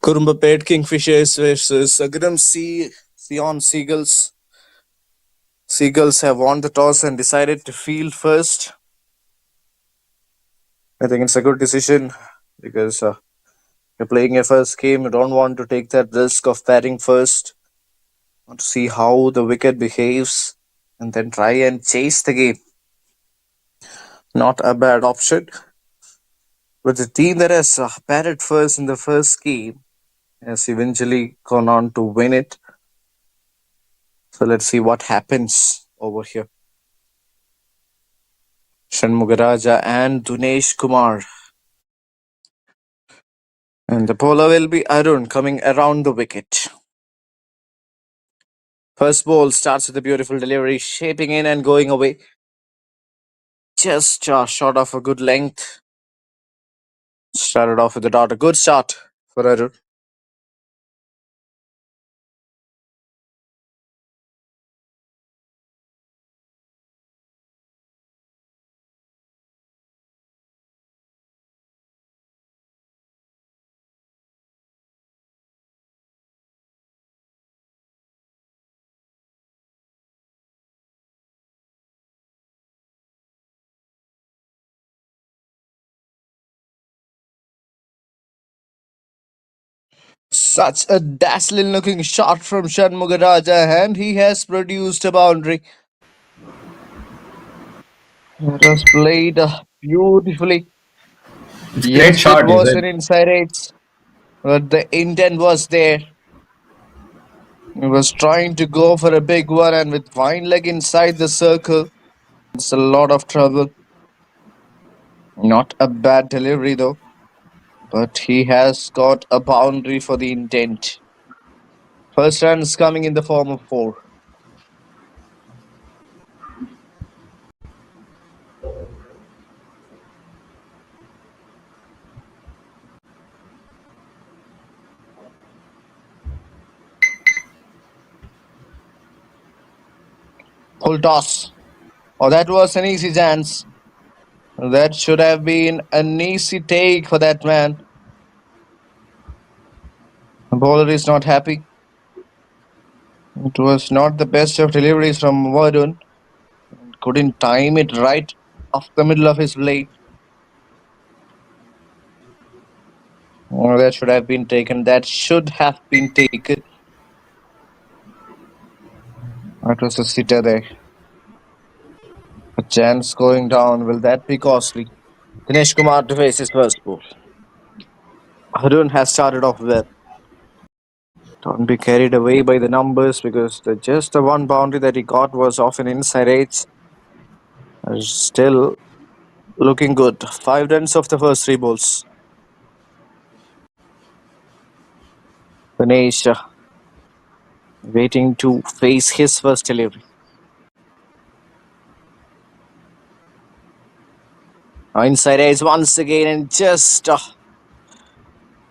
KURUMBAPET Kingfishers versus AGARAM SEYON SEAGULLS. Seagulls have won the toss and decided to field first. I think it's a good decision because you're playing your first game. You don't want to take that risk of batting first. Want to see how the wicket behaves and then try and chase the game. Not a bad option. But the team that has batted first in the first game has eventually gone on to win it. So let's see what happens over here. Shanmugaraja and Dinesh Kumar. And the bowler will be Arun coming around the wicket. First ball starts with a beautiful delivery, shaping in and going away. Just short of a good length. Started off with a dot. A good start for Arun. Such a dazzling looking shot from Shanmugaraja, and he has produced a boundary. It was played beautifully. It's a great Yes, it shot, you was said. an inside edge, but the intent was there. He was trying to go for a big one, and with fine leg inside the circle, it's a lot of trouble. Not a bad delivery though, but he has got a boundary for the intent. First runs coming in the form of four. Full toss. Oh, that was an easy chance. That should have been an easy take for that man. The bowler is not happy. It was not the best of deliveries from Varun. Couldn't time it right off the middle of his blade. Oh, that should have been taken. That should have been taken. That was a sitter there. A chance going down. Will that be costly? Dinesh Kumar to face his first ball. Harun has started off well. Don't be carried away by the numbers because just the one boundary that he got was off an inside edge. Still looking good. 5 runs of the first three balls. Dinesh waiting to face his first delivery. Inside edge once again and just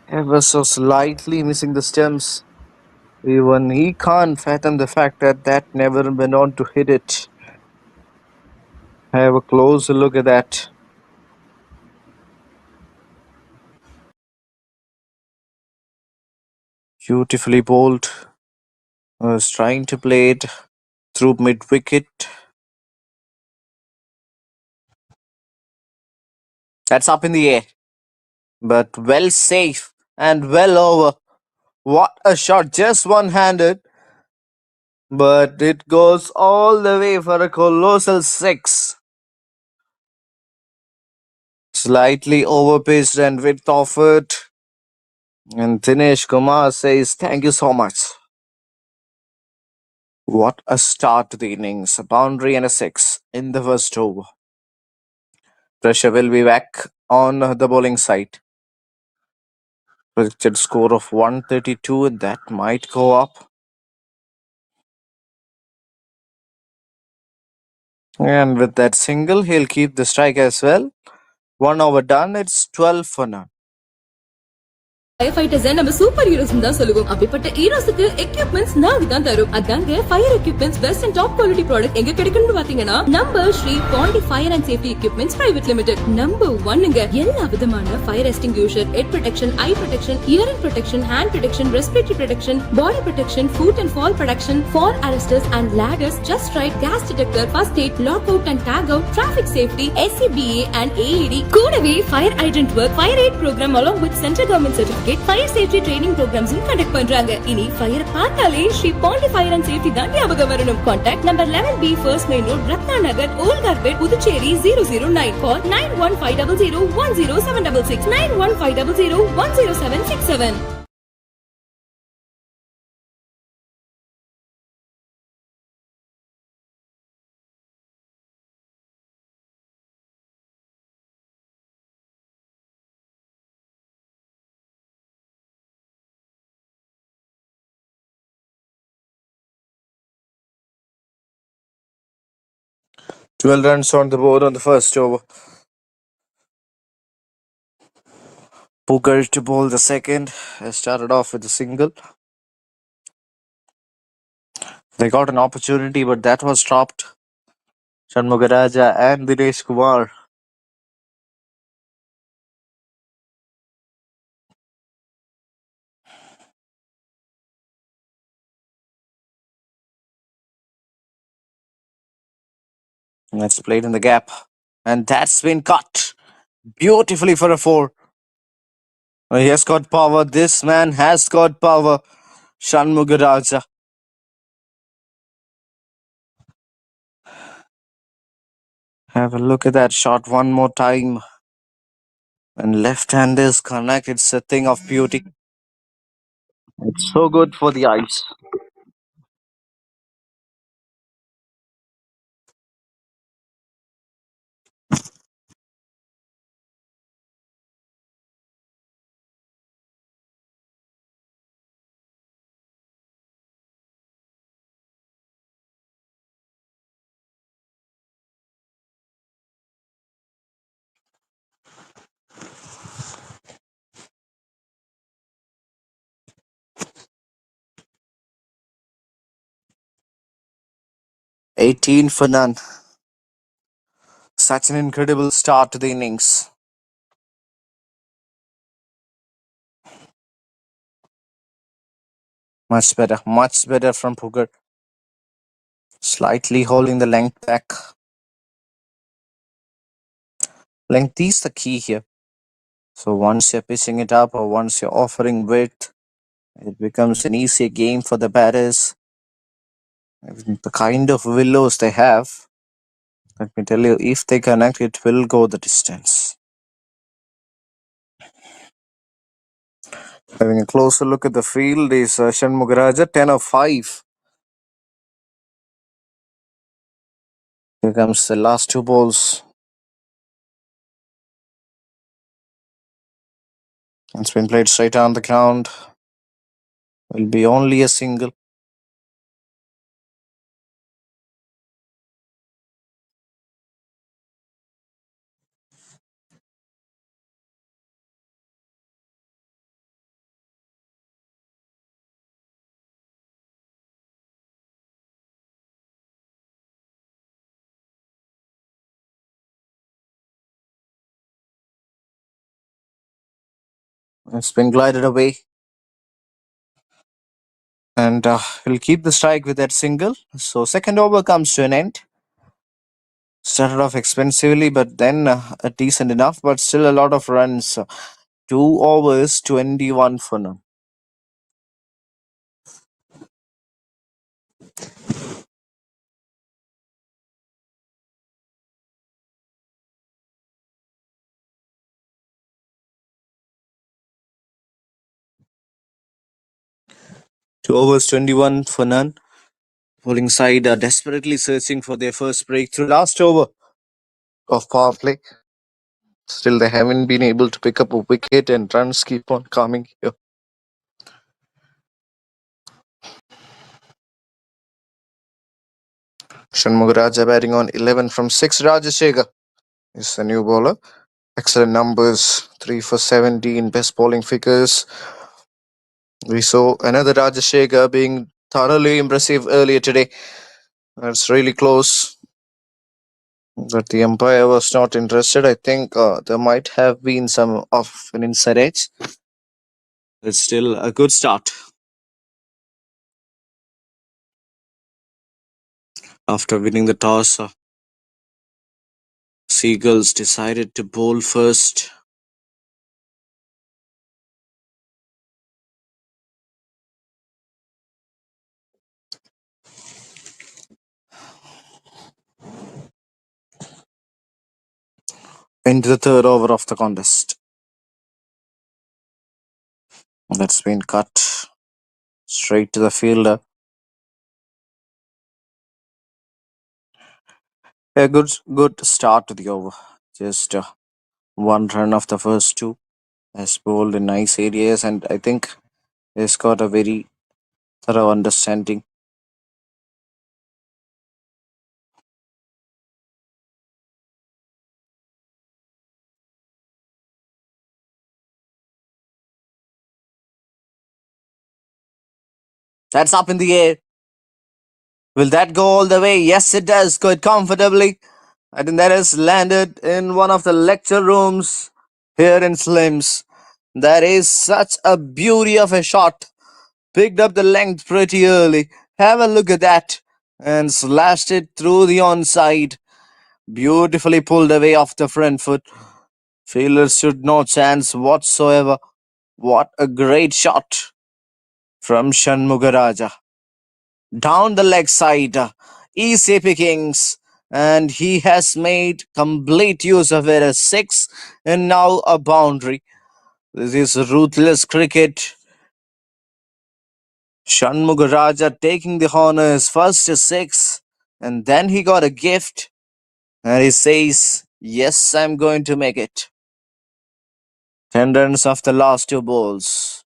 ever so slightly missing the stems. Even he can't fathom the fact that that never went on to hit it. Have a closer look at that. Beautifully bowled. Was trying to play it through mid wicket. That's up in the air. But well safe and well over. What a shot. Just one handed. But it goes all the way for a colossal six. Slightly overpaced and width offered. And Dinesh Kumar says, "Thank you so much." What a start to the innings. A boundary and a six in the first over. Pressure will be back on the bowling side. Projected score of 132, and that might go up. And with that single, he'll keep the strike as well. 1 over done, it's 12 for none. Fighters நம்ம super heroes தான் சொல்லுவோம். அப்படிப்பட்ட ஹீரோஸ்க்கு equipments நாங்க தான் தரும். அதாங்க fire equipments best and top quality product எங்க கிடைக்கும்னு பாத்தீங்கன்னா நம்ம Shri Pandi fire and safety equipments private limited number 1ங்க. எல்லா விதமான fire extinguisher, head protection, eye protection, hearing protection, hand protection, respiratory protection, body protection, foot and fall protection, fall arresters and ladders, just right, gas detector, first aid, lock out and tag out, traffic safety, SCBA and AED, கூடவே fire hydrant work, fire aid program along with central government certificate, fire safety training programs conduct பண்றாங்க. இனி fire பார்த்தாலே Shri Pandi fire and safety தான் ஞாபகம் வரணும். Contact number 11B first main road, Ratna Nagar, volt carpet, Puducherry 009. Call 9150010766, 9150010767. Twelve runs on the board on the first over. Pugar to bowl the second. They started off with a single. They got an opportunity, but that was dropped. Shanmugaraja and Dinesh Kumar. And that's played in the gap. And that's been cut beautifully for a 4. He has got power. This man has got power. Shanmugaraja. Have a look at that shot one more time. When left hand is connect, it's a thing of beauty. It's so good for the eyes. $18 for none. Such an incredible start to the innings. Much better from Pugar. Slightly holding the length back. Length is the key here. So once you're pitching it up or once you're offering width, it becomes an easier game for the batters. The kind of willows they have, let me tell you, if they connect, it will go the distance. Having a closer look at the field is Shanmugaraja, 10 of 5. Here comes the last 2 balls. It's been played straight on the ground. Will be only a single. It's been glided away. And he'll keep the strike with that single. So second over comes to an end. Started off expensively, but then decent enough, but still a lot of runs. 2 overs, 21 for none. Two overs, 21 for none. Bowling side are desperately searching for their first breakthrough. Last over of power play. Still, they haven't been able to pick up a wicket, and runs keep on coming here. Shanmugaraja batting on 11 from 6. Rajashekar is the new bowler. Excellent numbers, 3 for 17, best bowling figures. We saw another Rajashekhar being thoroughly impressive earlier today. That's really close, but the umpire was not interested. I think there might have been some of an inside edge. It's still a good start. After winning the toss, Seagulls decided to bowl first. Into the third over of the contest. That's been cut straight to the fielder. A good start to the over. Just one run of the first two. Has bowled in nice areas, and I think he's got a very thorough understanding. That's up in the air. Will that go all the way? Yes, it does. Quite comfortably. I think that has landed in one of the lecture rooms here in Slims. That is such a beauty of a shot. Picked up the length pretty early. Have a look at that. And slashed it through the onside. Beautifully pulled away off the front foot. Fielders stood no chance whatsoever. What a great shot from Shanmugaraja. Down the leg side, easy pickings, and he has made complete use of it. A six and now a boundary. This is ruthless cricket. Shanmugaraja taking the honors, first a six, and then he got a gift, and he says, "Yes, I'm going to make it." 10 runs of the last two balls.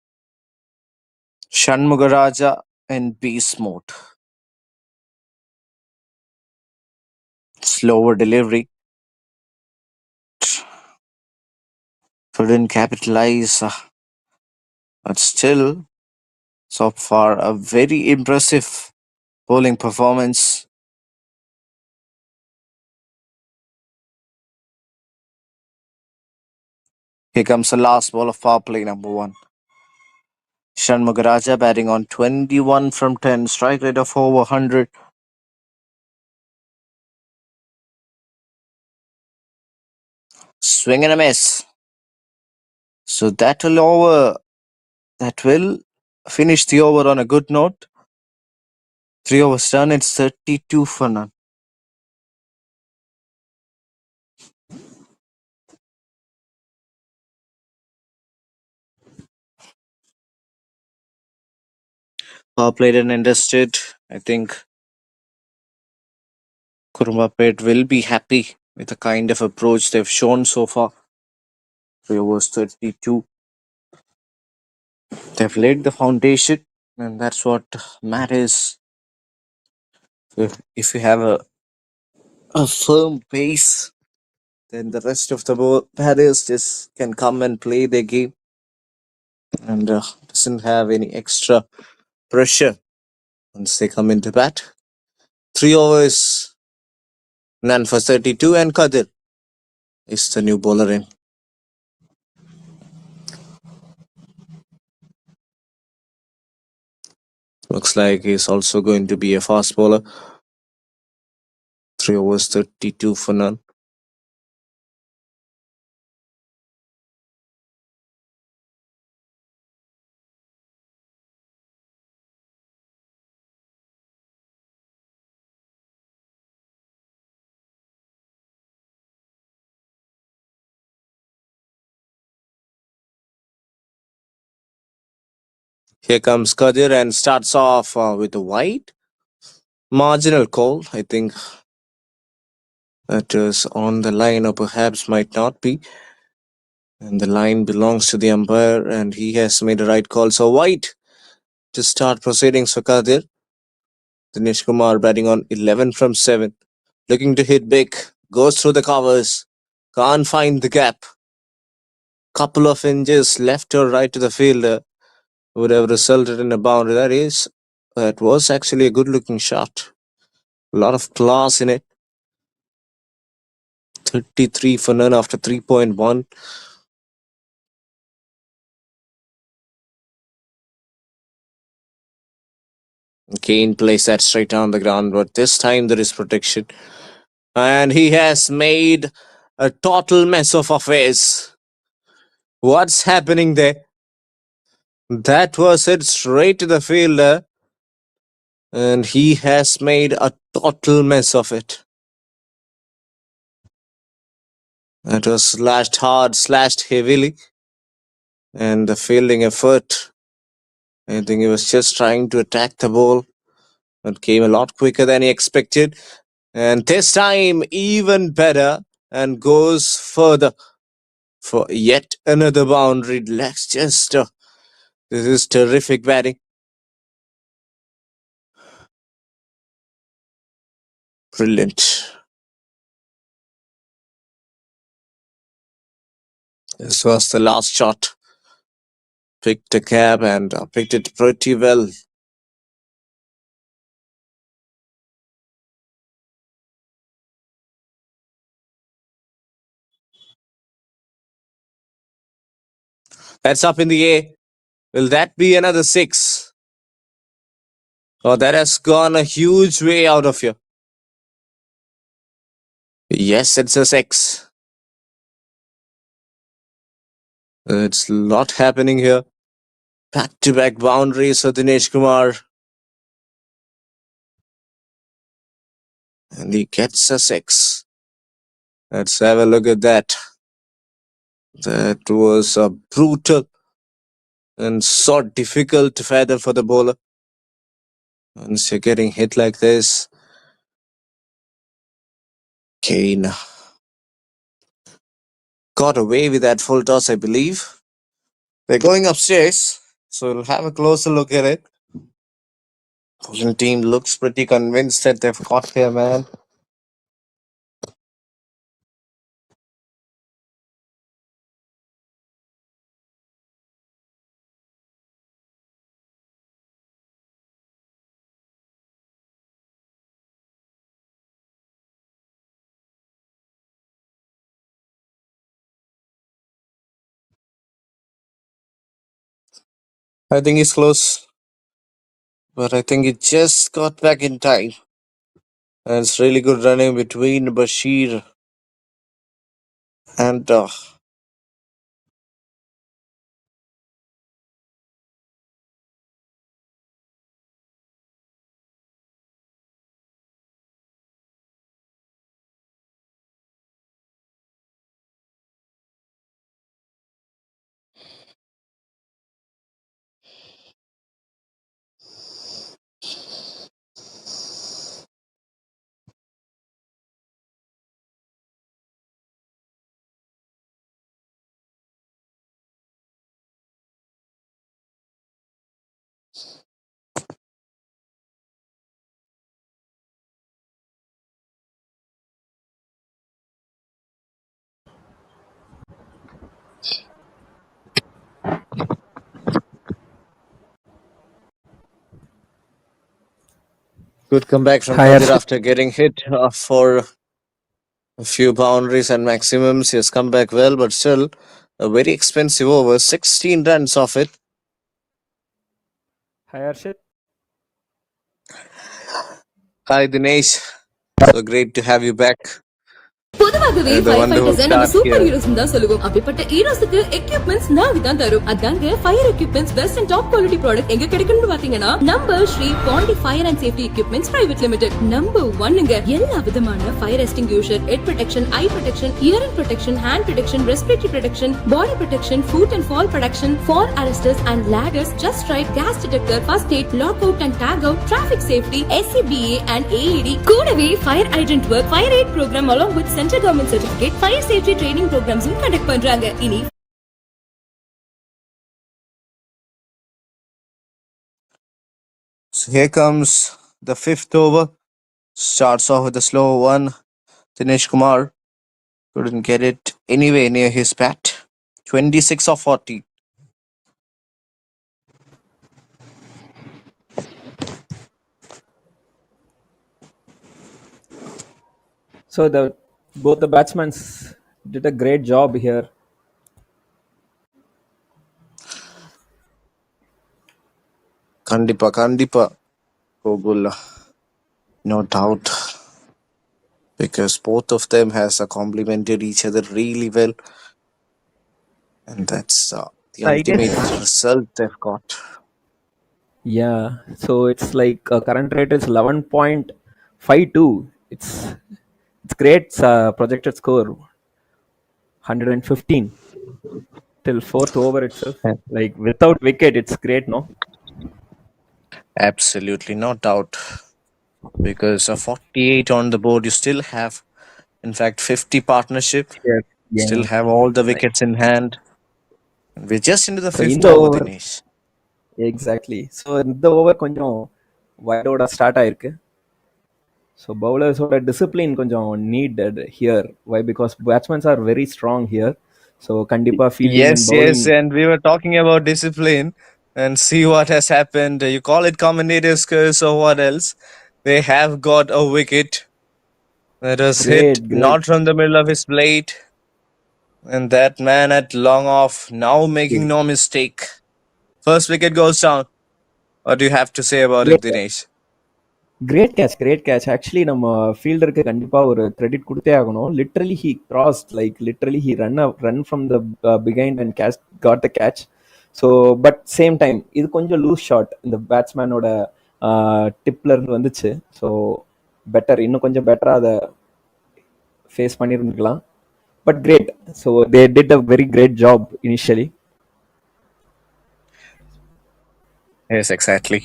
Shanmugaraja in beast mode. Slower delivery. Couldn't capitalize, but still, so far, a very impressive bowling performance. Here comes the last ball of power play number one. Shanmugaraja batting on 21 from 10, strike rate of over 100. Swing and a miss. So that will finish the over on a good note. 3 overs done, it's 32 for none. Power played and understood. I think Kurumbapet will be happy with the kind of approach they've shown so far. 3 overs 32. They've laid the foundation, and that's what matters. If you have a firm base, then the rest of the batters just can come and play their game and doesn't have any extra pressure once they come into bat. 3 overs, none for 32, and Kadir is the new bowler in. Looks like he's also going to be a fast bowler. 3 overs, 32 for none. Here comes Kadir and starts off with a wide. Marginal call. I think that is on the line, or perhaps might not be. And the line belongs to the umpire, and he has made a right call. So white to start proceedings for Kadir. Dinesh Kumar batting on 11 from 7. Looking to hit big. Goes through the covers. Can't find the gap. Couple of inches left or right to the fielder. would have resulted in a boundary. That was actually a good looking shot. A lot of class in it. 33 for none after 3.1. Kane plays that straight down the ground, but this time there is protection. And he has made a total mess of affairs. What's happening there? That was it straight to the fielder. And he has made a total mess of it. That was slashed hard, slashed heavily. And the fielding effort, I think he was just trying to attack the ball. It came a lot quicker than he expected. And this time, even better, and goes further for yet another boundary. Let's just. This is terrific batting. Brilliant. This was the last shot. Picked a cab and picked it pretty well. That's up in the air. Will that be another six? Oh, that has gone a huge way out of here. Yes, it's a six. It's a lot happening here. Back-to-back boundaries for Dinesh Kumar. And he gets a six. Let's have a look at that. That was a brutal and so difficult to fathom for the bowler. Once you're getting hit like this, Kane got away with that full toss, I believe. They're going upstairs, so we'll have a closer look at it. Opposing team looks pretty convinced that they've got their man. I think he's close, but I think he just got back in time. And it's really good running between Bashir and good comeback from Hi, Kadir Arshit. after getting hit for a few boundaries and maximums. He has come back well, but still a very expensive over. 16 runs off it. Hi, Arshit. Hi, Dinesh. So great to have you back. பொதுவாகவே The fire wonderful fighters நம்ம start super here. Heroes தான் சொல்லுவோம். அப்படிப்பட்ட ஹீரோஸ்க்கு equipments நாங்க தான் தரும். அதாங்க fire equipments best and top quality product எங்க கிடைக்கும்னு பாத்தீங்கன்னா நம்ம Shri Pandi fire and safety equipments private limited. Number 1ங்க. எல்லா விதமான fire extinguisher, head protection, eye protection, hearing protection, hand protection, respiratory protection, body protection, foot and fall protection, fall arresters and ladders, just right, gas detector, first aid, lock out and tag out, traffic safety, SCBA and AED. கூடவே fire hydrant work, fire aid program along with central government certificate, fire safety training ப்ரோக்ராம்ஸும் conduct பண்றாங்க. இனி So here comes the fifth over. Starts off with a slow one. Dinesh Kumar couldn't get it anywhere near his bat. 26 of 40. So both the batsmen did a great job here. Kandipa, Gogul, no doubt, because both of them has complemented each other really well, and that's the I ultimate guess. result they've got. Yeah. So it's like current rate is 11.52. It's great projected score 115 till fourth over itself. Yeah. Like without wicket, it's great, no? Absolutely, no doubt, because 48 on the board, you still have, in fact, 50 partnership, Yes. still Yeah. have all the Right. wickets in hand. We're just into the So fifth இந்த over, over Dinesh. Exactly. So இந்த over கொஞ்சம் வைடோட start ஆயிருக்கு. So பவுலர்ஸோட discipline கொஞ்சம் needed here. Why because batsmen are very strong here. So கண்டிப்பாக fielding and Yes, bowling. and we were talking about discipline and see what has happened. You call it commentator's curse or what else? They have got a wicket that was hit great great. not from the middle of his blade, and that man at long off now making no mistake. First wicket goes down. What do you have to say about it, great Dinesh? Great catch great catch. Actually நம்ம ஃபீல்டருக்கு கண்டிப்பாக ஒரு credit கொடுத்தே ஆகணும். Literally he crossed, like literally he run from the behind and catch caught the catch. So but same time இது கொஞ்சம் loose shot இந்த பேட்ஸ்மேனோட டிப்ல இருந்து வந்துச்சு. ஸோ பெட்டர், இன்னும் கொஞ்சம் பெட்டராக அதை ஃபேஸ் பண்ணியிருந்துக்கலாம். But great. So they did a very great job initially. Yes, exactly.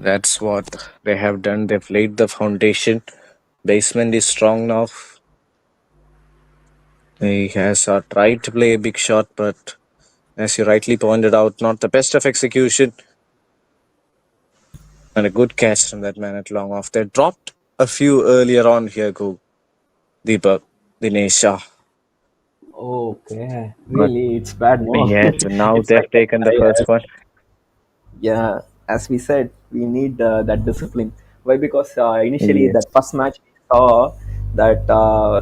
That's what they have done. They've laid the foundation. Basement is strong now. He has tried to play a big shot, but as you rightly pointed out, not the best of execution. And a good catch from that man at long off. They dropped a few earlier on here, go Deepak, Dinesh. Okay, But really, it's bad, no? yes, now It's they've like taken the first one. yeah, as we said, we need that discipline. Why? Because initially Yes. that first match we saw that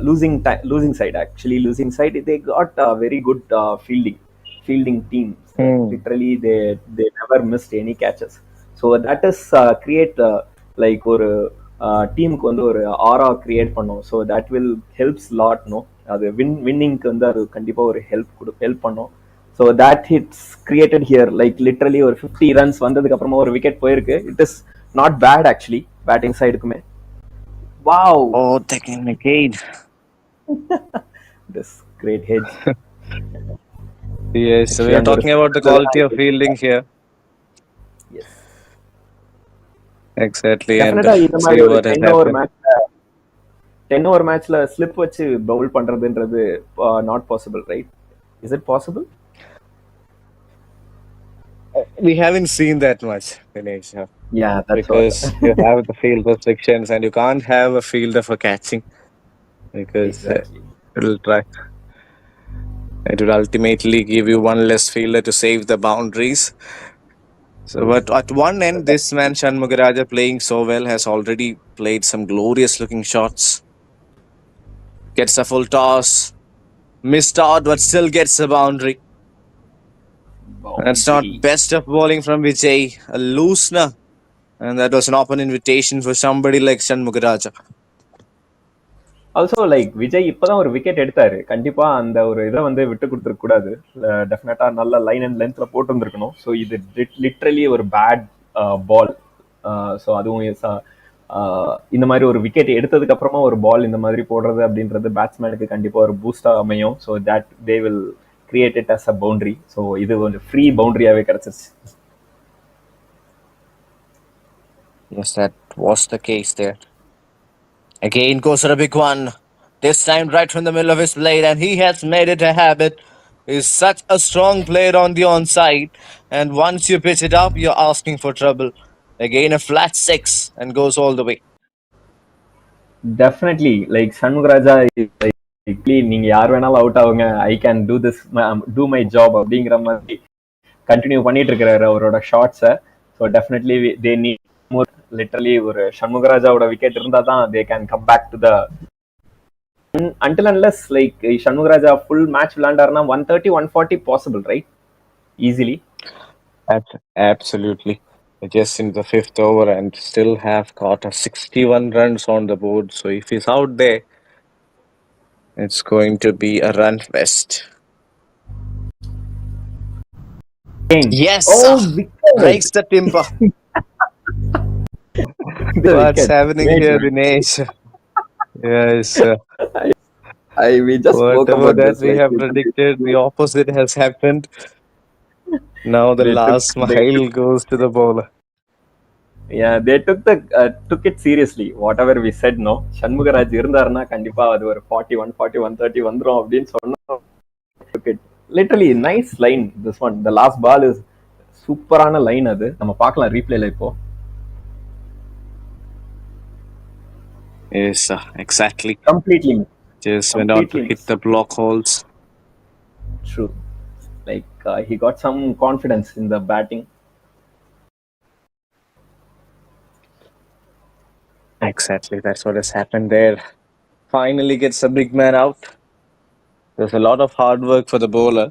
losing side, actually losing side, they got a very good fielding team. Hmm. Literally, they never missed any catches. So that is create like ஒரு டீமுக்கு வந்து ஒரு aura create பண்ணும். So that will helps lot, no? அது வின்னிங்க்கு வந்து அது கண்டிப்பாக ஒரு ஹெல்ப் பண்ணும். So that hits created here. Like literally ஒரு 50 ரன்ஸ் வந்ததுக்கு அப்புறமா ஒரு விக்கெட் போயிருக்கு. It is not bad actually batting சைடுக்குமே. Wow, Oh, taking again. This great hedge. Yes, so we actually are அந்த ஒரு talking about the quality of fielding here. Yes, Exactly, and டெஃபினட்டா இந்த see மாதிரி ஒரு what has 10 ஓவர் happened. மேட்ச்ல 10 over மேட்ச்ல slip வச்சு பவுல் பண்றதுன்றது not possible, right? Is it possible? We haven't seen that much, Dinesh, Yeah, that's what. because you have the field restrictions and you can't have a fielder for catching because Exactly. it'll try. It will ultimately give you one less fielder to save the boundaries. So, True, but true. at one So end, this man Shanmugaraja playing so well has already played some glorious looking shots. Gets a full toss, missed out, but still gets a boundary. That's not boundary. best of bowling from Vijay, a loosener, and that was an open invitation for somebody like Shanmugaraja. Also like Vijay இப்பதான் ஒரு wicket எடுத்தாரு. கண்டிப்பா அந்த ஒரு இதை வந்து விட்டு கொடுத்துருக்க கூடாது. டெஃபினட்டா நல்ல லைன் அண்ட் லென்த்ல போட்டு வந்திருக்கணும். ஸோ இது லிட்ரலி ஒரு பேட் பால். ஸோ அதுவும் இந்த மாதிரி ஒரு விக்கெட் எடுத்ததுக்கு அப்புறமா ஒரு பால் இந்த மாதிரி போடுறது அப்படின்றது பேட்ஸ்மேனுக்கு கண்டிப்பா ஒரு பூஸ்டா அமையும். So that they will create it as a boundary. So இது ஒரு ஃப்ரீ பவுண்டரியாவே கிடைச்சிருச்சு. Yes, that was the case there. Again goes for a big one. This time right from the middle of his blade, and he has made it a habit. He's such a strong player on the onside, and once you pitch it up, you're asking for trouble. Again a flat six and goes all the way. Definitely like Shanmugaraja நீங்க யார் வேணாலும் out ஆகுங்க, I can do this, do my job அப்படிங்கிற மாதிரி continue பண்ணிட்டு இருக்கிறாரு அவரோட ஷார்ட்ஸை. So definitely they need more literally ஒரு சண்முகராஜாவோட விக்கெட் இருந்தா தான் they can come back to the until unless like Shanmugaraja full match விளையாண்டாருன்னா 130 140 possible right easily. Absolutely. Just in the fifth over and still have got a 61 runs on the board. So if he's out there, it's going to be a run fest. Yes, Oh, sir. wicket. Breaks the timber. What's happening Great, here, man. Dinesh? Yes, We just spoke whatever about that this. we Like, have predicted, the opposite has happened. Now the they last smile goes to the bowler. Yeah, they took it seriously. Whatever we said, no. Shanmugaraj இருந்தாருன்னா கண்டிப்பா அது ஒரு 40 140 130 வந்துரும் அப்படின்னு சொன்னோம். Literally nice line this one. The last ball is சூப்பரான line அது. நம்ம பார்க்கலாம் ரீப்ளேல இப்போ. Yes, exactly. Completely. Just went on to hit the block holes. True. Like he got some confidence in the batting. Exactly, that's what has happened there. Finally gets the big man out. There's a lot of hard work for the bowler.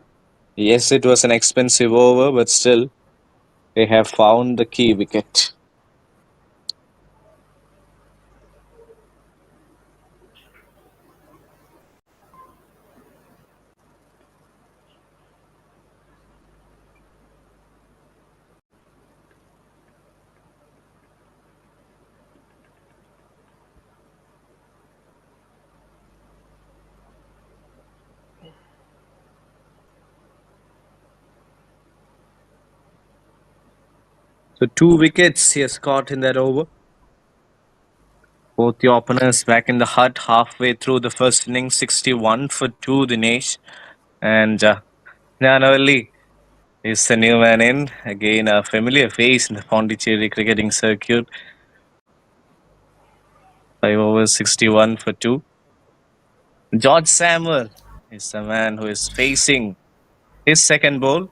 Yes, it was an expensive over, but still, they have found the key wicket. So 2 wickets he has caught in that over. Both the openers back in the hut halfway through the first innings, 61 for 2, Dinesh. And Nanavali is the new man in. Again, a familiar face in the Pondicherry cricketing circuit. 5 overs, 61 for 2. George Samuel is the man who is facing his second ball.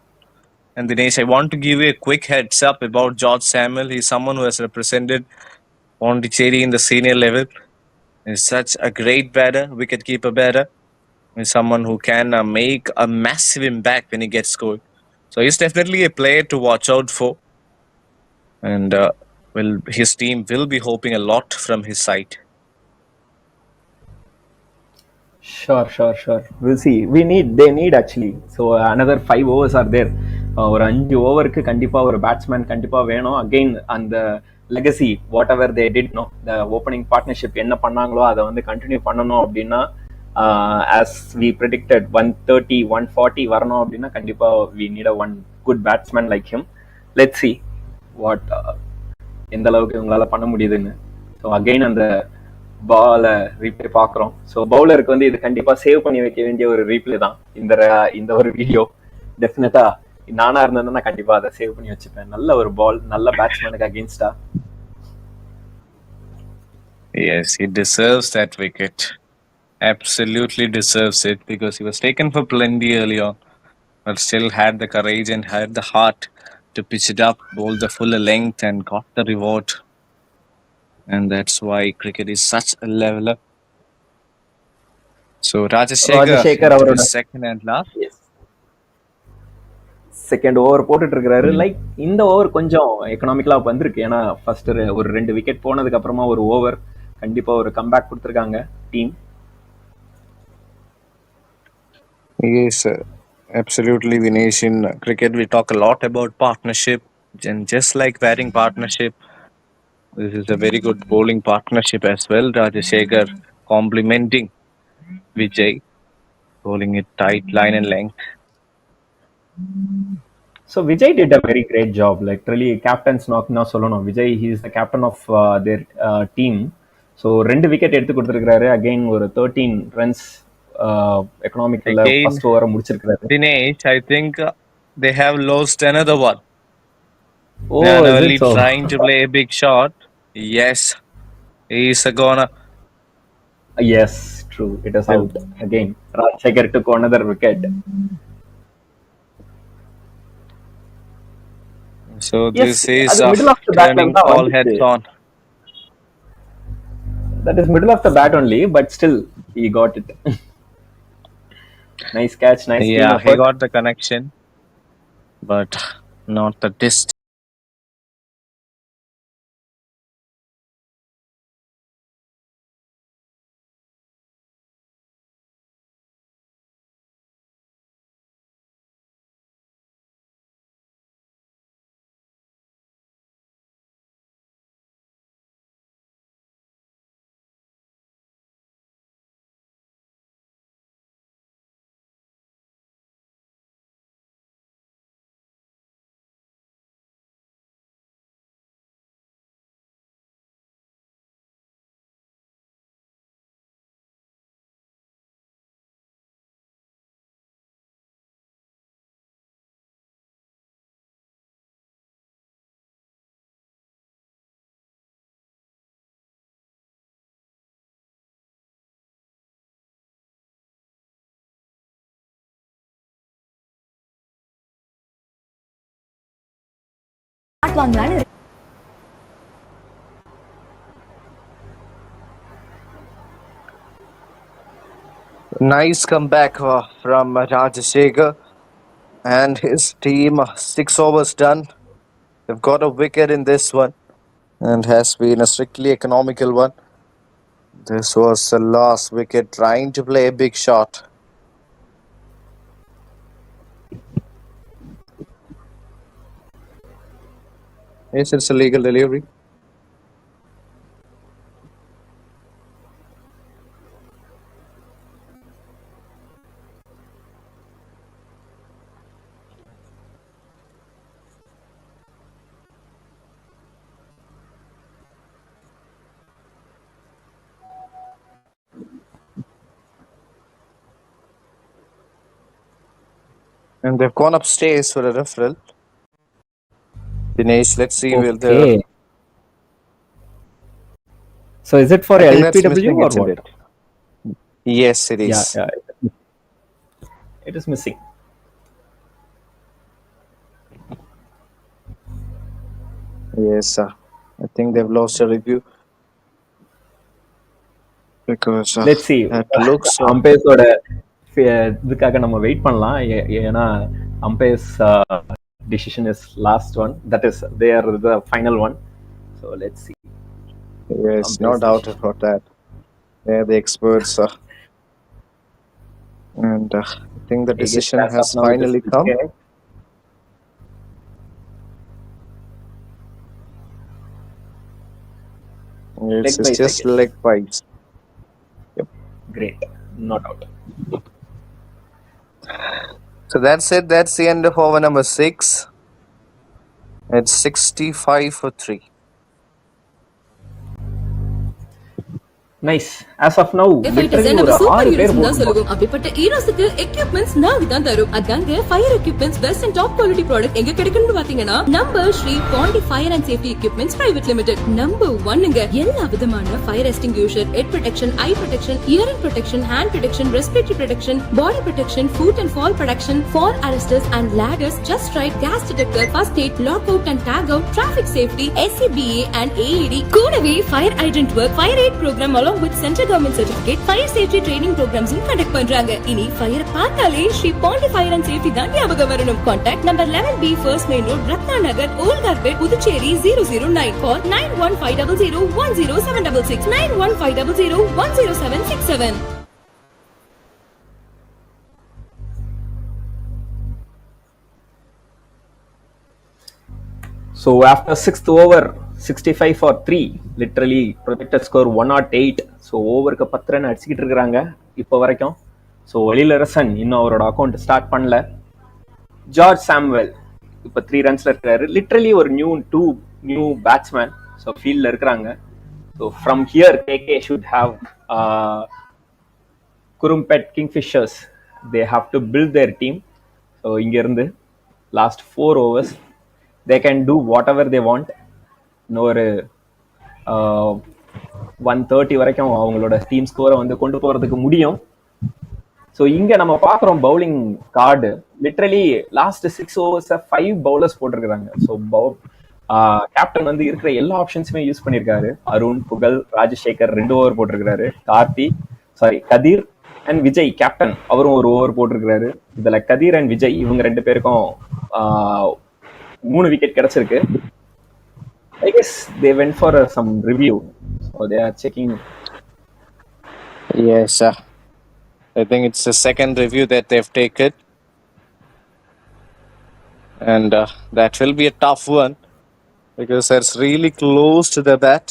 And Dinesh, I want to give you a quick heads up about George Samuel. He's someone who has represented Pondicherry in the senior level. He's such a great batter, wicket-keeper batter. He's someone who can make a massive impact when he gets going. So he's definitely a player to watch out for. And his team will be hoping a lot from his side. Sure. We'll see. They need actually. So another 5 overs are there. ஒரு 5 ஓவருக்கு கண்டிப்பா ஒரு batsman கண்டிப்பா வேணும். Again அந்த legacy what ever they did no the opening partnership என்ன பண்ணாங்களோ அதை வந்து கண்டினியூ பண்ணணும் அப்படின்னா ஆஸ் வி ப்ரெடிக்டட் 130 140 வரணும் அப்படின்னா கண்டிப்பா we need a one good batsman like him. Let's see what எந்த அளவுக்கு இவங்களால பண்ண முடியுதுன்னு. ஸோ அகைன் அந்த பாலை ரீப்ளே பார்க்குறோம். ஸோ பவுலருக்கு வந்து இது கண்டிப்பாக சேவ் பண்ணி வைக்க வேண்டிய ஒரு ரீப்ளே தான் இந்த ஒரு வீடியோ. டெஃபினட்டா நானா இருந்தேன்னா கண்டிப்பா அதை சேவ் பண்ணி வச்சுப்பேன். நல்ல ஒரு பால், நல்ல பேட்ஸ்மேனுக்கு அகேன்ஸ்டா. Yes, he deserves that wicket. Absolutely deserves it because he was taken for plenty early on, but still had the courage and had the heart to pitch it up, bowl the full length and got the reward. And that's why cricket is such a leveler. So Rajashekar his second and last. Second over போட்டுட்டு இருக்கிறாரு. Like இந்த over கொஞ்சம் எக்கனாமிக்கலா வந்திருக்கு. ஏன்னா first ஒரு 2 wicket போனதுக்கு அப்புறமா ஒரு ஓவர் கண்டிப்பா ஒரு கம்பேக் கொடுத்திருக்காங்க team. Yes, absolutely. Dinesh, in cricket we talk a lot about partnership, and just like batting partnership, this is a very good bowling partnership as well. Rajashekar complementing Vijay, bowling it tight, line and length. So Vijay did a very great job. Literally, captain's knock na சொல்லணும். Vijay, he is the captain of their team. So 2 wicket எடுத்து கொடுத்திருக்காரு. Again ஒரு 13 runs எக்கனாமிக்கல்ல first ஓவரை முடிச்சிருக்காரு. Dinesh, I think they have lost another one. Oh, Nanavali trying to play a big shot. Yes, he's gonna. Yes, true. It is out again. Rajashekar took another wicket. So this is turning all heads on. That is middle of the bat only, but still he got it. Nice catch, nice team Yeah, he effort. got the connection, but not the distance. Nice comeback from Rajashekhar and his team. 6 overs done. They've got a wicket in this one and has been a strictly economical one. This was the last wicket, trying to play a big shot. Yes, it's a legal delivery. And they've gone upstairs for a referral. Dinesh, let's see. Will the Okay. So is it for I think that's LPW missing, or isn't what? it? Yes, it Yeah, is. yeah. It is missing. Yes, I think they've lost a review because Let's see. that looks. அம்பேர்ஸோட இதுக்காக நம்ம wait பண்ணலாம். ஏன்னா அம்பேர்ஸ் decision is last one. That is, they are the final one. So let's see. Yes, no Umpires doubt decision. about that. They're the experts. And I think the I guess decision as of has now it is finally come. wicket. It's Leg bites, I just guess. leg bites. Great. Not out. So that's it. That's the end of over number 6. It's 65 for 3. Nice. As of now, literally நம்ம ஒரு super 6 பேர் heroes தான் போட்டிருக்கோம். சொல்லுவோம். அப்படிப்பட்ட ஹீரோஸ்க்கு equipments நாங்க தான் தரும். அதாங்க fire equipments best and top quality product எங்க கிடைக்கும்னு பாத்தீங்கன்னா நம்ம Shri Pandi fire and safety equipments private limited number 1ங்க. எல்லா விதமான fire extinguisher, head protection, eye protection, hearing protection, hand protection, respiratory protection, body protection, foot and fall protection, fall arresters and ladders, just right, gas detector, first aid, lock out and tag out, traffic safety, SCBA and AED. கூடவே fire hydrant work, fire aid program along with central government certificate, fire safety training programs conduct பண்றாங்க. இனி fire பார்த்தாலே Shri Pandi fire and safety தான் ஞாபகம் வரணும். Contact number 11B first main road, Ratna Nagar, ஓல்கார்பேட், Puducherry 009. Call 9150010766 9150010767. So after 6th over, 65 for 3, literally projected score 108. So ஓவருக்கு 10 run அடிச்சுக்கிட்டு இருக்கிறாங்க இப்போ வரைக்கும். ஸோ எழிலரசன் இன்னும் அவரோட அக்கௌண்ட் ஸ்டார்ட் பண்ணல. ஜார்ஜ் சாம்வெல் இப்போ 3 ரன்ஸ்ல இருக்கிறாரு. லிட்ரலி ஒரு நியூ பேட்ஸ்மேன். ஸோ ஃபீல்டில் இருக்கிறாங்க. So from here KK should have Kurumbet Kingfishers. They have to build their team. So இங்கேருந்து last 4 overs they can do whatever they want. இன்னொரு 130 வரைக்கும் அவங்களோட டீம் ஸ்கோரை வந்து கொண்டு போறதுக்கு முடியும். ஸோ இங்க நம்ம பாக்குறோம் bowling card. Literally last 6 overs 5 bowlers போட்டிருக்கிறாங்க. ஸோ கேப்டன் வந்து இருக்கிற எல்லா ஆப்ஷன்ஸுமே யூஸ் பண்ணியிருக்காரு. அருண், புகழ், ராஜசேகர் 2 ஓவர் போட்டிருக்காரு. கதிர் அண்ட் விஜய் கேப்டன் அவரும் ஒரு ஓவர் போட்டிருக்காரு. இதுல கதிர் அண்ட் விஜய் இவங்க 2 பேருக்கும் 3 விக்கெட் கிடைச்சிருக்கு. I guess they went for some review, so they are checking. Yes, I think it's the second review that they've taken, and that will be a tough one because that's really close to the bat.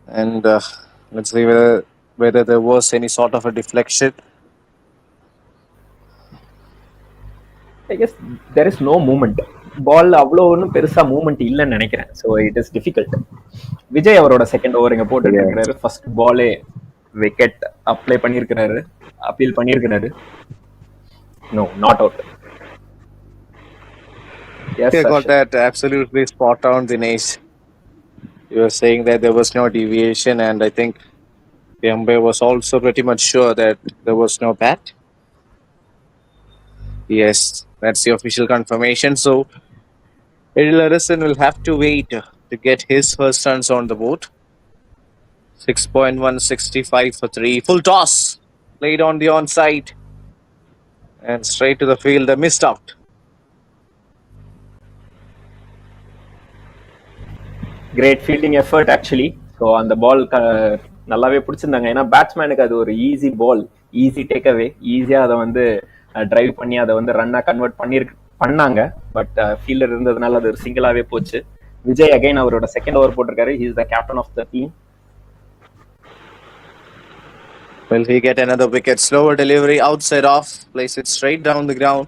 And let's see whether there was any sort of a deflection. I guess there is no movement. பால் அவ்வளோ ஒன்றும் பெருசா movement இல்லைன்னு நினைக்கிறேன். So it is difficult. Vijay அவரோட second over இங்க போட்டுட்டு இருக்கிறாரு. First பாலே விக்கெட் அப்ளை பண்ணியிருக்கிறாரு, அப்பீல் பண்ணியிருக்கிறாரு. No, not out. Yes, you got that absolutely spot on, Dinesh. You were saying that there was no deviation, and I think the umpire was also pretty much sure that there was no bat. Yes, that's the official confirmation. So, Eddie Larison will have to wait to get his first runs on the board. 6.165 for 3. Full toss. Played on the onside. And straight to the field. They missed out. Great fielding effort actually. So அந்த ball நல்லாவே பிடிச்சிருந்தாங்க. ஏன்னா பேட்ஸ்மேனுக்கு அது ஒரு easy ball, easy take away, ஈஸியாக அதை வந்து டிரைவ் பண்ணி அதை வந்து ரன்னாக கன்வெர்ட் பண்ணாங்க. பட் ஃபீல்டர் இருந்ததுனால அது ஒரு சிங்கிளாகவே போச்சு. விஜய் அகைன் அவரோட செகண்ட் ஓவர் போட்டிருக்காரு. He is the captain of the team. Will he get another wicket? Slower delivery outside off. Place it straight down the ground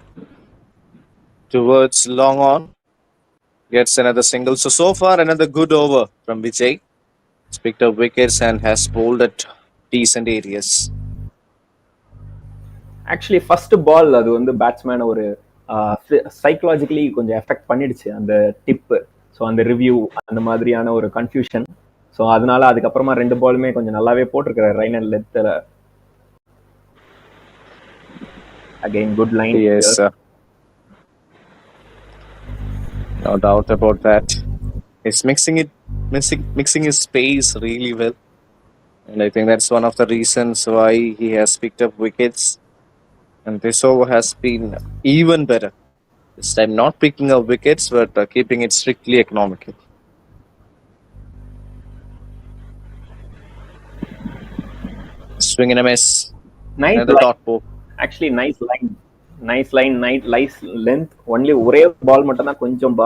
towards long on. Gets another single. So far, another good over from Vijay. He's picked up wickets and has bowled at decent areas. Actually first ball அது வந்து பேட்ஸ்மேனை ஒரு psychologically கொஞ்சம் effect பண்ணிடுச்சு, அந்த tip. So அந்த review அந்த மாதிரியான ஒரு கன்ஃபியூஷன். ஸோ அதனால அதுக்கப்புறமா 2 பாலுமே கொஞ்சம் நல்லாவே போட்டிருக்கிறார் ரைன் அண்ட் லென்த்ல. Again good line. Yes, no doubt about that. He's mixing his space really well, and I think that's one of the reasons why he has picked up wickets. And this over has been even better. This time, not picking up wickets, but keeping it strictly economical. Swing and a miss. Nice Another line. dot ball. Actually, nice line, nice length. Only ஒரே பால் மட்டும் தான் கொஞ்சம்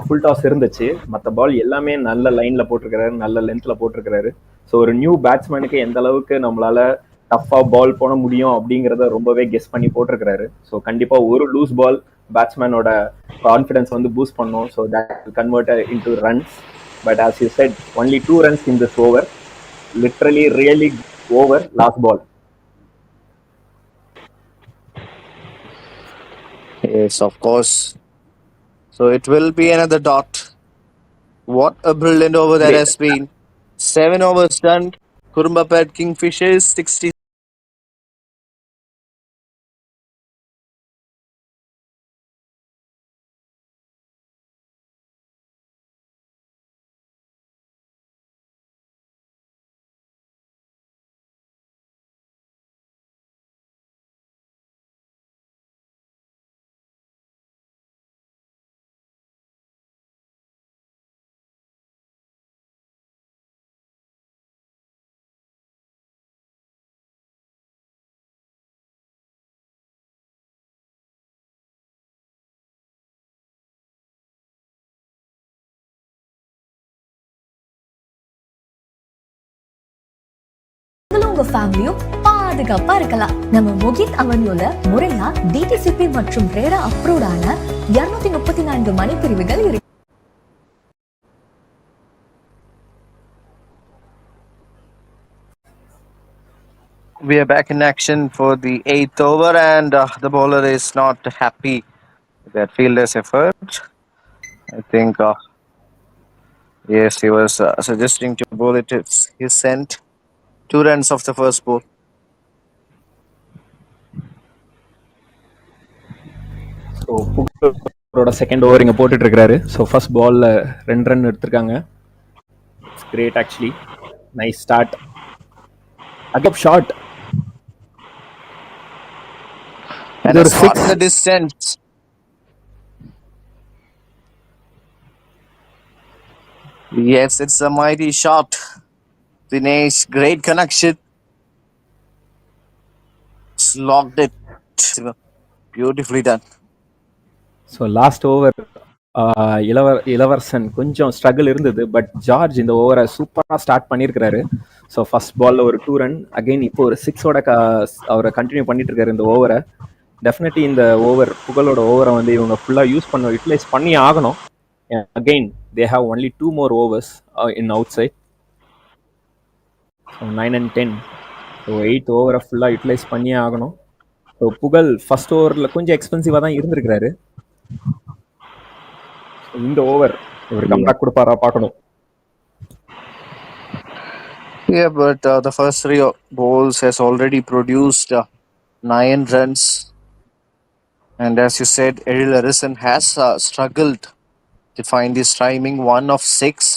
full toss இருந்துச்சு. மற்ற பால் எல்லாமே நல்ல லைன்ல போட்டிருக்கிறாரு, நல்ல லென்த்ல போட்டிருக்கிறாரு. ஸோ ஒரு நியூ பேட்ஸ்மேனுக்கு எந்த அளவுக்கு நம்மளால டஃபா பால் போட முடியும் அப்படிங்கிறத ரொம்பவே கெஸ் பண்ணி போட்டிருக்கிறாரு. ஸோ கண்டிப்பா ஒரு லூஸ் பால் பேட்ஸ்மேனோட கான்ஃபிடன்ஸ் வந்து பூஸ்ட் பண்ணும். So that convert into runs. But as you set, only 2 runs in this over. Literally really over last ball. Yes, of course. So it will be another dot. What a brilliant over that has been. 7 overs done. KURUMBAPET KINGFISHERS 60. உங்க ஃபேமிலியும் பாதுகாப்பா இருக்கலாம். நம்ம மொகித் அவென்யூல முறையா DTCP மற்றும் ரேரா approved ஆன 234 மனைப்பிரிவுகள் இருக்கு. We are back in action for the 8th over, and the bowler is not happy with that fielder's effort. I think, yes, he was suggesting to bowl it. He sent 2 runs off the first ball. So அவரோட second over இங்கே போட்டுட்டு இருக்காரு. So first பால்ல 2 run எடுத்திருக்காங்க. It's great actually. Nice start. அகப் shot. And இது a ஒரு spot 6. in the distance. Yes, it's a mighty shot. Dinesh, great connection. Locked it. Beautifully done. So last over இளவரசன் கொஞ்சம் ஸ்ட்ரகிள் இருந்தது. But George இந்த ஓவரை சூப்பராக ஸ்டார்ட் பண்ணியிருக்கிறாரு. ஸோ ஃபர்ஸ்ட் பால்ல ஒரு 2 ரன். அகைன் இப்போ ஒரு 6ஓட அவரை கண்டினியூ பண்ணிட்டு இருக்காரு இந்த ஓவரை. டெஃபினெட்லி இந்த ஓவர் புகழோட ஓவரை வந்து இவங்க ஃபுல்லாக யூட்டிலைஸ் பண்ணி ஆகணும். Again they have only 2 more overs in outside. So 9 and 10. So 8th ஓவரை ஃபுல்லாக யூட்டிலைஸ் பண்ணியே ஆகணும். ஸோ புகழ் ஃபர்ஸ்ட் ஓவரில் கொஞ்சம் எக்ஸ்பென்சிவாக தான் இருந்திருக்கிறாரு. இந்த ஓவர் ஒரு கம்பேக் கொடுப்பாரா பார்க்கணும். Yeah, but the first 3 balls has already produced 9 runs. And as you said, Errol Harrison has struggled to find his timing, 1 of 6.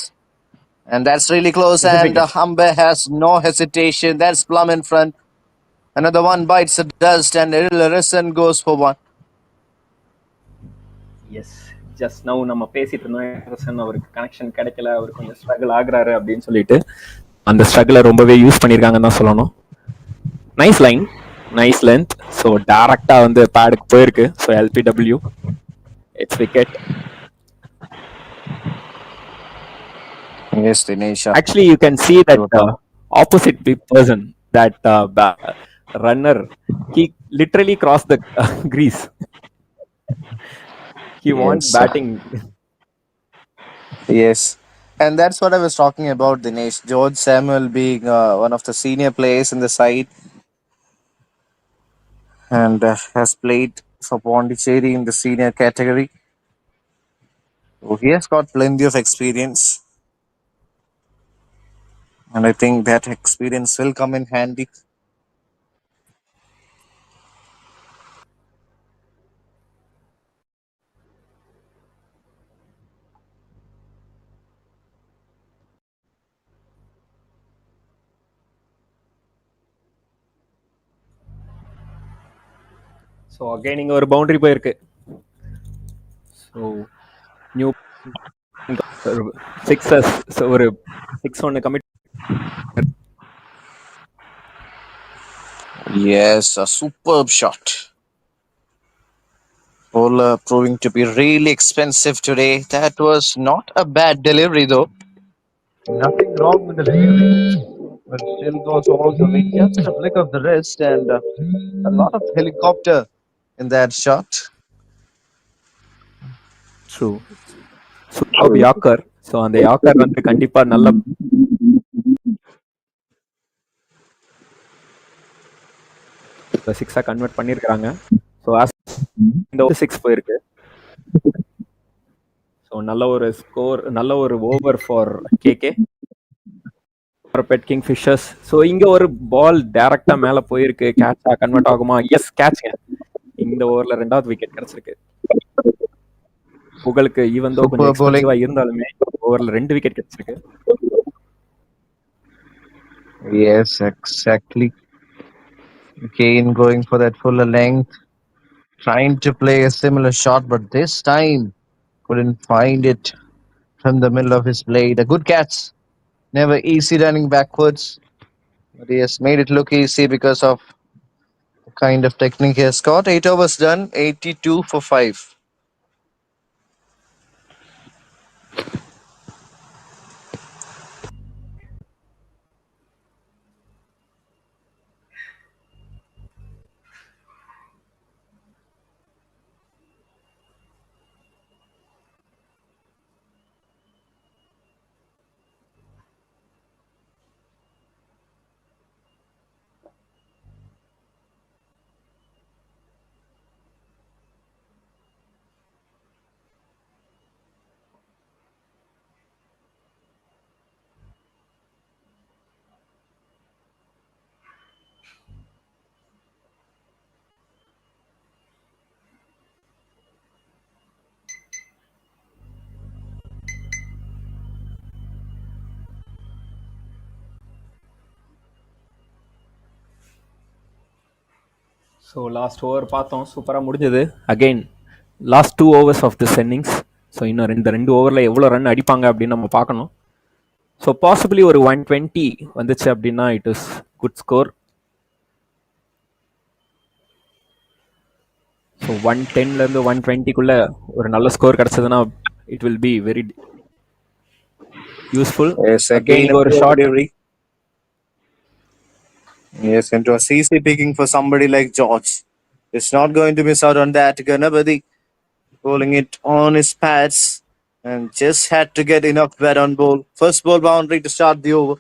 And that's really close. And Humber has no hesitation. That's plumb in front. Another one bites the dust, and Errol Harrison goes for 1. Yes, just now நம்ம பேசிட்டு இருந்தோம், அவருக்கு connection கிடைக்கல, அவர் கொஞ்சம் struggle ஆகுறாரு அப்படின்னு சொல்லிட்டு அந்த ஸ்ட்ரகிளை ரொம்பவே யூஸ் பண்ணியிருக்காங்கன்னு தான் சொல்லணும். Nice line, nice length. So டைரக்டா வந்து பேடுக்கு போயிருக்கு. So LBW, it's wicket. Yes, Dinesh. Actually, you can see that opposite person, that runner, he literally crossed the crease. He wants batting. Yes. And that's what I was talking about, Dinesh. George Samuel being one of the senior players in the side and has played for Pondicherry in the senior category. So he has got plenty of experience. And I think that experience will come in handy. So again இங்கே ஒரு boundary போயிருக்கு. So new sixes. So ஒரு 6 commit. Yes, a superb shot. Bowler proving to be really expensive today. That was not a bad delivery though. Nothing wrong with the delivery, but still goes all the way. Just a flick of the wrist and a lot of helicopter in that shot. True. Superb Yorker. So அந்த yorker வந்து கண்டிப்பா நல்ல சிக்ஸா convert பண்ணிருக்காங்க. So இந்த 6 போயிருக்கு. So நல்ல ஒரு ஸ்கோர், நல்ல ஒரு over for KK Pet Kingfishers. So இங்க ஒரு பால் டைரக்டா மேல போயிருக்கு. கேட்சா கன்வெர்ட் ஆகுமா? எஸ், கேட்ச்ங்க. இந்த ஓவர்ல 2வது விக்கெட் கிடைச்சிருக்கு புகழுக்கு. ஈவன் தோ கொஞ்சம் எக்ஸ்பென்சிவா இருந்தாலுமே ஓவர்ல 2 விக்கெட் கிடைச்சிருக்கு. Yes, exactly. Kane going for that fuller length, trying to play a similar shot, but this time couldn't find it from the middle of his blade. A good catch. Never easy running backwards, but he has made it look easy because of the kind of technique he has got. 8 overs done, 82 for 5. So last over பார்த்தோம், சூப்பராக முடிஞ்சது. Again last 2 overs of this innings. So இன்னும் ரெண்டு ஓவரில் எவ்வளோ run அடிப்பாங்க அப்படின்னு நம்ம பார்க்கணும். ஸோ பாசிபிளி ஒரு 120 வந்துச்சு அப்படின்னா it is good score. So 110லேருந்து 120க்குள்ள ஒரு நல்ல ஸ்கோர் கிடச்சதுன்னா it will be very useful. Yes, again again a ஒரு poor short. delivery. Yes, into a CC picking for somebody like George. It's not going to miss out on that. Ganapati bowling it on his pads and just had to get enough bat on ball. First ball boundary to start the over.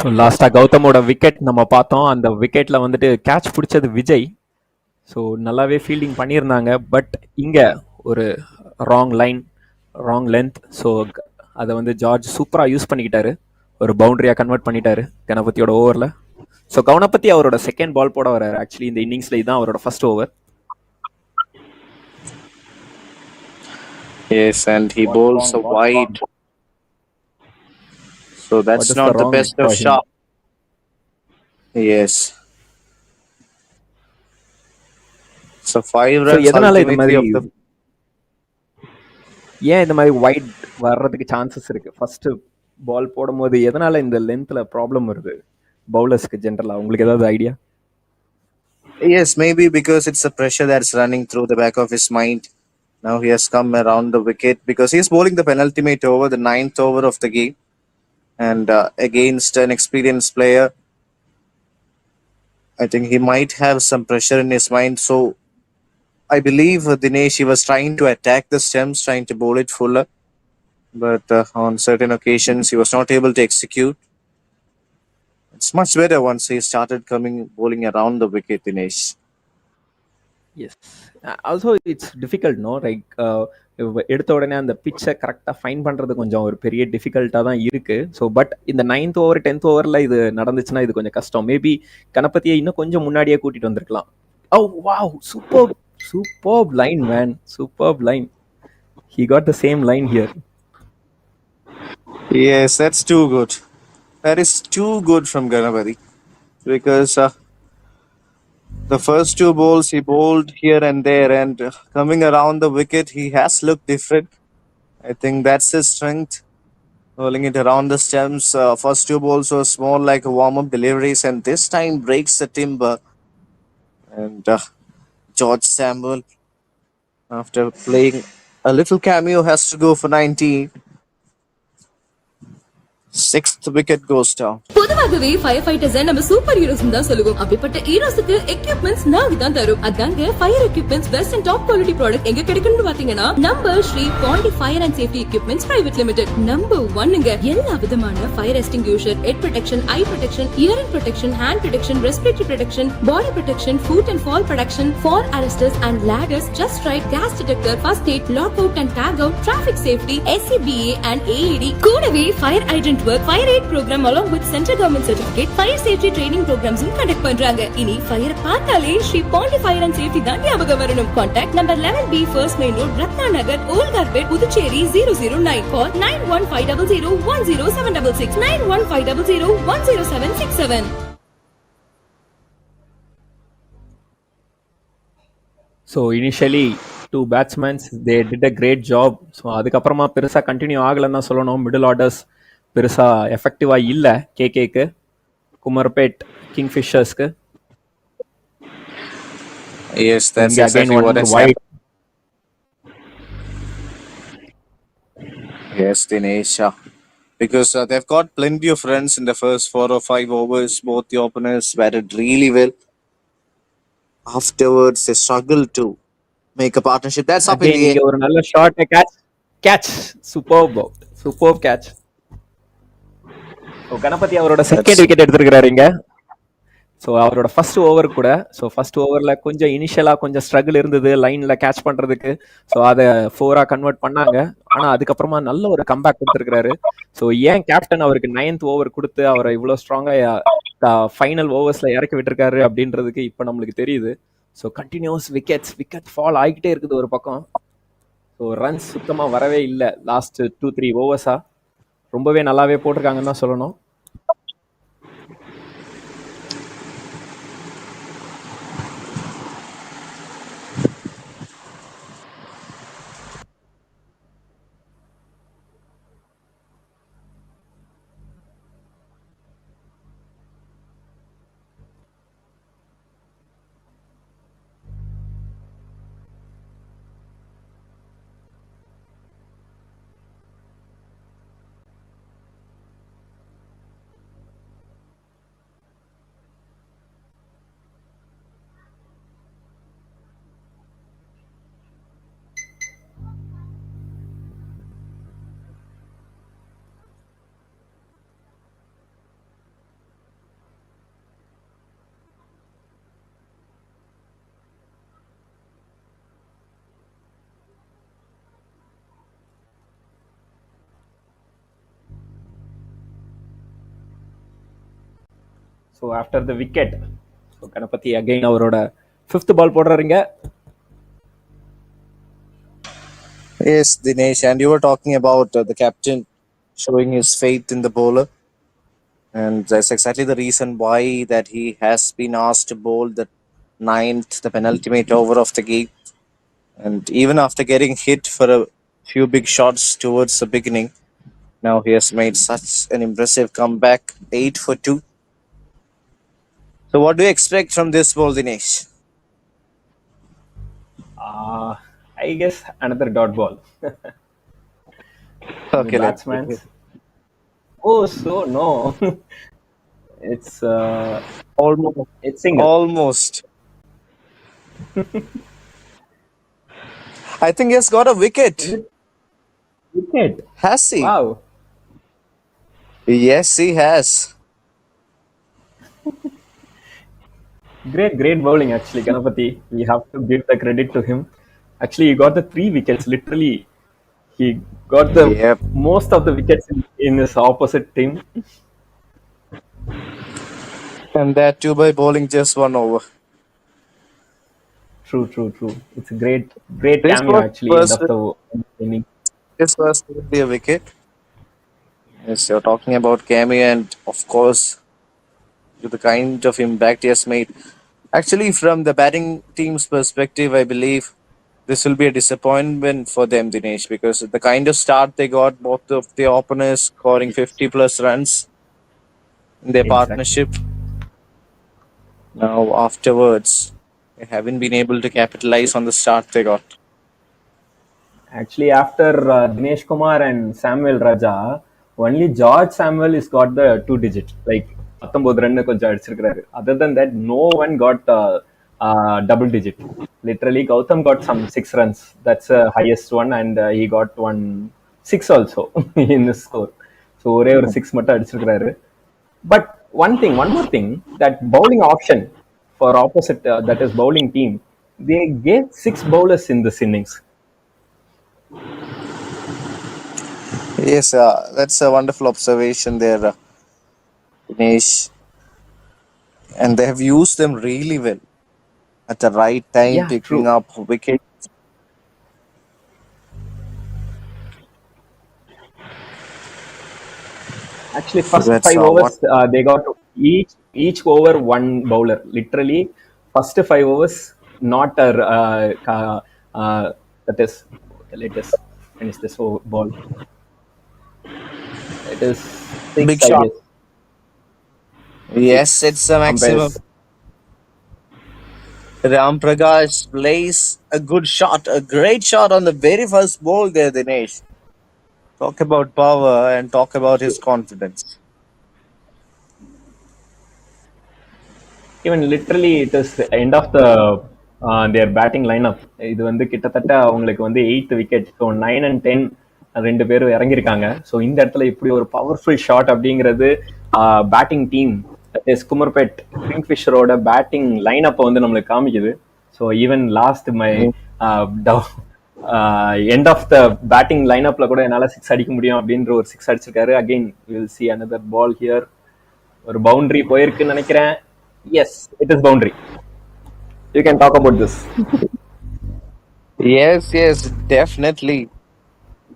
So லாஸ்ட்டாக கௌதமோட wicket நம்ம பார்த்தோம். அந்த விக்கெட்டில் வந்துட்டு catch பிடிச்சது Vijay. So நல்லாவே fielding பண்ணியிருந்தாங்க. But இங்கே ஒரு wrong line, wrong length. So அதை வந்து ஜார்ஜ் சூப்பராக யூஸ் பண்ணிக்கிட்டாரு, ஒரு பவுண்டரியாக கன்வெர்ட் பண்ணிட்டாரு கணபதியோட ஓவரில். ஸோ கணபதி அவரோட செகண்ட் பால் போட வர்றாரு. ஆக்சுவலி இந்த இன்னிங்ஸில் இதுதான் அவரோட first over. Yes, and he bowls a wide. So that's not the best of shot. Yes. So 5 runs எதனால இந்த ultimately மாதிரி of the... ஏன் இந்த மாதிரி வைட் வர்றதுக்கு சான்சஸ் இருக்கு? ஃபர்ஸ்ட் பால் போடும்போது எதனால இந்த லென்த்ல ப்ராப்ளம் வருது பவுலர்ஸ்க்கு ஜென்ரலா? உங்களுக்கு ஏதாவது idea? Yes, maybe because it's the pressure that's running through the back of his mind. Now he has come around the wicket because he's bowling the penultimate over, the 9th over of the game, and against an experienced player. I think he might have some pressure in his mind. So I believe Dinesh, he was trying to attack the stems, trying to bowl it fuller, but on certain occasions he was not able to execute. It's much better once he started bowling around the wicket, Dinesh. Yes, also it's difficult no, like எடுத்த உடனே அந்த பிச்சை கரெக்டாக fine பண்ணுறது கொஞ்சம் ஒரு பெரிய டிஃபிகல்ட்டாக தான் இருக்குது. ஸோ பட் இந்த 9th ஓவர் 10th ஓவரில் இது நடந்துச்சுன்னா இது கொஞ்சம் கஷ்டம். மேபி கணபதியை இன்னும் கொஞ்சம் முன்னாடியே கூட்டிகிட்டு வந்திருக்கலாம். ஓ wow, superb line man, superb line. He got the same line here. Yes, that's too good. That is too good from Ganapati because the first 2 balls he bowled here and there, and coming around the wicket, he has looked different. I think that's his strength, bowling it around the stems. First 2 balls was more like a warm-up deliveries, and this time breaks the timber. And George Samuel, after playing a little cameo, has to go for 19. 6th wicket goes down. பொதுவாகவே fire fighters நம்ம super heroes தான் சொல்லுவோம். அப்படிப்பட்ட ஹீரோஸ்க்கு equipments நாங்க தான் தரும். அதாங்க fire equipments best and top quality product எங்க கிடைக்கும்னு பாத்தீங்கன்னா நம்ம Shri Pandi fire and safety equipments private limited. Number 1ங்க. எல்லா விதமான fire extinguisher, head protection, eye protection, hearing protection, hand protection, respiratory protection, body protection, foot and fall protection, fall arresters and ladders, just right, gas detector, first aid, lock out and tag out, traffic safety, SCBA and AED. கூடவே fire hydrant work, fire aid program along with central government certificate, fire safety training programs conduct பண்றாங்க. இனி fire பார்த்தாலே Shri Pandi fire and safety தான் ஞாபகம் வரணும். Contact number 11B first main road, Ratna Nagar, ஓல்கார்பேட், Puducherry 009. Call 9150010766, 9150010767. So initially 2 batsmen they did a great job. So அதுக்கப்புறமா பெருசாக continue ஆகலைன்னு தான் சொல்லணும். மிடில் ஆர்டர்ஸ் பெருசாக எஃபெக்டிவாக இல்லை. கேகேக்கு, குமர்பேட் கிங்ஃபிஷர்ஸ்க்கு. Yes, that's exactly what has happened. Yes, Dinesh. Because they've got plenty of runs in the first 4 or 5 overs. Both the openers batted really well. Afterwards, they struggled to make a partnership. That's up in the air. ஒரு நல்ல shot, catch, superb catch. Ganapathi அவரோட second wicket எடுத்திருக்கிறாரு இங்க. So அவரோட first over கூட, so first ஓவரில் கொஞ்சம் இனிஷியலாக கொஞ்சம் ஸ்ட்ரகிள் இருந்தது லைனில் கேட்ச் பண்ணுறதுக்கு. ஸோ அதை 4ஆ கன்வெர்ட் பண்ணாங்க. ஆனால் அதுக்கப்புறமா நல்ல ஒரு கம்பேக் கொடுத்துருக்கிறாரு. ஸோ ஏன் கேப்டன் அவருக்கு 9th ஓவர் கொடுத்து அவரை இவ்வளோ ஸ்ட்ராங்காக ஃபைனல் ஓவர்ஸில் இறக்கி விட்டுருக்காரு அப்படின்றதுக்கு இப்போ நம்மளுக்கு தெரியுது. ஸோ கண்டினியூஸ் விக்கெட் ஃபால் ஆகிக்கிட்டே இருக்குது ஒரு பக்கம். ஸோ ரன்ஸ் சுத்தமாக வரவே இல்லை லாஸ்ட் 2-3 ஓவர்ஸாக. ரொம்பவே நல்லாவே போட்டிருக்காங்கன்னு தான் சொல்லணும். So after the wicket, so Ganapathi again அவரோட 5th ball போடுறாருங்க. Yes, Dinesh, and you were talking about the captain showing his faith in the bowler, and that's exactly the reason why that he has been asked to bowl the 9th, the penultimate over of the game. And even after getting hit for a few big shots towards the beginning, now he has made such an impressive comeback, 8 for 2. So, what do you expect from this ball, Dinesh? I guess another dot ball. Okay, let's Batsman's. Oh, so no. It's almost. it's single. Almost. I think he has got a wicket. Wicket. Has he? Wow. Yes, he has. Great bowling actually, Ganapati. We have to give the credit to him. Actually, he got the 3 wickets. Literally, he got the Yep. most of the wickets in his opposite team. And that too by bowling just 1 over. True. It's a great This cameo was actually end of the inning. This was really a wicket. Yes, you're talking about cameo, and of course, to the kind of impact he has made. Actually, from the batting team's perspective, I believe this will be a disappointment for them, Dinesh, because the kind of start they got, both of the openers scoring 50 plus runs in their Exactly. partnership. Now, afterwards, they haven't been able to capitalize on the start they got. Actually, after Dinesh Kumar and Samuel Raja, only George Samuel has got the 2-digit, like 19 run கொஞ்சம் அடிச்சிருக்காரு. Other than that, no one got double digit. Literally, Gautam got some 6 runs. That's the highest one, and he got 6 also in the score. So ஒரே ஒரு 6 மட்டும் அடிச்சிருக்காரு. But one more thing, that bowling option for opposite, that is bowling team, they gave 6 bowlers in this innings. Yes, that's a wonderful observation there, Dinesh. And they have used them really well at the right time, Yeah, picking true. up wickets. Actually, first That's 5 what overs, they got each over 1 bowler. Literally, first 5 overs, not a that is. Let us finish this ball. It is 6, big I shot. guess. Yes, 6 it's a maximum. umpires. Ram Prakash plays a good shot, a great shot on the very first ball there, Dinesh. Talk about power and talk about his confidence. Even literally, it is the end of the their batting lineup. இது வந்து கிட்டத்தட்ட அவங்களுக்கு வந்து 8th wicket. So 9 and 10 2 பேரும் இறங்கியிருக்காங்க. So இந்த இடத்துல இப்படி ஒரு பவர்ஃபுல் ஷாட் அப்படிங்கிறது பேட்டிங் டீம் குமர்பேட் கிங்ஃபிஷரோட பேட்டிங் லைனப்பை வந்து நம்மளுக்கு காமிக்குது. So even last my end of the batting லைனப்ல கூட என்னால் 6 அடிக்க முடியும் அப்படின்ற ஒரு 6 அடிச்சிருக்காரு. Again will see another ball here. ஒரு பவுண்டரி போயிருக்குன்னு நினைக்கிறேன். Yes, it is boundary. You can talk about this. Yes, definitely.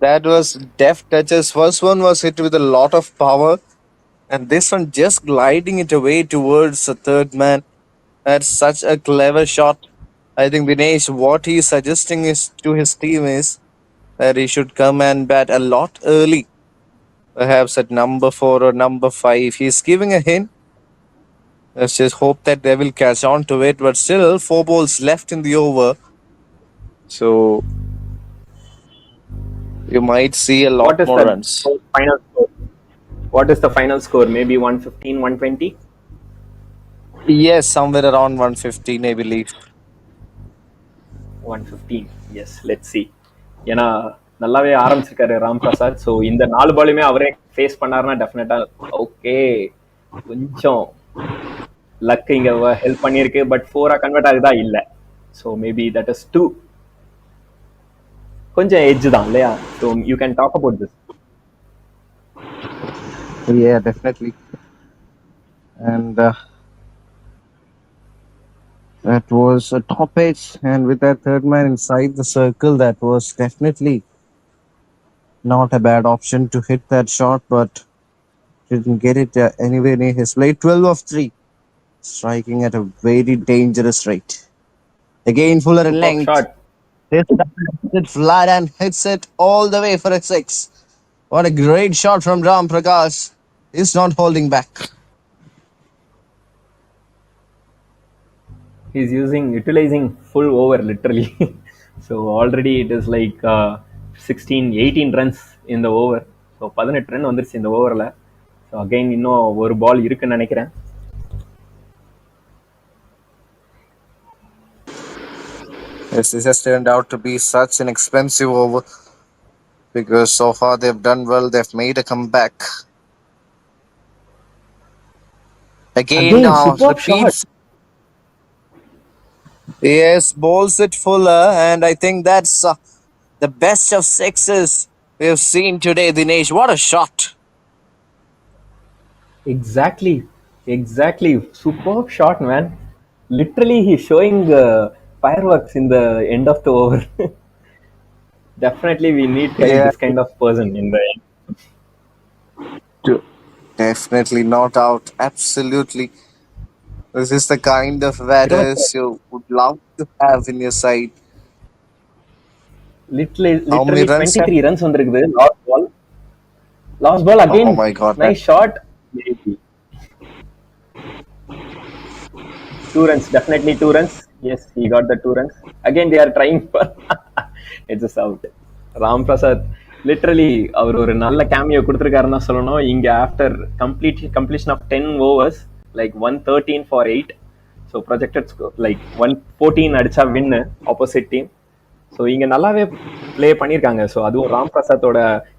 That was deft touches. First one was hit with a lot of power, and this one just gliding it away towards the third man. That's such a clever shot. I think Vinesh, what he's suggesting is to his team is that he should come and bat a lot early, perhaps at number 4 or number 5. He's giving a hint. Let's just hope that they will catch on to it. But still, 4 balls left in the over, so you might see a lot What is more the runs. final score? What is the final score? Maybe 115, 120? Yes, somewhere around 115, I believe. 115. S let see. ஏன்னா நல்லாவே ஆரம்பிச்சிருக்காரு Ram Prasad. So இந்த 4 பாலுமே அவரே face பண்ணாருன்னா டெஃபினட்டா okay. கொஞ்சம் luck இங்க help பண்ணியிருக்கு. பட் 4-ஆ கன்வெர்ட் ஆகுதா இல்லை. So maybe that is 2. கொஞ்சம் எட்ஜ் தான் இல்லையா? So you can talk about this. Yeah, definitely. And that was a top edge, and with that third man inside the circle, that was definitely not a bad option to hit that shot, but didn't get it anywhere near his plate. 12 of 3, striking at a very dangerous rate. Again, Fuller in super length. Shot. This time hits it flat and hits it all the way for a 6. What a great shot from Ram Prakash. He's not holding back. He's utilizing full over literally. So already it is like 16, 18 runs in the over. So 18 run வந்துருச்சு இந்த ஓவரில். So again இன்னும் ஒரு பால் இருக்குன்னு நினைக்கிறேன். Yes, this has turned out to be such an expensive over because so far they've done well. They've made a comeback. Again superb repeats. shot. Yes, bowls it Fuller, and I think that's the best of 6s we've seen today, Dinesh. What a shot! Exactly. Superb shot, man. Literally he's showing fireworks in the end of the over. Definitely we need this kind of person in the end. Definitely, no doubt. Absolutely. This is the kind of batters you would love to have in your side. Literally How many runs? 23 runs வந்திருக்குது. Last ball again. Oh my God. Nice shot. Maybe 2 runs. Definitely 2 runs. Yes, he got the 2 runs. Again they are trying for it's just out. Ram Prasad literally அவர் ஒரு நல்ல cameo கொடுத்துருக்காருன்னு தான் சொல்லணும். இங்கே after completion of 10 overs like 113 for 8. So projected score like 114 அடிச்சா வின்னு opposite team. So இங்கே நல்லாவே ப்ளே பண்ணியிருக்காங்க. ஸோ அதுவும் ராம் பிரசாத்தோட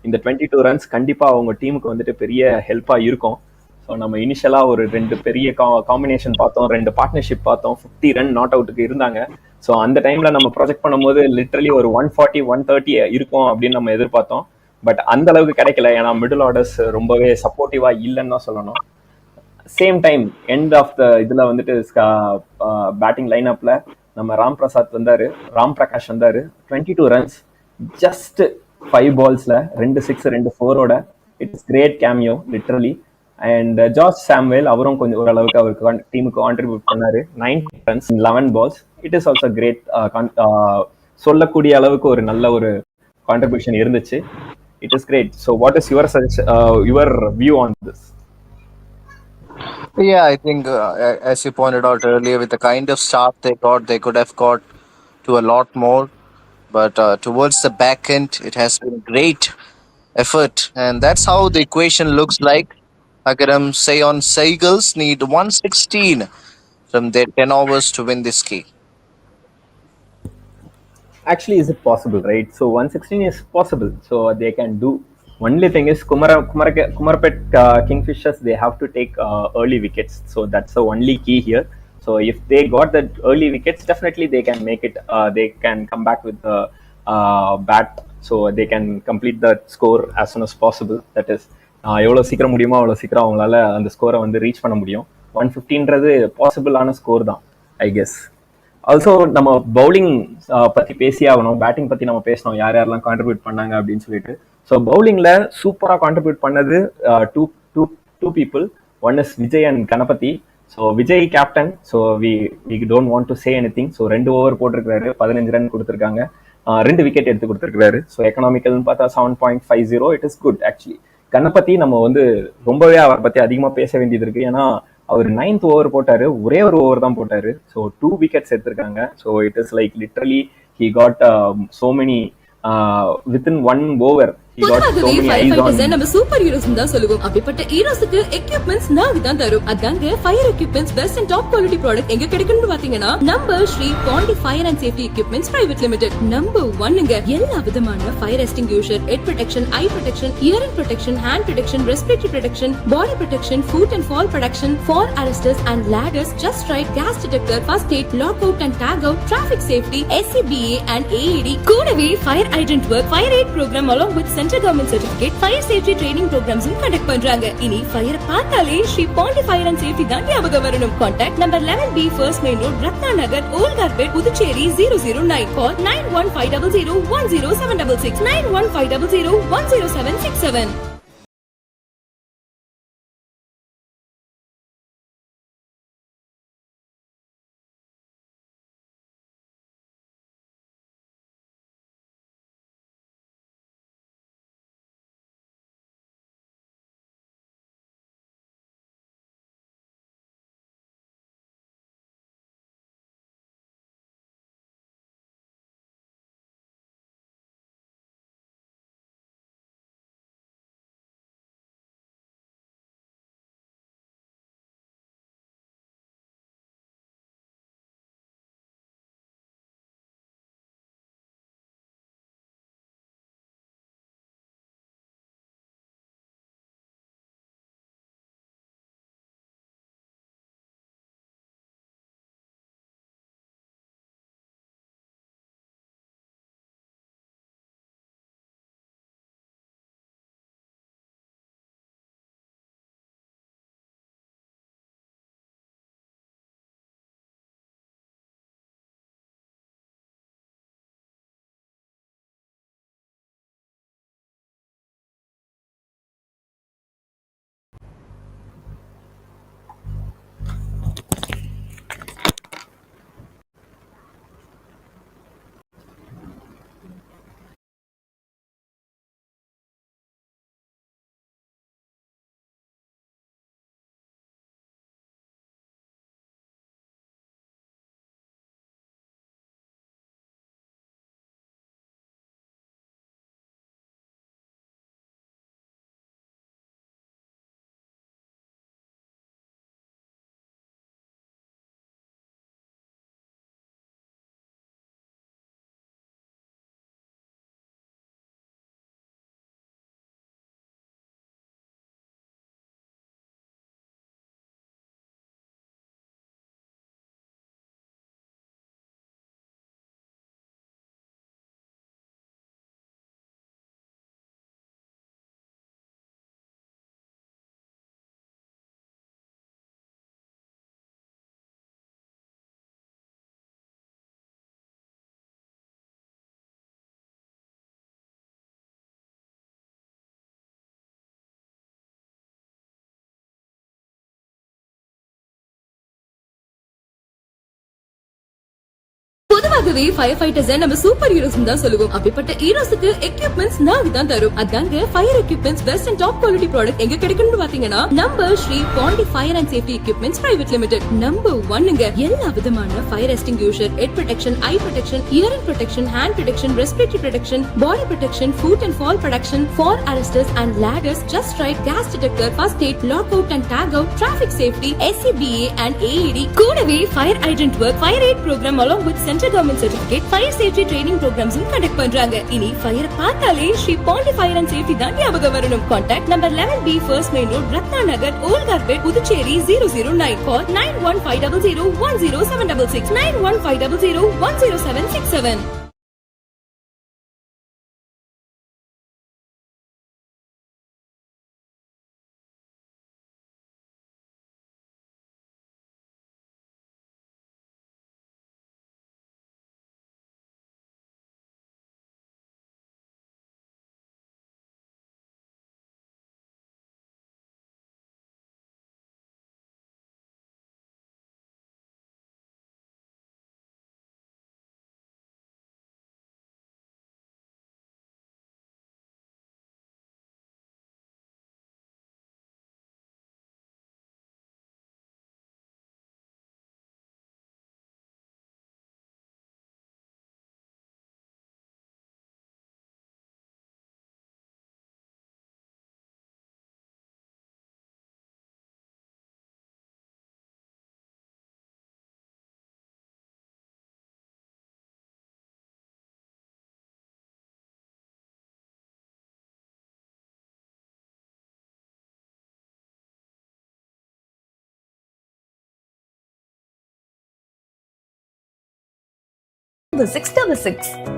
இந்த 22 runs கண்டிப்பாக அவங்க டீமுக்கு வந்துட்டு பெரிய ஹெல்ப்பாக இருக்கும். ஸோ நம்ம இனிஷியலாக ஒரு 2 பெரிய காம்பினேஷன் பார்த்தோம், 2 பார்ட்னர்ஷிப் பார்த்தோம். 50 run நாட் அவுட்டுக்கு இருந்தாங்க. ஸோ அந்த டைமில் நம்ம ப்ரொஜெக்ட் பண்ணும்போது லிட்ரலி ஒரு 140, 130 இருக்கும் அப்படின்னு நம்ம எதிர்பார்த்தோம். பட் அந்த அளவுக்கு கிடைக்கல. ஏன்னா மிடில் ஆர்டர்ஸ் ரொம்பவே சப்போர்ட்டிவாக இல்லைன்னு தான் சொல்லணும். Same time end of the இதில் வந்துட்டு பேட்டிங் லைன் அப்பில் நம்ம ராம் பிரகாஷ் வந்தார். 22 runs ஜஸ்ட் 5 balls-ல 2 6 2 4-ஓட. It's great cameo literally. And George Samuel அவரும் கொஞ்சம் ஓரளவுக்கு அவருக்கு டீமுக்கு கான்ட்ரிபியூட் பண்ணாரு. 9 runs in 11 balls. It is also great. சொல்லக்கூடிய அளவுக்கு ஒரு நல்ல ஒரு கான்ட்ரிபியூஷன் இருந்துச்சு. It is great. So what is your view on this? Yeah, I think as you pointed out earlier, with the kind of start they got, they could have got to a lot more. But towards the back end, it has been great effort, and that's how the equation looks like. Agaram, SEYON, SEAGULLS need 116 from their 10 overs to win this game. Actually, is it possible, right? So 116 is possible. So they can do. Only thing is Kurumbapet Kingfishers, they have to take early wickets. So that's the only key here. So if they got the early wickets, definitely they can make it. They can come back with the bat. So they can complete the score as soon as possible. That is, எவ்வளோ சீக்கிரம் முடியுமோ அவ்வளோ சீக்கிரம் அவங்களால அந்த ஸ்கோரை வந்து reach பண்ண முடியும். 115ன்றது பாசிபிளான ஸ்கோர் தான் ஐ கெஸ். ஆல்சோ நம்ம பவுலிங் பற்றி பேசி ஆகணும். பேட்டிங் பற்றி நம்ம பேசணும், யார் யாரெல்லாம் கான்ட்ரிபியூட் பண்ணாங்க அப்படின்னு சொல்லிட்டு. ஸோ பவுலிங்கில் சூப்பராக கான்ட்ரிபியூட் பண்ணது two two two people. One is Vijay and Ganapathi. So Vijay captain. So we don't want to say any thing. So 2 over போட்டிருக்காரு, 15 ரன் கொடுத்துருக்காங்க, 2 விக்கெட் எடுத்து கொடுத்துருக்காரு. ஸோ எக்கனாமிக்கல்னு பார்த்தா 7.50. It is good actually. கண்ணை நம்ம ரொம்பவே அவரை பற்றி அதிகமாக பேச வேண்டியது இருக்கு. ஏன்னா அவர் 9th ஓவர் போட்டாரு, ஒரே ஒரு ஓவர் தான் போட்டாரு. ஸோ 2 விக்கெட்ஸ் எடுத்திருக்காங்க. So it is like literally he got so many within 1 over. பொதுவாகவே ஃபயர் ஃபைட்டர்ஸ் நம்ம சூப்பர் ஹீரோஸ் தான் சொல்லுவோம். அப்படிப்பட்ட ஹீரோஸ்க்கு எக்யூப்மெண்ட்ஸ் நாங்க தான் தரும். அதாங்க fire equipments best and top quality product எங்க கிடைக்கும்னு பாத்தீங்கன்னா நம்ம Shri Pandi fire and safety equipments private limited. Number 1ங்க. எல்லா விதமான fire extinguisher, head protection, eye protection, hearing protection, hand protection, respiratory protection, body protection, foot and fall protection, fall arresters and ladders, just right, gas detector, first aid, lock out and tag out, traffic safety, SCBA and AED. கூடவே fire hydrant work, fire aid program along with central government certificate, fire safety training ப்ரோக்ராம்ஸும் conduct பண்றாங்க. இனி fire பார்த்தாலே Shri Pandi fire and safety தான் ஞாபகம் வரணும். Contact number 11B first main road, Ratna Nagar, ஓல்கார்பேட், Puducherry 009. Call 9150010766, 9150010767. பொதுவாகவே fire fighters நம்ம சூப்பர் ஹீரோஸ் தான் சொல்லுவோம். அப்படிப்பட்ட ஹீரோஸ்க்கு எக்யூப்மெண்ட்ஸ் நாங்க தான் தரும். அதாங்க fire equipments best and top quality product எங்க கிடைக்கும்னு பாத்தீங்கன்னா நம்ம Shri Pandi fire and safety equipments private limited. Number 1ங்க. எல்லா விதமான fire extinguisher, head protection, eye protection, hearing protection, hand protection, respiratory protection, body protection, foot and fall protection, fall arresters and ladders, just right, gas detector, first aid, lock out and tag out, traffic safety, SCBA and AED. கூடவே fire hydrant work, fire aid program along with central government certificate, fire safety training ப்ரோக்ராம்ஸும் conduct பண்றாங்க. இனி fire பார்த்தாலே Shri Pandi fire and safety தான் ஞாபகம் வரணும். Contact number 11B first main road, Ratna Nagar, ஓல்கார்பேட், Puducherry 009. Call 9150010766, 9150010767. the 666.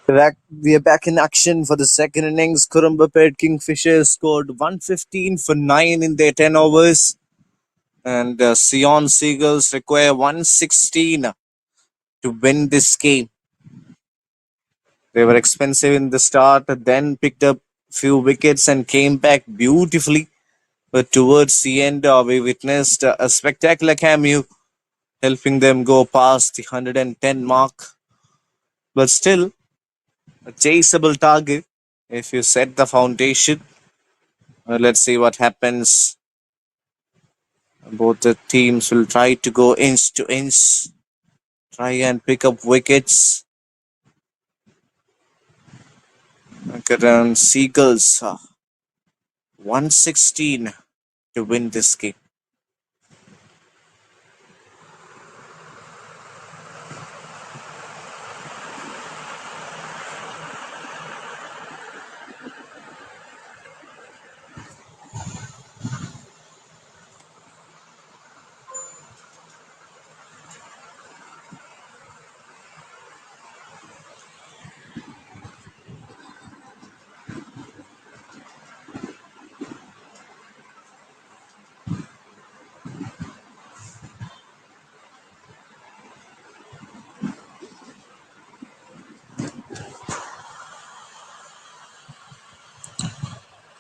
We are back in action for the second innings. Kurumbapet Kingfishers scored 115 for 9 in their 10 overs. And SEYON Seagulls require 116 to win this game. They were expensive in the start, then picked up few wickets and came back beautifully. But towards the end, we witnessed a spectacular cameo, helping them go past the 110 mark. But still, a chaseable target if you set the foundation. Let's see what happens. Both the teams will try to go inch to inch, try and pick up wickets. AGARAM Seagulls 116 to win this game.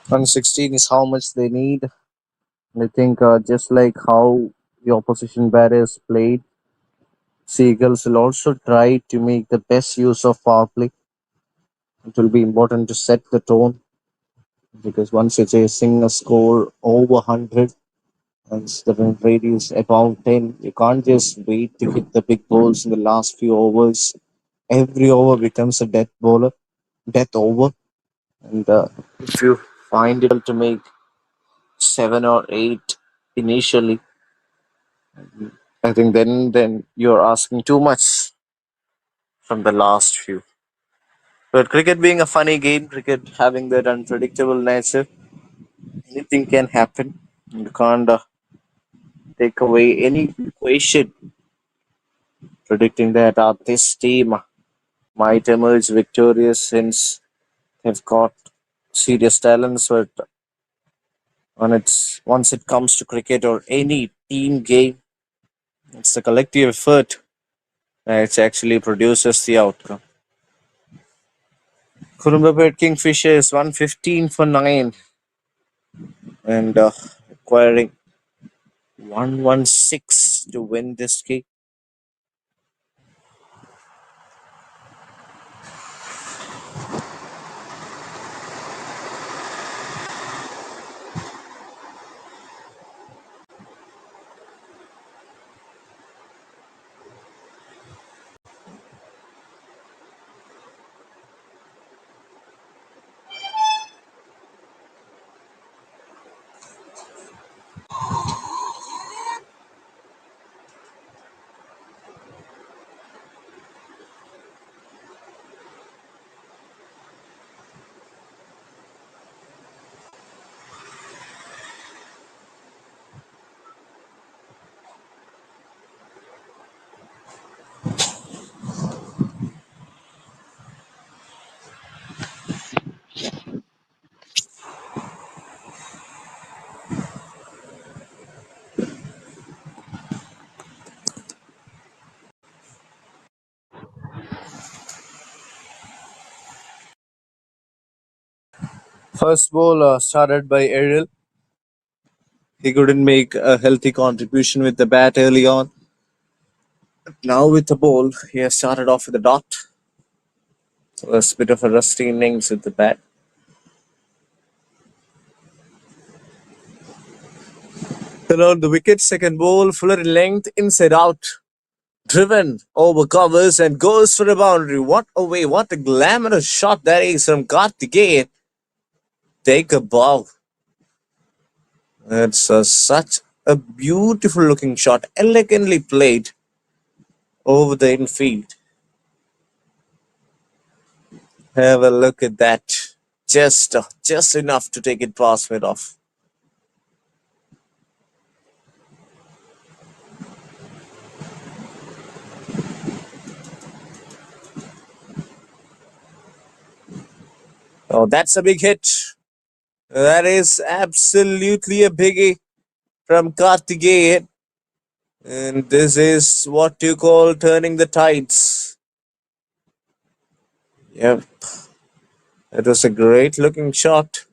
$116 is how much they need. I think just like how the opposition batters played, Seagulls will also try to make the best use of power play. It will be important to set the tone because once you're chasing a score over 100 and the run rate is above 10, you can't just wait to hit the big balls in the last few overs. Every over becomes a death over. And if you find it to make 7 or 8 initially, I think then you're asking too much from the last few. But cricket being a funny game, cricket having that unpredictable nature, anything can happen. You can't take away any equation predicting that this team might emerge victorious since they've got serious talents. But once it comes to cricket or any team game, it's the collective effort that actually produces the outcome. Kurumbapet Kingfishers 115 for 9 and acquiring 116 to win this game. First ball started by Ariel. He couldn't make a healthy contribution with the bat early on. Now with the ball, he has started off with a dot. So a bit of a rusty innings with the bat. Around the wicket, second ball, fuller in length, inside out. Driven over covers and goes for a boundary. What a way, what a glamorous shot that is from Karthikeyan. Take a bow. It's such a beautiful looking shot, elegantly played over the infield. Have a look at that. Just enough to take it past mid off. Oh, that's a big hit. That is absolutely a biggie from Karthikeyan. And this is what you call turning the tides. Yep. It was a great looking shot.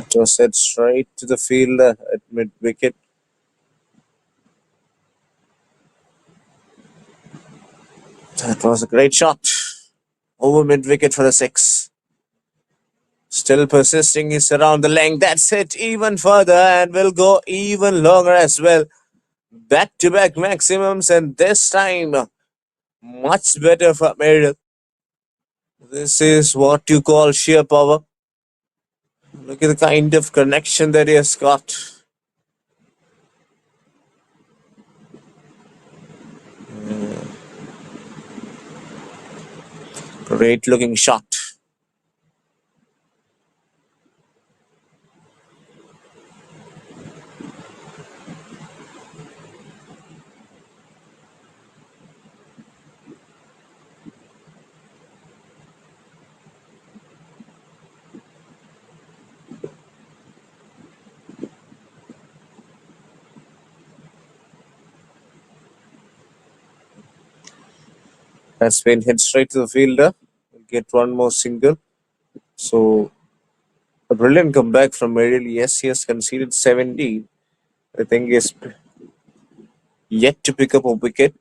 It was hit straight to the fielder at mid wicket. That was a great shot. Over mid wicket for a six. Still persisting is around the length. That's hit even further and will go even longer as well. Back-to-back maximums, and this time much better for Merrill. This is what you call sheer power. Look at the kind of connection that he has got. Great looking shot. Has been hit straight to the fielder. Will get one more single. So a brilliant comeback from Merrill. Yes, he has conceded 17. I think he is yet to pick up a wicket.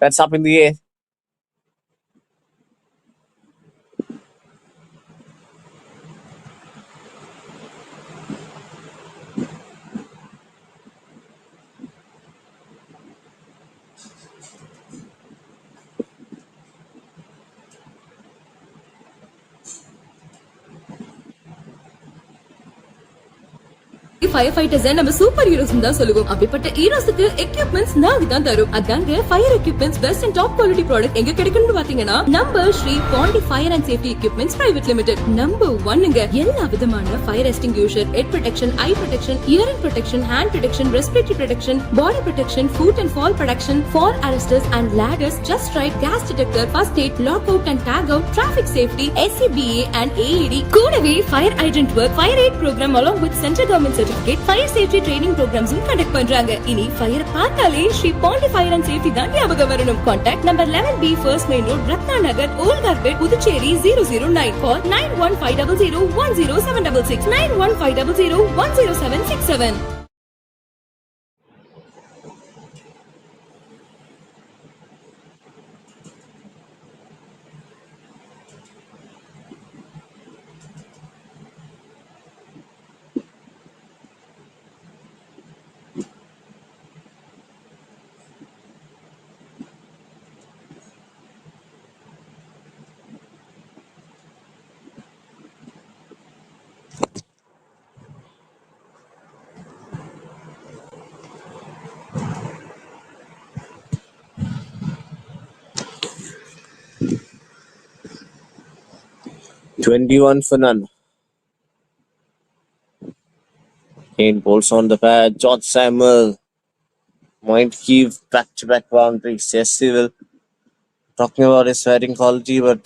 That's up in the air. Fire fighters நம்ம super heroes தான் சொல்லுவோம். அப்படிப்பட்ட ஹீரோஸ்க்கு equipments நாங்க தான் தரும். அதாங்க fire equipments best and top quality product எங்க கிடைக்கும்னு பாத்தீங்கன்னா நம்ம Shri Pandi fire and safety equipments private limited. Number 1ங்க. எல்லா விதமான fire extinguisher, head protection, eye protection, hearing protection, hand protection, respiratory protection, body protection, foot and fall protection, fall arresters and ladders, just right, gas detector, first aid, lock out and tag out, traffic safety, SCBA and AED. கூடவே fire hydrant work, fire aid program along with central government certificate, fire safety training ப்ரோக்ராம்ஸும் conduct பண்றாங்க. இனி fire பார்த்தாலே Shri Pandi fire and safety தான் ஞாபகம் வரணும். Contact number 11B first main road, Ratna Nagar, volt carpet, Puducherry 009. Call 9150010766, 9150010767. Twenty-one for none. Kane pulls on the pad. George Samuel might give back-to-back boundaries. Yes, he will. Talking about his batting quality, but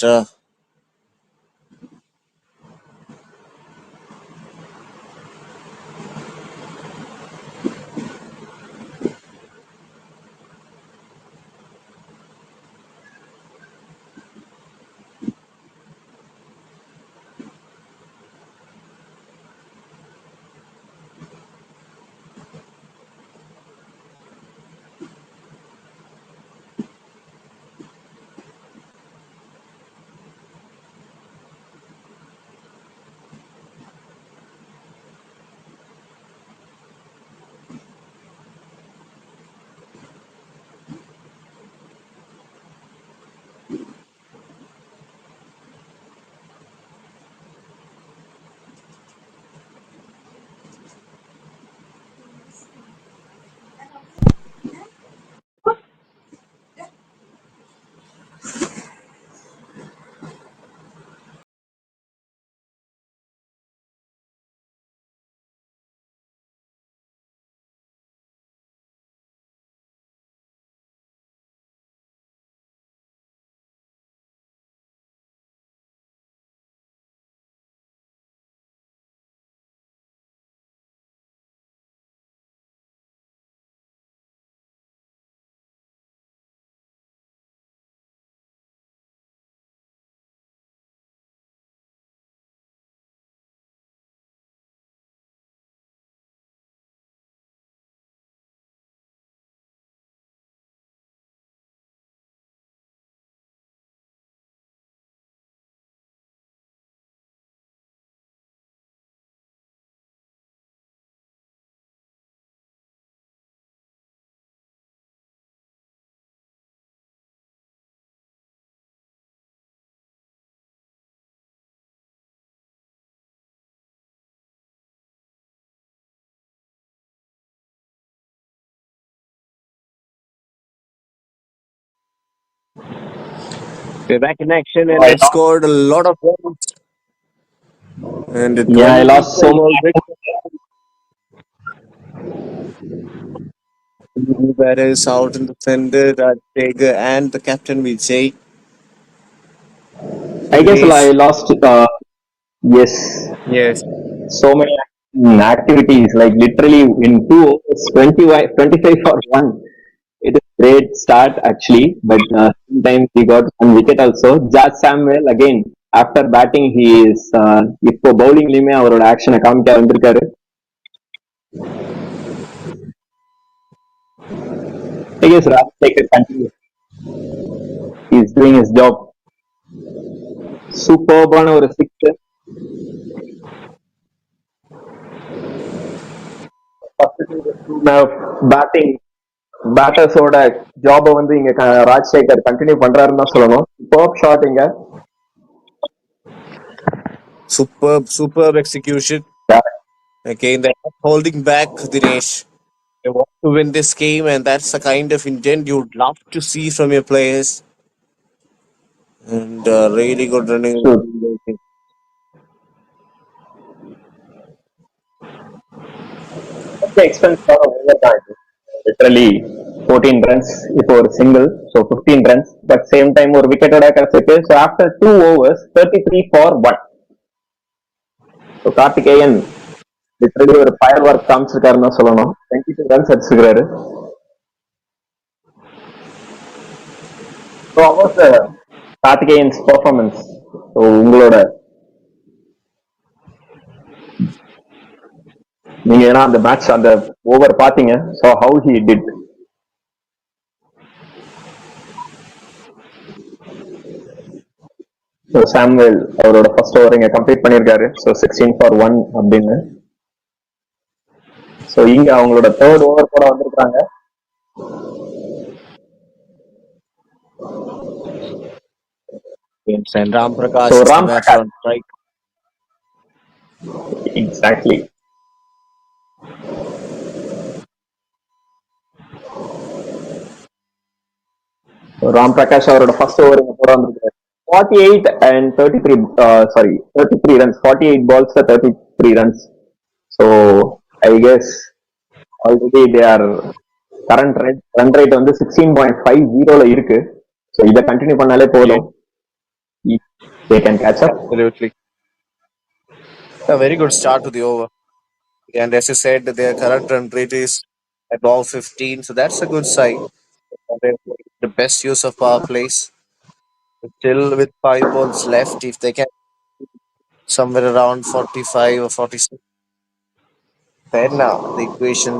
We're back in action and I it lost, scored a lot of runs. And it yeah, I went lost so ball many. that is out in the center, Tiger and the captain Vijay. I guess I Dinesh. lost. Yes, Yes. so many activities. Like literally in 2 overs, 25 for one. It is great start actually, but sometimes he got one wicket also. Josh Samuel again after batting he is இப்போ பவுலிங்லயுமே அவரோட ஆக்ஷனை காமிக்க வந்திருக்காரு. I guess Raj Taker continues. He's doing his job. சூப்பர்பான ஒரு six. Batting பேட்டர்ஸோட ஜாபை வந்து இங்க Rajsekar continue பண்றாருன்னு தான் சொல்லணும். சூப்பர் ஷாட் இங்க. Superb execution. Again, they're not holding back, Dinesh. They want to win this game, and that's the kind of intent you'd love to see from your players. And really good running. Expense literally 14 runs இப்போ ஒரு single, so 15 runs, but same time ஒரு விக்கெட்டோட கிடைச்சிருக்கு. So after 2 overs 33 for 1. So Karthikeyan literally ஒரு fire work காமிச்சிருக்காருன்னு தான் சொல்லணும். 22 runs அடிச்சிருக்காரு. So how was the Karthikeyan's performance? So உங்களோட நீங்க ஏன்னா அந்த மேட்ச் அந்த ஓவர் பாத்தீங்க. So how he did? So Samuel அவரோட ஃபர்ஸ்ட் ஓவர் இங்க கம்ப்ளீட் பண்ணியிருக்காரு. ஸோ 16 for 1 அப்படின்னு. ஸோ இங்க அவங்களோட தேர்ட் ஓவர் கூட வந்திருக்காங்க. And Ram Prakash So is the Ram batter Prakash. on strike. Exactly. Ram Prakash அவரோட ஃபர்ஸ்ட் ஓவர் இங்க போட வந்திருக்காரு. 48 and 33 sorry 33 runs, 48 balls for 33 runs. So I guess already they are current run rate வந்து 16.50 இருக்கு. So இதை continue பண்ணாலே போதும். They can catch up. Absolutely. A very good start to the over. And as you said, their current run rate is at ball 15, so that's a good sign. They're making the best use of power plays. Still with 5 balls left, if they can somewhere around 45 or 46, then the equation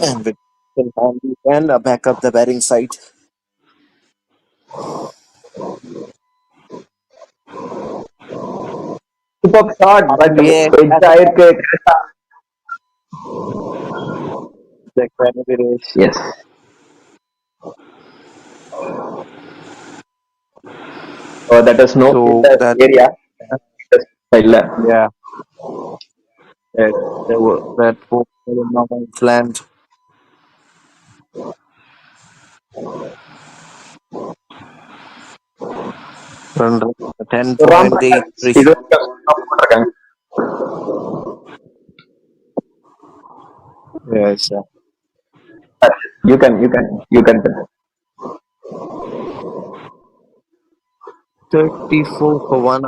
and with you can back up the batting side. Super shot, but Yeah, edge ஆயிருக்கு. the credit is. Yes. So that is no So filter that area. இல்ல. yeah, there were that land. Run rate Ram Prakash 10.83. இது போட்டிருக்காங்க. Yes, You can 34 for one.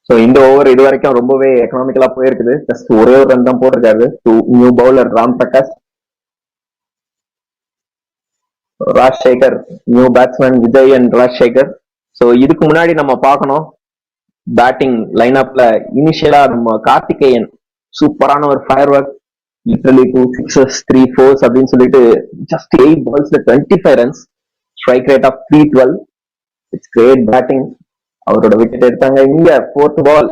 So இந்த over இது வரைக்கும் ரொம்பவே எக்கனாமிக்கலா போயிருக்குது. Just ஒரே ஒரு ரன் தான் போட்டிருக்காரு. New bowler Ram Prakash. Rajsekar new batsman Vijay and Rajsekar. So இதுக்கு முன்னாடி நம்ம பார்க்கணும் பேட்டிங் லைன் அப்ல இனிஷியலா நம்ம கார்த்திகேயன் சூப்பரான ஒரு fire work, literally 2 6s 3 4s அப்படின்னு சொல்லிட்டு just 8 balls 25 runs, strike rate of 312. It's great batting. அவரோட விக்கெட் எடுத்தாங்க. இங்க 4th பால்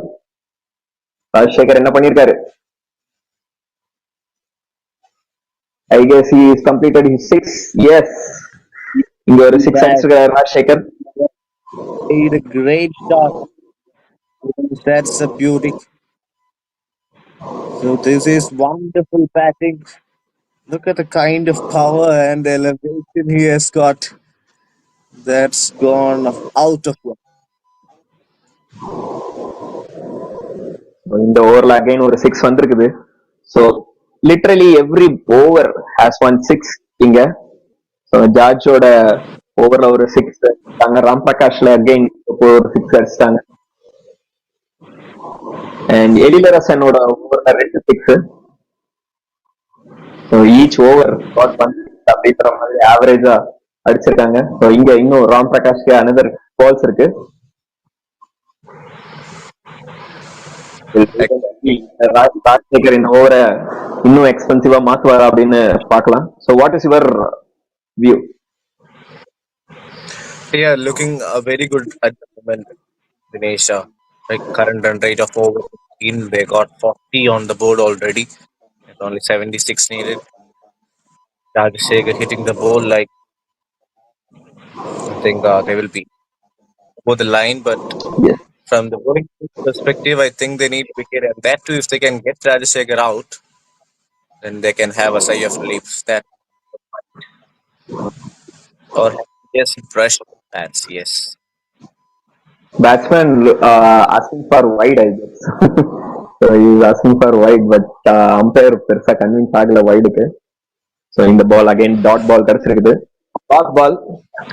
ராஜ்சேகர் என்ன பண்ணிருக்காரு? I guess he is completed his 6. Yes. இங்க ஒரு 6 அடிச்சிருக்காரு Rajsekar. Made a great shot. That's a beauty. So this is wonderful batting. Look at the kind of power and elevation he has got. That's gone out of work. இந்த ஓவர்ல again ஒரு 6 வந்திருக்குது. So literally every over has one 6 இங்க. So ஜார்ஜோட ஓவர்ல ஒரு 6 அடிச்சிட்டாங்க. Ram பிரகாஷ்ல again ஒரு 6 அடிச்சிட்டாங்க. அண்ட் எழிலரசனோட ஓவர்ல 2 6. ஸோ ஈச் ஓவர் காட் 1 6 அப்படின்ற மாதிரி ஆவரேஜா அடிச்சிருக்காங்க. ஸோ இங்க இன்னும் ராம் பிரகாஷ்க்கு அனதர் பால்ஸ் இருக்கு. ராஜ்சேகர் இந்த ஓவரை இன்னும் எக்ஸ்பென்சிவா மாத்துவாரா அப்படின்னு பார்க்கலாம். So what is your view? Yeah, looking very good at the moment, Dinesh. Like current run rate of over 15, they got 40 on the board already. It's only 76 needed. Rajashekhar hitting the ball like I think they will be over the line, but Yes. from the bowling perspective, I think they need wicket, and that too, if they can get Rajashekhar out, then they can have a sigh of relief. That or yes, brush bats. Yes, Batsman asking for wide, I guess. So he's asking for wide, but umpire பெருசா convince ஆகல வைடுக்கு. So இந்த பால் again dot ball கிடைச்சிருக்குது. Dot ball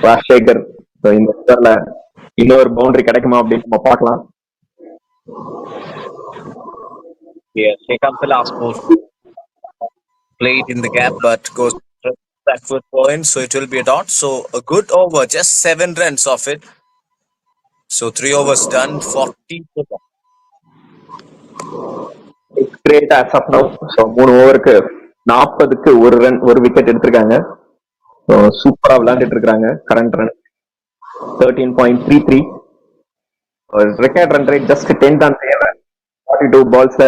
Rajsekar. So இந்த ஓவர்ல இன்னொரு boundary கிடைக்குமா அப்படின்னு நம்ம பார்க்கலாம். yeah. Here comes the last ball. Played in the gap, but goes backward point, so it will be a dot. So a good over, just 7 runs off it. So 3 overs done, 40 for that. It's great as of now. So 3 ஓவருக்கு 40க்கு ஒரு run ஒரு wicket எடுத்திருக்காங்க. So சூப்பரா விளையாண்டுட்டு இருக்காங்க. Current run 13.33. Record run rate just 10 தான் தேவை. 42 பால்ஸ்ல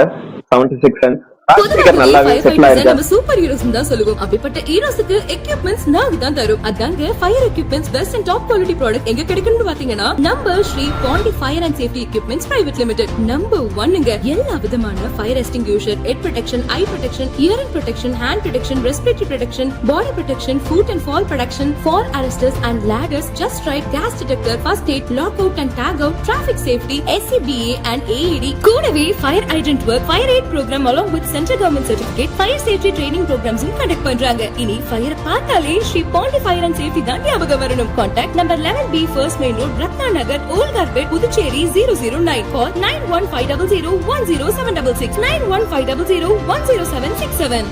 76 run. Rajsekar நல்லாவே செட்டில் ஆயிருக்காரு. நம்ம சூப்பர் ஹீரோஸ் தான் சொல்லுவோம். அப்படிப்பட்ட ஹீரோஸ்க்கு எக்யூப்மெண்ட்ஸ் நாங்க தான் தரோம். அதாங்க fire equipments best and top quality product எங்க கிடைக்கும்னு பாத்தீங்கன்னா நம்ம Shri Pandi fire and safety equipments private limited number 1ங்க. எல்லா விதமான fire extinguisher, head protection, eye protection, hearing protection, hand protection, respiratory protection, body protection, foot and fall protection, fall arresters and ladders, just right, gas detector, first aid, lock out and tag out, traffic safety, SCBA and AED, கூடவே fire hydrant work, fire aid program along with central government certificate, fire safety training ப்ரோக்ராம்ஸும் conduct பண்றாங்க. இனி fire பார்த்தாலே Shri Pandi fire and safety தான் ஞாபகம் வரணும். Contact number 11B first main road, Ratna Nagar, ஓல்கார்பேட், Puducherry 009. Call 9150010766 9150010767.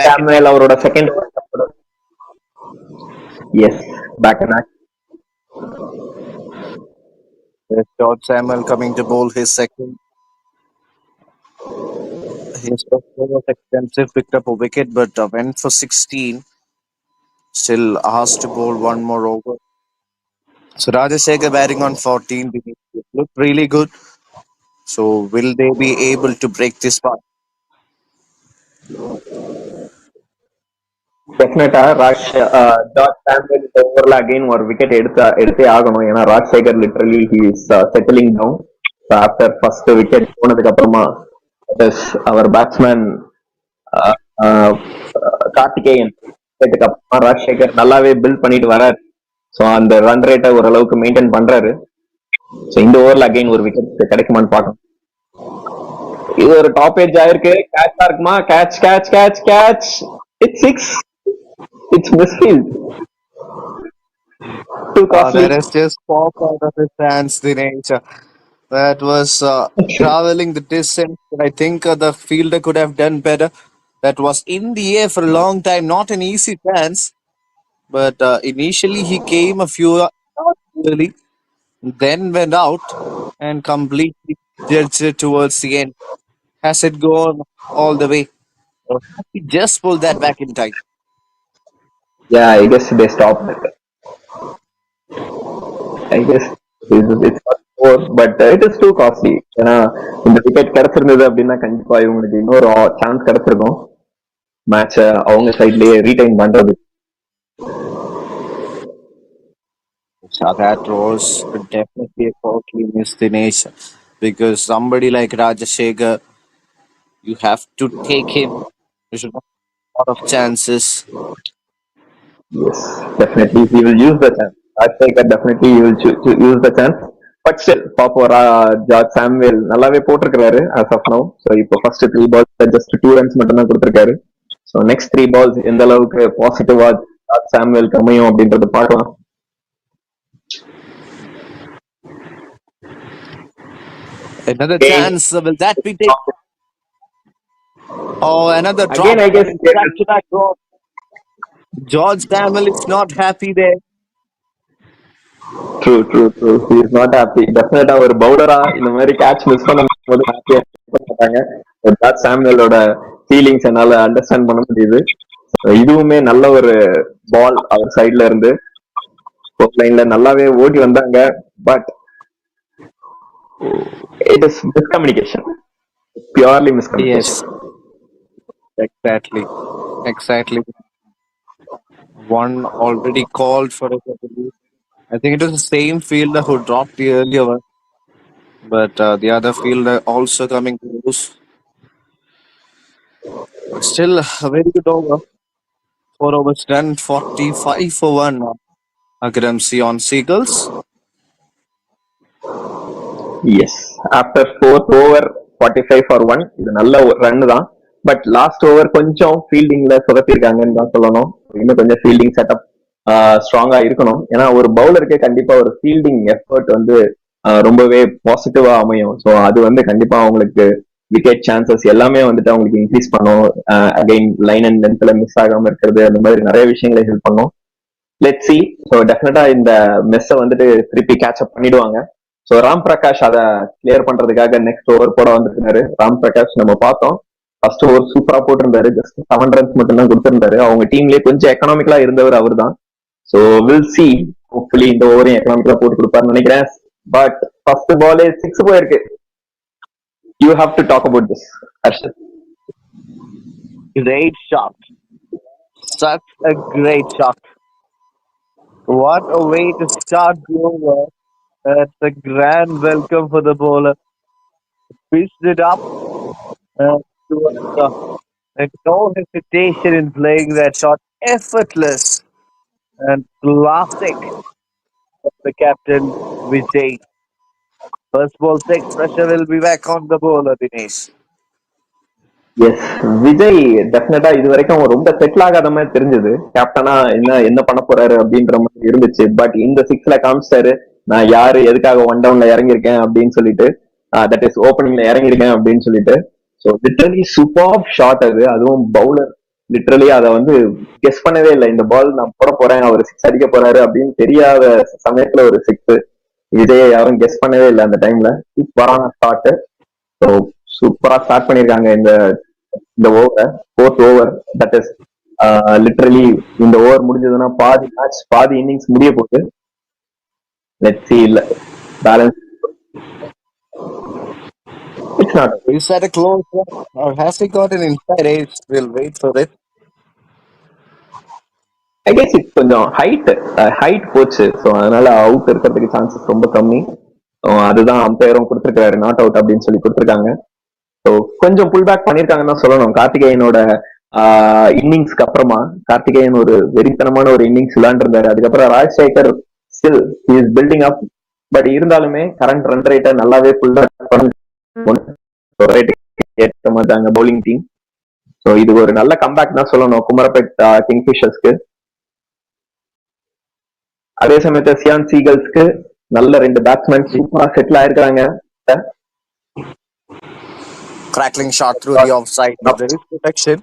Samuel அவரோட second is back and There's George Samuel coming to bowl his second. His first over was expensive, picked up a wicket, but went for 16. Still asked to bowl one more over. So Rajashekhar batting on 14. It looked really good. So will they be able to break this part? டெஃபினட்டா George Samuel இந்த ஓவர்ல again ஒரு wicket எடுத்தே ஆகணும். ஏன்னா Rajsekhar literally he is settling down. After first wicket போனதுக்கு அப்புறமா அவர் batsman Karthikeyan விக்கெட்டுக்கு அப்புறமா ராஜ்சேகர் நல்லாவே பில்ட் பண்ணிட்டு வராரு. ஸோ அந்த ரன் ரேட்டை ஓரளவுக்கு மெயின்டைன் பண்றாரு. ஸோ இந்த ஓவர்ல அகைன் ஒரு விக்கெட் கிடைக்குமான்னு பார்க்கணும். இது ஒரு டாப் ஏஜ் ஆயிருக்கு. கேட்சா இருக்குமா? Catch catch catch catch. It's 6. It's misfield. Too costly. That has just popped out of his hands, Dinesh. That was traveling the distance. I think the fielder could have done better. That was in the air for a long time. Not an easy chance. But initially he came a few early, then went out and completely judged it towards the end. Has it gone all the way? Or has he just pulled that back in time? Yeah, I guess they stopped it. I guess it's not more, but it is too costly. ஏன்னா இந்த wicket கிடைச்சிருந்தது அப்படின்னா கண்டிப்பா இவங்களுக்கு இன்னொரு chance கிடைச்சிருக்கும். மேட்ச அவங்க சைட்லயே retain பண்றது. So that was definitely a totally missed Dinesh, because somebody like Rajashekar, you have to take him. You should have a lot of chances. Yes, definitely he will use the chance. Rajshekhar definitely he will use the chance. But still பாப்போம். George Samuel நல்லாவே போட்டிருக்காரு as of now. So இப்போ first 3 balls just 2 runs மட்டும் தான் கொடுத்திருக்காரு. So next 3 balls எந்த அளவுக்கு பாசிட்டிவா ஜார்ஜ் சாம்வேல் அமையும் அப்படின்றத பார்க்கலாம். Another chance. Will that be taken? Oh, another drop. Again, I guess Back-to-back drop. George Samuel is not happy there. True. He is not happy. டெஃபினட்டா ஒரு பவுலரா இந்த மாதிரி கேட்ச் மிஸ் பண்ணும்போது ஹாப்பியா மாட்டாங்க. ஜார்ஜ் சாமுவேலோட ஃபீலிங்ஸ் என்னால அண்டர்ஸ்டாண்ட் பண்ண முடியுது. இதுவுமே நல்ல ஒரு பால் அவர் சைட்ல இருந்து லைன்ல நல்லாவே ஓடி வந்தாங்க. But it is miscommunication, purely miscommunication. Exactly. One already called for it, I believe. I think it was the same fielder who dropped the earlier one, but the other fielder also coming close. But still, a very good over. 4 overs done, 45 for 1. Agaram on Seagulls. Yes, after 4th over 45 for 1. இது நல்ல run தான். But last over கொஞ்சம் ஃபீல்டிங்ல சொதப்பிருக்காங்கன்னு தான் சொல்லணும். இன்னும் கொஞ்சம் fielding setup ஸ்ட்ராங்கா இருக்கணும். ஏன்னா ஒரு பவுலருக்கு கண்டிப்பா ஒரு ஃபீல்டிங் எஃபர்ட் வந்து ரொம்பவே பாசிட்டிவா அமையும். ஸோ அது வந்து கண்டிப்பா அவங்களுக்கு விக்கெட் சான்சஸ் எல்லாமே வந்துட்டு அவங்களுக்கு இன்க்ரீஸ் பண்ணும். அகைன் லைன் அண்ட் லென்த்ல மிஸ் ஆகாம இருக்கிறது, அந்த மாதிரி நிறைய விஷயங்களை ஹெல்ப் பண்ணும். Let see. ஸோ டெஃபினட்டா இந்த மெஸ்ஸை வந்துட்டு திருப்பி கேட்ச் அப் பண்ணிடுவாங்க. ஸோ ராம் பிரகாஷ் அதை கிளியர் பண்றதுக்காக நெக்ஸ்ட் ஓவர் போட வந்துருக்காரு. ராம் பிரகாஷ் நம்ம பார்த்தோம் ஃபர்ஸ்ட் ஓவர் சூப்பரா போட்டிருந்தாரு. ஜஸ்ட் 7 ரன்ஸ் மட்டும் தான் கொடுத்திருந்தாரு. அவங்க டீம்லயே கொஞ்சம் எக்கனாமிக்கலா இருந்தவர் அவர் தான். So will see. ஹோப்ஃபுல்லி இந்த ஓவரையும் எக்கனாமிக்கலா போட்டு கொடுப்பாருன்னு நினைக்கிறேன். பட் ஃபர்ஸ்ட் பாலே 6 போயிருக்கு. You have to talk about this, Harshad. Great shot. Such a great shot. What a way to start the over. That's a grand welcome for the bowler. Pitched it up. No hesitation in playing that shot. Effortless and classic of the captain, Vijay. First ball 6, pressure will be back on the bowler, Dinesh. Yes, Vijay டெஃபினட்டா இது வரைக்கும் அவன் ரொம்ப settle ஆகாத மாதிரி தெரிஞ்சது. கேப்டனா என்ன பண்ண போறாரு அப்படின்ற மாதிரி இருந்துச்சு. பட் இந்த 6ல காமிச்சாரு நான் யாரு எதுக்காக 1 டவுன்ல இறங்கியிருக்கேன் அப்படின்னு சொல்லிட்டு, தட் இஸ் ஓப்பனிங்ல இறங்கியிருக்கேன் அப்படின்னு சொல்லிட்டு. ஸோ லிட்டரலி சூப்பர் ஷாட் அது. அதுவும் பவுலர் லிட்டரலி அதை வந்து கெஸ் பண்ணவே இல்லை. இந்த பால் நான் போட போறேன், அவர் 6 அடிக்க போறாரு அப்படின்னு தெரியாத சமயத்துல ஒரு 6. விஜயை யாரும் கெஸ் பண்ணவே இல்லை அந்த டைம்ல. சூப்பரான ஷாட். ஸோ சூப்பரா ஸ்டார்ட் பண்ணிருக்காங்க இந்த ஓவரை. 4th over, that is literally இந்த ஓவர் முடிஞ்சதுன்னா பாதி மேட்ச் பாதி இன்னிங்ஸ் முடிய போகுது. Let's see balance. It's not. Is that a close one or has he got an inside edge? We'll wait for it. I guess it's கொஞ்சம் height போச்சு. So அதனால out இருக்கிறதுக்கு சான்சஸ் ரொம்ப கம்மி. அதுதான் அம்பையரும் கொடுத்துருக்காரு, நாட் அவுட் அப்படின்னு சொல்லி கொடுத்துருக்காங்க. ஸோ கொஞ்சம் புல் பேக் பண்ணிருக்காங்கன்னு தான் சொல்லணும். கார்த்திகேயனோட இன்னிங்ஸ்க்கு அப்புறமா கார்த்திகேயன் ஒரு வெறித்தனமான ஒரு இன்னிங்ஸ் விளையாண்டுருந்தாரு. அதுக்கப்புறம் Rajasekar still he is building up. But இருந்தாலுமே கரண்ட் ரன் ரேட்டை நல்லாவே புல் பேக் பண்ண மாட்டாங்க பவுலிங் டீம். ஸோ இது ஒரு நல்ல கம்பேக் தான் சொல்லணும் குமரப்பேட் கிங்ஃபிஷர்ஸ்க்கு. அதே சமயத்துல சியான் சீகல்ஸ்க்கு நல்ல 2 பேட்ஸ்மேன் சூப்பரா செட்டில் ஆயிருக்காங்க. Crackling shot through the offside. There is protection.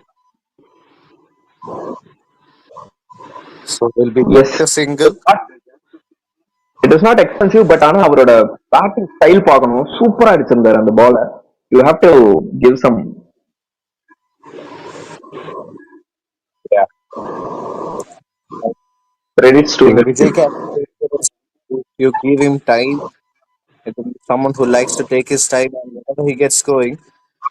So will be a single. It is not expensive, but ஆனா அவரோட பேட்டிங் ஸ்டைல் பார்க்கணும். சூப்பரா அடிச்சிருந்தாரு அந்த பால. You have to give some. Yeah. Credits to Vijay can. You give him time. Someone who likes to take his time, and whenever he gets going,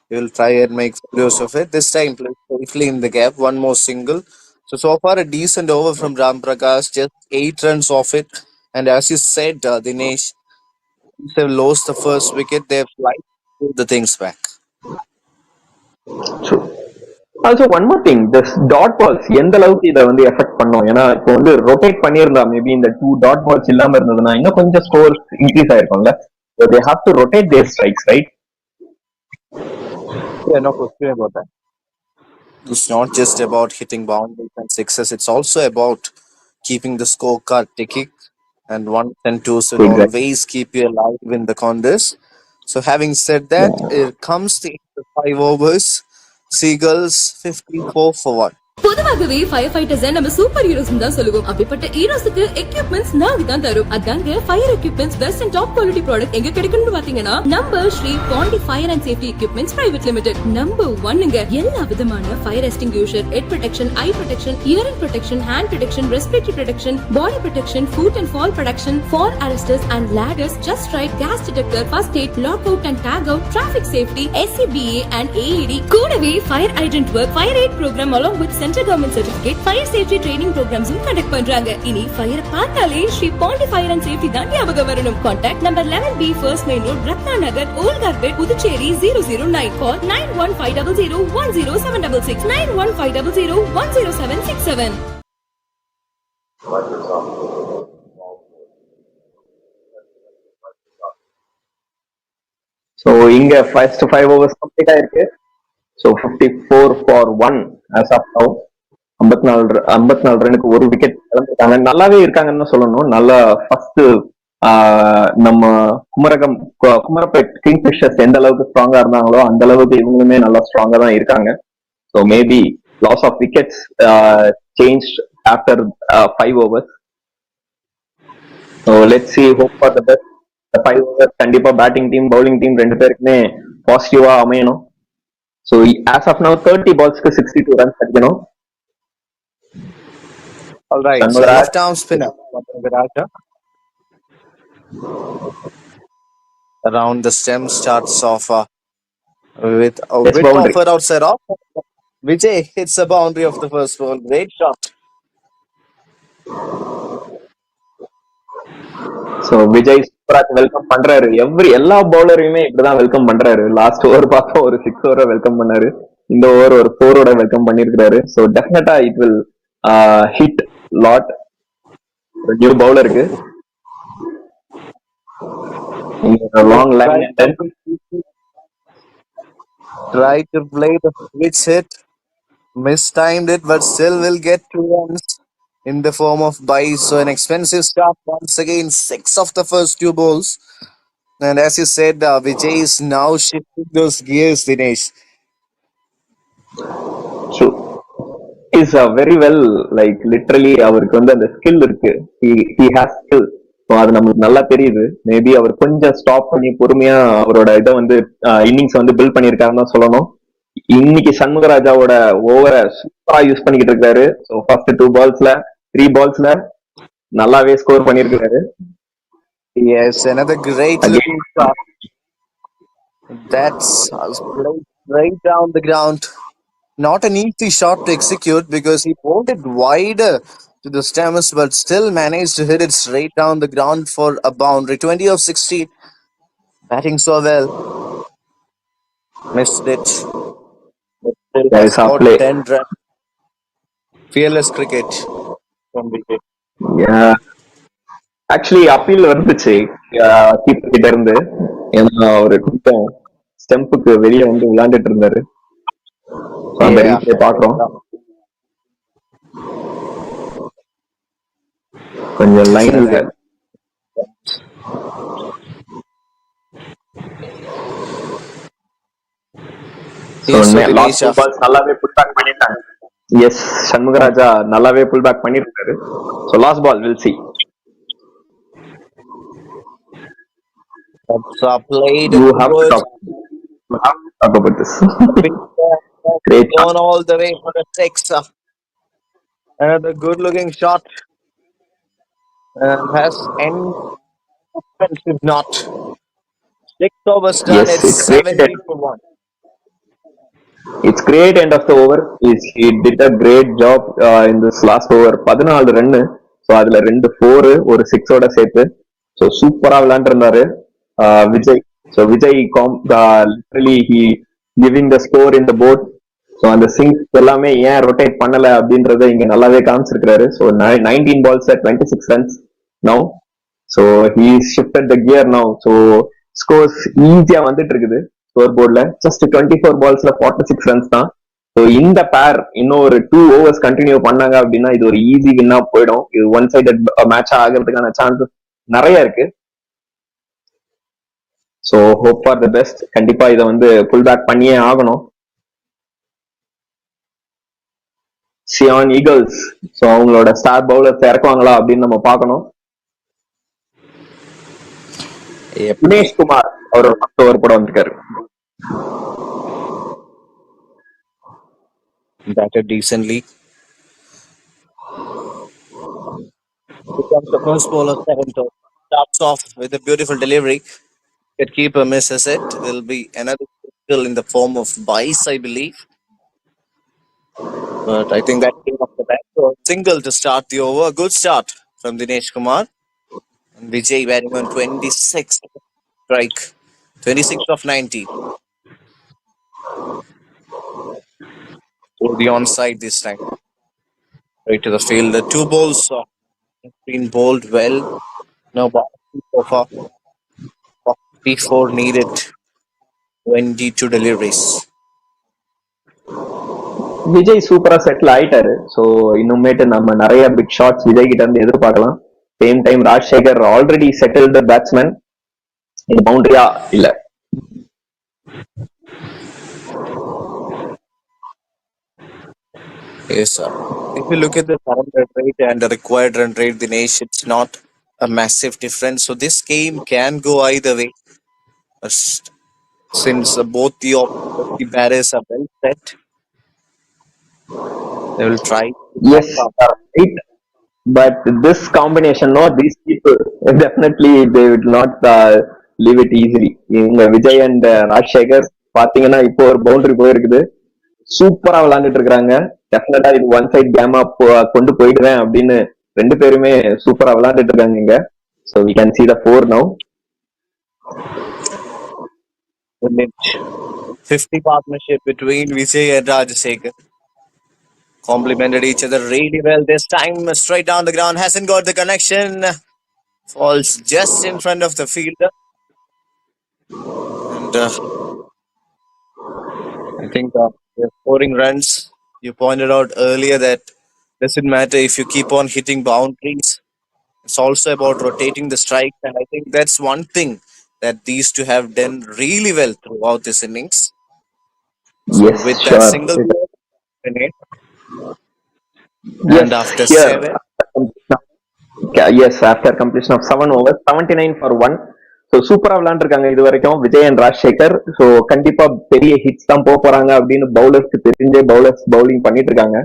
he will try and make use of it. This time, safely in the gap. One more single. So far a decent over from Ram Prakash, just 8 runs off it. And as you said, Dinesh, they've lost the first wicket. They've like the things back. True. Also one more thing this dot balls எந்த அளவுக்கு இதை வந்து effect பண்ணும். ஏன்னா இப்போ வந்து rotate பண்ணியிருந்தா maybe இந்த 2 டாட் பால்ஸ் இல்லாம இருந்ததுன்னா இன்னும் கொஞ்சம் ஸ்கோர் இன்க்ரீஸ் ஆயிருக்கும்ல. They have to rotate their strikes, right? Yeah, no question about that. It's not just about hitting boundaries and sixes. It's also about keeping the scorecard ticking. And ones and twos will Exactly. always keep you alive in the contest. So having said that, it comes to the 5 overs. Seagulls 54 for 1. பொதுவாகவே fire fighters நம்ம super heroes தான் சொல்லுவோம். அப்படிப்பட்ட ஹீரோஸ்க்கு equipments நாங்க தான் தரும். அதாங்க fire equipments best and top quality product எங்க கிடைக்கும்னு பாத்தீங்கன்னா நம்ம Shri Pandi fire and safety equipments private limited. Number 1ங்க எல்லா விதமான fire extinguisher, head protection, eye protection, hearing protection, hand protection, respiratory protection, body protection, foot and fall protection, fall arresters and ladders, just right, gas detector, first aid, lock out and tag out, traffic safety, SCBA and AED. கூடவே fire hydrant work, fire aid program along with central government certificate, fire safety training ப்ரோக்ராம்ஸும் conduct பண்றாங்க. இனி fire பார்த்தாலே Shri Pandi fire and safety தான் ஞாபகம் வரணும். Contact number 11B first main road, Ratna Nagar, ஓல்கார்பேட், Puducherry 009. Call 9150010766, 9150010767. So இங்க first 5 overs complete ஆயிருக்கு. So 54 for 1 as of now. 54 ரனுக்கு ஒரு விக்கெட் இழந்திருக்காங்க. நல்லாவே இருக்காங்கன்னு சொல்லணும். நல்லா ஃபர்ஸ்ட் நம்ம குமரப்பேட் கிங்ஃபிஷர்ஸ் எந்த அளவுக்கு ஸ்ட்ராங்கா இருந்தாங்களோ அந்த அளவுக்கு இவங்களுமே நல்லா ஸ்ட்ராங்கா தான் இருக்காங்க. So maybe loss of wickets change after 5 overs. So let's see, hope for the best. 5 overs கண்டிப்பா பேட்டிங் டீம் பவுலிங் டீம் ரெண்டு பேருக்குமே பாசிட்டிவா அமையணும். ஸோ as of now 30 balls-க்கு 62 runs அடிக்கணும். All right, so left arm spinner around the stem starts off with a bit boundary. offer outside off. Vijay hits the boundary of the first ball. Great shot. So Vijay சூப்பராக welcome பண்றாரு. எல்லா பவுலரையுமே இப்படிதான் welcome பண்றாரு. Last over பார்த்தா ஒரு 6 ஓவரை welcome பண்ணாரு. இந்த ஓவர் ஒரு 4 ஓட வெல்கம் பண்ணிருக்காரு. ஸோ டெஃபினட்டா it will hit lot new பவுலருக்கு. Long line try to play the switch hit, mistimed it, but still will get 2 runs in the form of buys. So an expensive start once again. 6 of the first 2 balls, and as you said, Vijay is now shifting those gears. Dinesh, is very well, like literally அவருக்கு வந்து அந்த skill இருக்கு. he has skill. அது நமக்கு நல்லா தெரியுது. Maybe அவர் கொஞ்சம் stop பண்ணி பொறுமையா அவரோட இதை வந்து இன்னிங்ஸ் வந்து பில்ட் பண்ணிருக்காருன்னு தான் சொல்லணும். இன்னைக்கு சண்முகராஜாவோட ஓவரை சூப்பரா யூஸ் பண்ணிக்கிட்டு இருக்காரு. ஸோ ஃபர்ஸ்ட் 2 balls-ல 3 balls-ல நல்லாவே ஸ்கோர் பண்ணிருக்காரு. yes, another great looking shot. That's right down the ground. Not an easy shot to execute because he pulled it wider to the stamens, but still managed to hit it straight down the ground for a boundary. 20 of 60. Batting so well. Missed it. Still has got 10 runs. Fearless cricket from Vijay. Actually appeal வந்துச்சு keeper கிட்ட இருந்து. ஏன்னா அவரு கொஞ்சம் ஸ்டெம்புக்கு வெளியே வந்து விளையாண்டுட்டு இருந்தாரு. அந்த ரீப்ளே பாக்குறோம். கொஞ்சம் லைன் நல்லாவே புல் பேக் பண்ணிட்டாங்க. எஸ், சண்முகராஜா நல்லாவே புல் பேக் பண்ணிருக்காரு. So last ball will see. Played you have to talk about this. Great gone all the way for the 6. Another good looking shot. Has any offensive not. 6 overs done. Yes, it's 70 for 1. It's great end of the over. He did a great job in this last over. 14 ரன்னு. So அதுல 2 4 ஒரு 6ஓட சேர்த்து so சூப்பரா விளையாண்டுருந்தாரு Vijay. So Vijay literally he giving the score in the board. So அந்த சிங்ஸ் எல்லாமே ஏன் ரொட்டேட் பண்ணல அப்படின்றத இங்க நல்லாவே காமிச்சிருக்காரு. So 19 balls at 26 runs now. So he shifted the gear now. So scores ஈஸியா வந்துட்டு இருக்குது ஸ்கோர் போர்ட்ல. ஜஸ்ட் 24 balls-ல 46 runs தான். ஸோ இந்த பேர் இன்னும் ஒரு 2 overs கண்டினியூ பண்ணாங்க அப்படின்னா இது ஒரு ஈஸி வின்னா போயிடும். இது ஒன் சைடட் மேட்சா ஆகிறதுக்கான சான்சஸ் நிறைய இருக்கு. So hope for the best. கண்டிப்பா இதை வந்து புல் பேக் பண்ணியே ஆகணும். சியான் ஈகிள்ஸ் ஸோ அவங்களோட ஸ்டார் பவுலர்ஸ் இறக்குவாங்களா அப்படின்னு நம்ம பார்க்கணும். தினேஷ் குமார் அவர் 10 ஓவர் போட வந்திருக்காரு. Batted decently. Becomes the first ball of 7th over. Starts off with a beautiful delivery. Wicket keeper misses it. Will be another single in the form of Bice, I believe. But I think that came off the bat. So single to start the over. Good start from Dinesh Kumar. And Vijay batting on 26 strike. 26 of 90. To the onside this time. Right to the field. The 2 balls have been bowled well. No boundaries so far. 44 needed. 22 deliveries. Vijay சூப்பரா settle ஆயிட்டாரு. So இன்னுமேட்டு நம்ம நிறைய big shots Vijay கிட்ட இருந்து எதிர்பார்க்கலாம். Same time Rajasekar already settled batsman. இது பவுண்டரியா இல்ல. Yes, sir. If you look at the current run rate and the required run rate, Dinesh, it's not a massive difference. So this game can go either way. Since both the batters are well set, they will try. Yes, right. But this combination, no, these people definitely they would not leave it easily. இவங்க Vijay and Rajasekar பாத்தீங்கன்னா இப்போ ஒரு boundary போயிருக்குது. சூப்பரா விளையாண்டுட்டு இருக்காங்க. டெஃபினட்டா இது ஒன் சைட் கேமா கொண்டு போயிடுவேன் அப்படின்னு 2 பேருமே சூப்பரா விளையாண்டுட்டு இருக்காங்க இங்க. So we can see the 4 now. 50 partnership between Vijay and Rajasekhar. Complemented each other really well this time. Straight down the ground. Hasn't got the connection. Falls just in front of the fielder. And I think they're scoring runs. You pointed out earlier that doesn't matter if you keep on hitting boundaries. It's also about rotating the strike. And I think that's one thing that these two have done really well throughout this innings. So Yes, with sure. that single in it, Yes, and after here. 7, Yes, after completion of 7 overs, 79 for 1. So சூப்பரா விளையாண்டுருக்காங்க இது வரைக்கும் Vijay and Rajasekar. So கண்டிப்பா பெரிய hits தான் போறாங்க அப்படின்னு பவுலர்ஸ்க்கு தெரிஞ்சே bowlers bowling பண்ணிட்டு இருக்காங்க.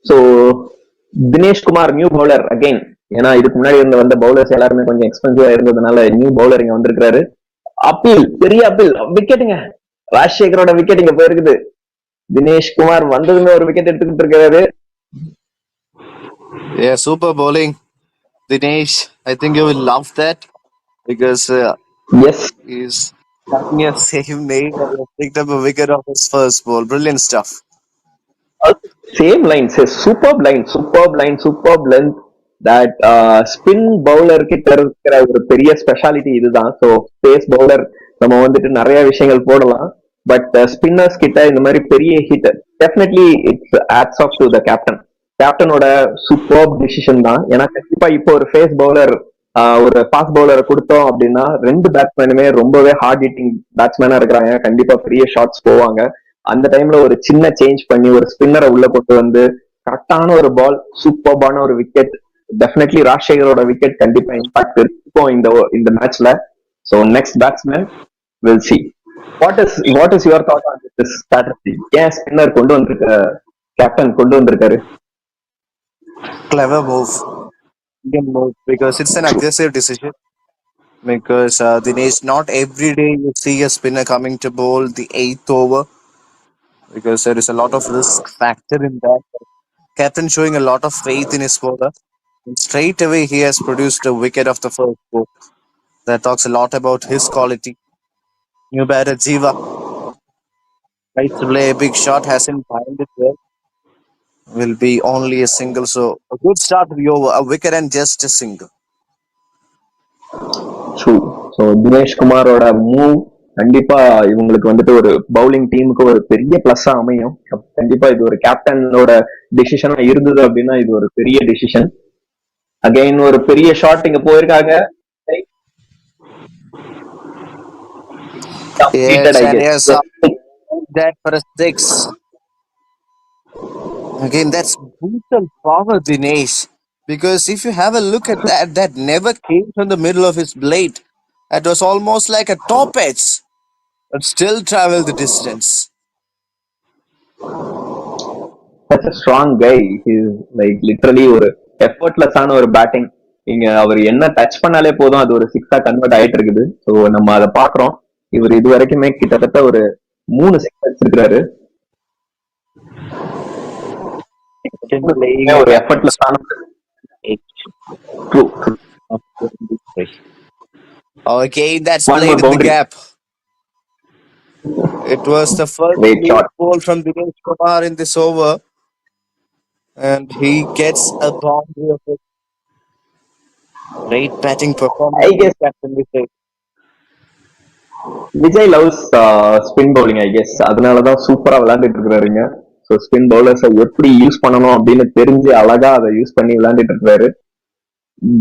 So Dinesh Kumar new bowler again. ஏன்னா இதுக்கு முன்னாடி வந்த பவுலர்ஸ் எல்லாருமே கொஞ்சம் எக்ஸ்பென்சிவா இருந்ததுனால நியூ பவுலர் இங்க வந்திருக்காரு. அப்பீல், பெரிய அப்பீல், விக்கெட்டுங்க. ராஜசேகரோட விக்கெட் இங்க போயிருக்குது. தினேஷ் குமார் வந்ததுமே ஒரு விக்கெட் எடுத்துக்கிட்டு இருக்காரு. yeah, super bowling. Dinesh, I think you will love that because yes, he's having a same name and he picked up a wicket off his first ball. Brilliant stuff. Same line, super line, super line, super length. That spin bowler கிட்ட இருக்கிற ஒரு பெரிய speciality இதுதான். So pace bowler நம்ம வந்துட்டு நிறைய விஷயங்கள் போடலாம், பட் ஸ்பின்னர்ஸ் கிட்ட இந்த மாதிரி பெரிய hit definitely it's hats off to the captain. கேப்டனோட சூப்பர் டிசிஷன் தான். ஏன்னா கண்டிப்பா இப்போ ஒரு ஃபேஸ் பவுலர் ஒரு ஃபாஸ்ட் பவுலரை கொடுத்தோம் அப்படின்னா ரெண்டு பேட்ஸ்மேனுமே ரொம்பவே ஹார்ட் ஹிட்டிங் பேட்ஸ்மேனா இருக்கிறாங்க, கண்டிப்பா பெரிய ஷாட்ஸ் போவாங்க. அந்த டைம்ல ஒரு சின்ன சேஞ்ச் பண்ணி ஒரு ஸ்பின்னரை உள்ள கொண்டு வந்து கரெக்டான ஒரு பால், சூப்பர்பான ஒரு விக்கெட், டெஃபினெட்லி ராஜசேகரோட விக்கெட் கண்டிப்பா இம்பாக்ட் இருக்கும் இந்த மேட்ச்ல. So next batsman will see. What is your thought on this strategy? ஏன் ஸ்பின்னர் கொண்டு வந்திருக்க, கேப்டன் கொண்டு வந்திருக்காரு? Clever move. Indian move because it's an aggressive decision. Because Dinesh, not every day you see a spinner coming to bowl the eighth over. Because there is a lot of risk factor in that. Captain showing a lot of faith in his bowler. And straight away he has produced a wicket of the first ball. That talks a lot about his quality. New batter Jiva tries to play a big shot, hasn't timed it well. Will be only a single, so a good start to the over. A wicket and just a single. True. So Dinesh குமாரோட move கண்டிப்பா இவங்களுக்கு வந்துட்டு ஒரு bowling டீமுக்கு ஒரு பெரிய பிளஸ்ஸா அமையும். கண்டிப்பா இது ஒரு கேப்டனோட டிசிஷனா இருந்தது அப்படின்னா இது ஒரு பெரிய டிசிஷன். அகைன் ஒரு பெரிய ஷாட் இங்க போயிருக்காங்க. Yes, and yes, that for a six. Again, that's brutal power, Dinesh. Because if you have a look at that, that never came from the middle of his blade. That was almost like a top edge, but still traveled the distance. such a strong guy. He's like literally ஒரு effortless ஆன ஒரு batting. இங்க அவர் என்ன touch பண்ணாலே போதும் அது ஒரு சிக்ஸா கன்வெர்ட் ஆயிட்டு இருக்குது. ஸோ நம்ம அதை பாக்குறோம். இவர் இது வரைக்குமே கிட்டத்தட்ட ஒரு 3 சிக்ஸ் அடிச்சிருக்கிறாரு. ஒரு எஃபர்ட்லெஸ் ஆன Okay, that's One played more in the boundary. gap. It was the first Great lead shot. ball from Dinesh Kumar in this over, and he gets a boundary of it. Great batting performance. I guess Captain Vijay. Vijay loves spin bowling. I guess அதனாலதான் சூப்பரா விளையாண்டுட்டு இருக்கிறாருங்க. So spin பவுலர்ஸை எப்படி use பண்ணணும் அப்படின்னு தெரிஞ்சு அழகா அதை யூஸ் பண்ணி விளையாண்டுட்டு இருக்காரு.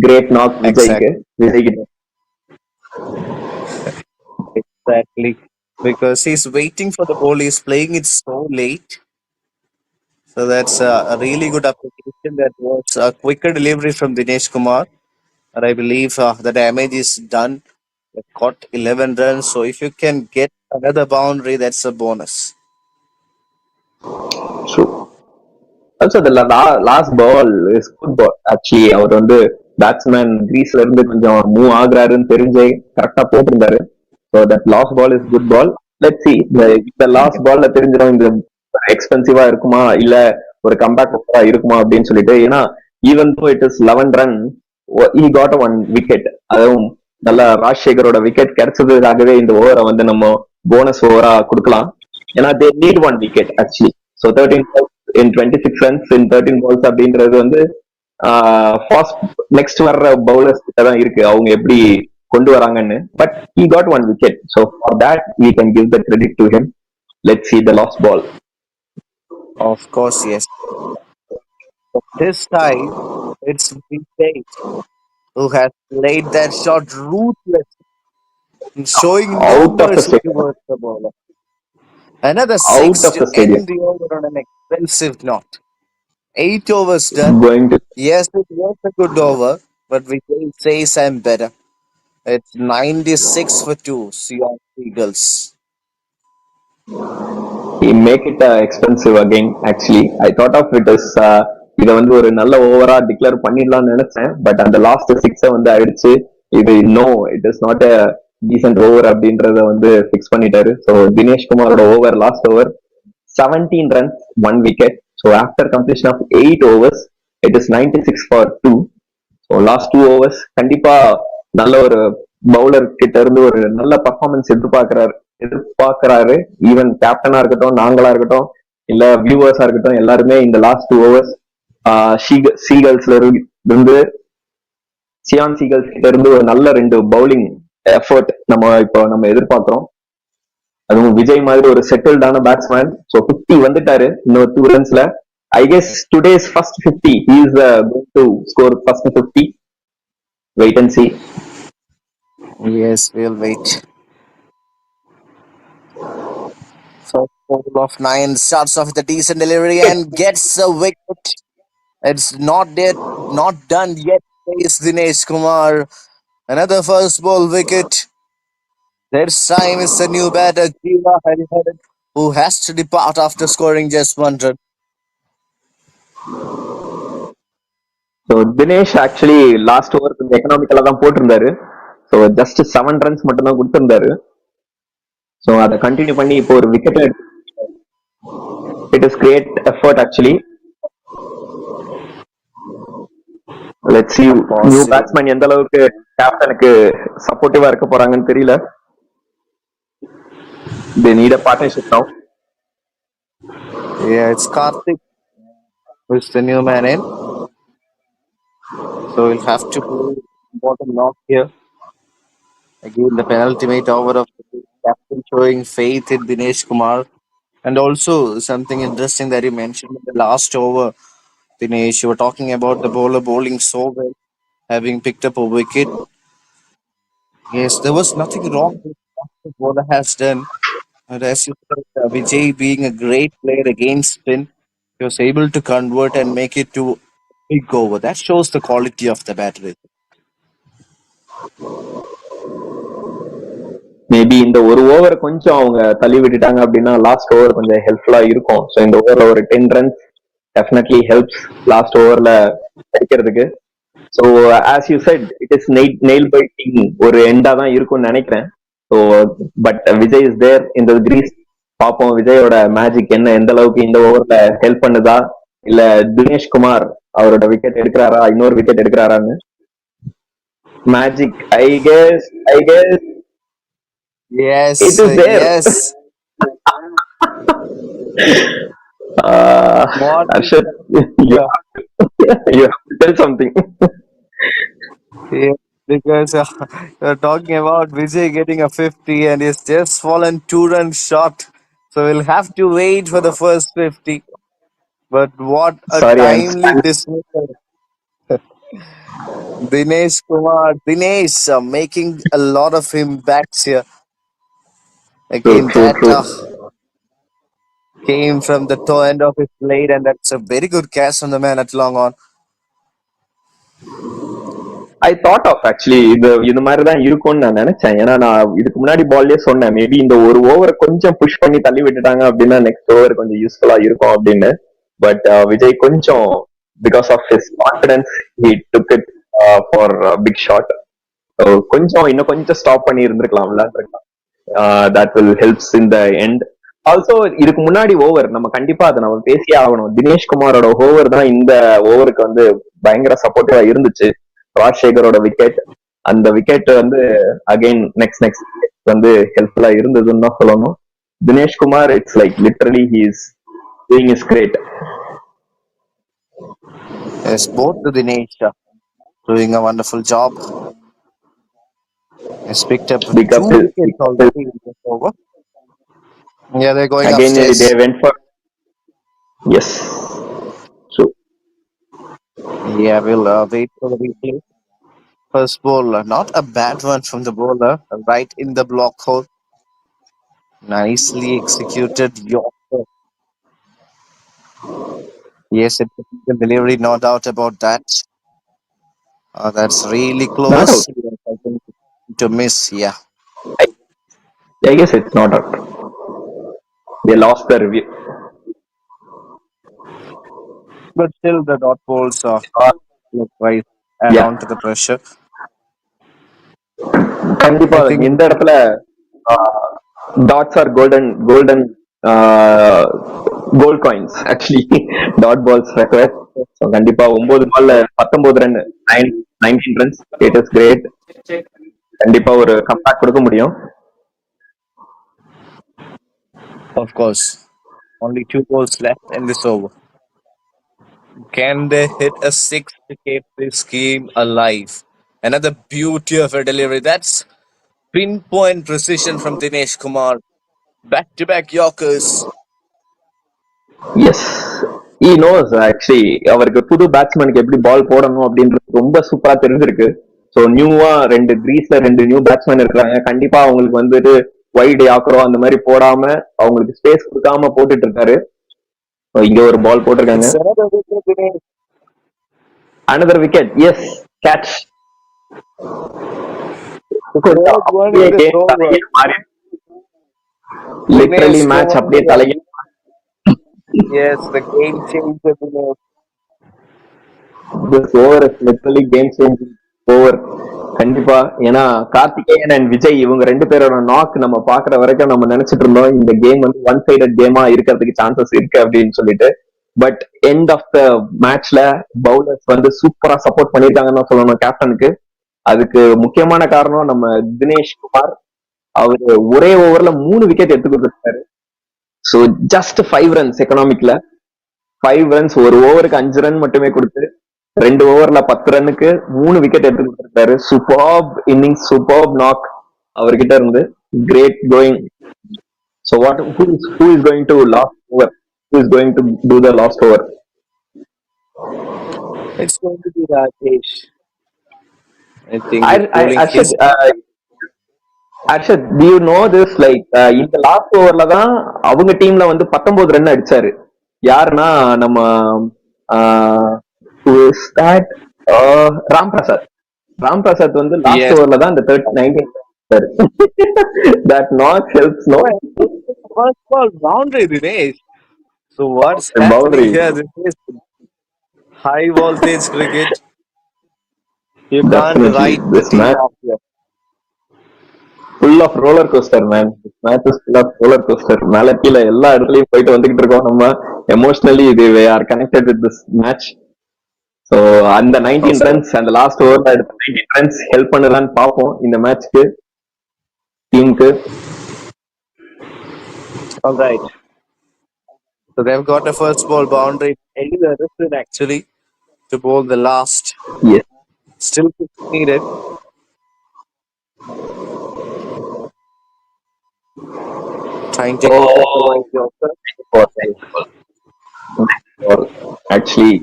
கிரேட் நாக் விஜய்க்கு, விஜய் கிட்ட. Exactly. Because he's waiting for the ball. He's playing it so late. So that's a really good application. That was a quicker delivery from Dinesh Kumar. And I believe the damage is done. They've got 11 runs. So if you can get another boundary, that's a bonus. Also the last ball is good ball. Actually அவர் வந்து batsman கிரீஸ்ல இருந்து கொஞ்சம் move ஆகுறாருன்னு தெரிஞ்சே கரெக்டா போட்டிருந்தாரு. So that last ball is good ball. Let's see இந்த last பால்ல தெரிஞ்சிடும் இந்த எக்ஸ்பென்சிவா இருக்குமா இல்ல ஒரு கம்பேக் இருக்குமா அப்படின்னு சொல்லிட்டு. ஏன்னா even though it is 11 run, he got a 1 wicket. அதுவும் நல்ல ராஜசேகரோட விக்கெட் கிடைச்சதுக்காகவே இந்த ஓவரை வந்து நம்ம போனஸ் ஓவரா கொடுக்கலாம். ஏன்னா they need 1 wicket actually. So 13 balls in 26 runs in 13 balls அப்படின்றது வந்து ஃபாஸ்ட் நெக்ஸ்ட் வர்ற பவுலர்ஸ் கிட்ட தான் இருக்கு அவங்க எப்படி கொண்டு வராங்கன்னு. But he got 1 wicket. So for that we can give the credit to him. Let's see the last ball. Of course, yes. But this time, it's Vijay who has played that shot ruthless, showing no Out of the mercy stadium. towards the bowler. Another Out 6 of to the stadium. end the over on an expensive note. 8 overs done. Going to Yes, it was a good over, but Vijay says I'm better. It's 96 for 2, SEAGULLS. he make it expensive again. Actually I thought of it as இதை வந்து ஒரு நல்ல ஓவரா declare பண்ணிடலாம்னு நினைச்சேன். But அந்த last சிக்ஸை வந்து ஆயிடுச்சு. இது no, it is not a decent over அப்படின்றத வந்து பிக்ஸ் பண்ணிட்டாரு. ஸோ தினேஷ் குமாரோட over, last over 17 runs 1 wicket. So after completion of 8 overs it is 96 for 2. So last 2 overs கண்டிப்பா நல்ல ஒரு பவுலர் கிட்ட இருந்து ஒரு நல்ல பர்ஃபார்மன்ஸ் எதிர்பார்க்கிறாரு. ஈவன் கேப்டனா இருக்கட்டும், நாங்களா இருக்கட்டும், இல்ல வியூவர்ஸா இருக்கட்டும், எல்லாருமே இந்த லாஸ்ட் 2 overs சீகல்ஸ்ல இருந்து சியான் சீகல்ஸ் கிட்ட இருந்து ஒரு நல்ல 2 பவுலிங் எஃபர்ட் நம்ம எதிர்பார்க்கிறோம். அதுவும் விஜய் மாதிரி ஒரு செட்டில்டான பேட்ஸ்மேன். ஸோ 50 வந்துட்டாரு இன்னொரு 2 ரன்ஸ்ல. I guess today's first 50 he is going to score first 50. Wait and see. Yes, we'll wait. First ball of 9 starts off with a decent delivery and gets a wicket. It's not done yet. Is Dinesh Kumar. Another first ball wicket. This time it's the new batter, Jiva Hariharan, who has to depart after scoring just 1 run. So Dinesh actually last over கொஞ்சம் எக்கனாமிக்கலா தான் போட்டிருந்தாரு. So just 7 runs மட்டும் தான் கொடுத்திருந்தாரு. So அதை continue பண்ணி இப்போ ஒரு விக்கெட். It is great effort actually. Let's see new batsman எந்த அளவுக்கு கேப்டனுக்கு சப்போர்ட்டிவா இருக்க போறாங்கன்னு தெரியல. they need a partnership now. Yeah, it's Karthik who's the new man in. So we'll have to play bottom knock here. Again, the penultimate over of the captain showing faith in Dinesh Kumar. And also something interesting that you mentioned in the last over, Dinesh, you were talking about the bowler bowling so well, having picked up a wicket. Yes, there was nothing wrong with what the bowler has done. But as you said, Vijay being a great player against spin, he was able to convert and make it to a big over. That shows the quality of the batter. Maybe இந்த ஒரு over கொஞ்சம் அவங்க தள்ளி விட்டுட்டாங்க அப்படின்னா last over கொஞ்சம் ஹெல்ப்ஃபுல்லா இருக்கும். ஸோ இந்த ஓவர்ல ஒரு 10 ரன்ஸ் டெஃபினெட்லி ஹெல்ப்ஸ் லாஸ்ட் ஓவர்ல அடிக்கிறதுக்கு. So as you said it is nail biting ஒரு எண்டா தான் இருக்கும்னு நினைக்கிறேன். So but Vijay is there இந்த கிரீஸ். பார்ப்போம் விஜயோட மேஜிக் என்ன, எந்த அளவுக்கு இந்த ஓவர்ல ஹெல்ப் பண்ணுதா, இல்ல தினேஷ் குமார் அவரோட விக்கெட் எடுக்கிறாரா, இன்னொரு விக்கெட் எடுக்கிறாரான்னு. Magic I guess Yes, it is there. yes. What? Arshad, you Yeah, you have to tell something. yeah, because you're talking about Vijay getting a 50 and he's just fallen 2 runs short. So we'll have to wait for the first 50. But what a Sorry, I'm timely dismissal. Dinesh Kumar, Dinesh making a lot of impacts here. true, Again, true, that true. came from the toe end of his blade, and that's a very good catch from the man at long on. I thought of actually இது மாதிரி தான் இருக்கும்னு நான் நினைச்சேன். ஏன்னா நான் இதுக்கு முன்னாடி பால்லயே சொன்னேன் மேபி இந்த ஒரு ஓவர் கொஞ்சம் புஷ் பண்ணி தள்ளி விட்டுட்டாங்க அப்படின்னா நெக்ஸ்ட் ஓவர் கொஞ்சம் யூஸ்ஃபுல்லா இருக்கும் அப்படின்னு. பட் விஜய் கொஞ்சம் because of his confidence he took it for big shot. கொஞ்சம் இன்னும் கொஞ்சம் ஸ்டாப் பண்ணி இருந்திருக்கலாம், விளையாண்டுருக்கலாம். That will helps in the end. Also இதுக்கு முன்னாடி ஓவர் நம்ம கண்டிப்பா அதை நம்ம பேசியே ஆகணும். தினேஷ் குமாரோட ஓவர் தான் இந்த ஓவருக்கு வந்து பயங்கர சப்போர்ட்டிவா இருந்துச்சு. ராஜசேகரோட விக்கெட், அந்த விக்கெட் வந்து அகைன் நெக்ஸ்ட் வந்து ஹெல்ப்ஃபுல்லா இருந்ததுன்னு தான் சொல்லணும். Dinesh Kumar it's like literally he is doing is great. Yes, both the Dinesh doing a wonderful job. Has picked up Pick up 2 wickets already in this over. Yeah, they're going again they upstairs. went for yes. So Yeah, we'll wait for the replay. First ball, not a bad one from the bowler, right in the block hole. Nicely executed Yorker. Yes, it's a good delivery, no doubt about that. That's really not out. close. Yes, I think to miss, yeah. I, I guess it's not out. They lost the review. But still, the dot balls are right add Yeah, on to the pressure. கண்டிப்பா I think இந்த இடத்துல dots are golden gold coins actually dot balls require. So கண்டிப்பா 9 பால்ல 19 run 19 runs it is great. கண்டிப்பா ஒரு comeback கொடுக்க முடியும். of course, only 2 balls left in this over. Can they hit a six to keep this game alive? Another beauty of a delivery. That's pinpoint precision from Dinesh Kumar. Back to back Yorkers. Yes he knows actually அவருக்கு புது பேட்ஸ்மேனுக்கு எப்படி பால் போடணும் அப்படின்றது ரொம்ப சூப்பரா தெரிஞ்சிருக்கு. So நியூவா ரெண்டு கிரீஸ்ல ரெண்டு நியூ பேட்ஸ்மேன் இருக்கிறாங்க. கண்டிப்பா அவங்களுக்கு வந்துட்டு வைடு ஆக்குறோம் அந்த மாதிரி போடாம அவங்களுக்கு ஸ்பேஸ் கொடுக்காம போட்டுட்டு இருக்காரு. இங்க ஒரு பால் போட்டிருக்காங்க. It's another wicket, Dinesh. Another wicket. Yes catch. Third one with a throw run. Literally Dinesh match Kumar. அப்படியே தலையில். Yes, the game changer, Dinesh. This over is literally game changing over. கண்டிப்பா. ஏன்னா கார்த்திகேயன் அண்ட் விஜய் இவங்க ரெண்டு பேரோட knock நம்ம பாக்குற வரைக்கும் நம்ம நினைச்சிட்டு இருந்தோம் இந்த கேம் வந்து ஒன் சைடட் கேமா இருக்கிறதுக்கு சான்சஸ் இருக்கு அப்படின்னு சொல்லிட்டு. பட் எண்ட் ஆஃப் த மேட்ச்ல பவுலர்ஸ் வந்து சூப்பரா சப்போர்ட் பண்ணிருக்காங்கன்னு சொல்லணும் கேப்டனுக்கு. அதுக்கு முக்கியமான காரணம் நம்ம தினேஷ் குமார். அவரு ஒரே ஓவர்ல 3 விக்கெட் எடுத்து கொடுத்துருக்காரு. ஸோ ஜஸ்ட் 5 ரன்ஸ் எக்கனாமிக்ல 5 ரன்ஸ், ஒரு ஓவருக்கு 5 ரன் மட்டுமே கொடுத்து 2 ஓவர்ல 10 ரன்னுக்கு 3 விக்கெட் எடுத்து கொடுத்திருக்காரு. சூப்பர்ப் இன்னிங்ஸ், சூப்பர்ப் நாக் அவர்கிட்ட இருந்து. Great going. So what who is going to last over? Who is going to do the last over? It's going to be Rajesh. I think I, he's I, bowling Arshad, his. Arshad, do you know this? Like இந்த last ஓவர்ல தான் அவங்க டீம்ல வந்து 19 run அடிச்சாரு. யாருன்னா நம்ம ராம் பிரசாத். ராம் பிரசாத் வந்து லாஸ்ட் Yes. ஓவர்ல தான் இந்த 19 that knock helps no First ball boundary, Dinesh. So what's happening boundary. here? This is high voltage cricket. You can't Definitely write the this team match off here. full of roller coaster, man. This match is full of roller coaster. மேல கீழே எல்லா இடத்துலயும் போயிட்டு வந்துகிட்டு இருக்கோம். நம்ம emotionally we are connected with this match. So அந்த 19 runs அந்த லாஸ்ட் ஓவர்ல எடுத்த 19 ரன்ஸ் ஹெல்ப் பண்ணுதான்னு பார்ப்போம் இந்த மேட்ச்க்கு டீமுக்கு. All right. So they've got a first ball boundary. Either written actually to bowl the last. Yes. Still needed. Trying to capitalize yourself. Actually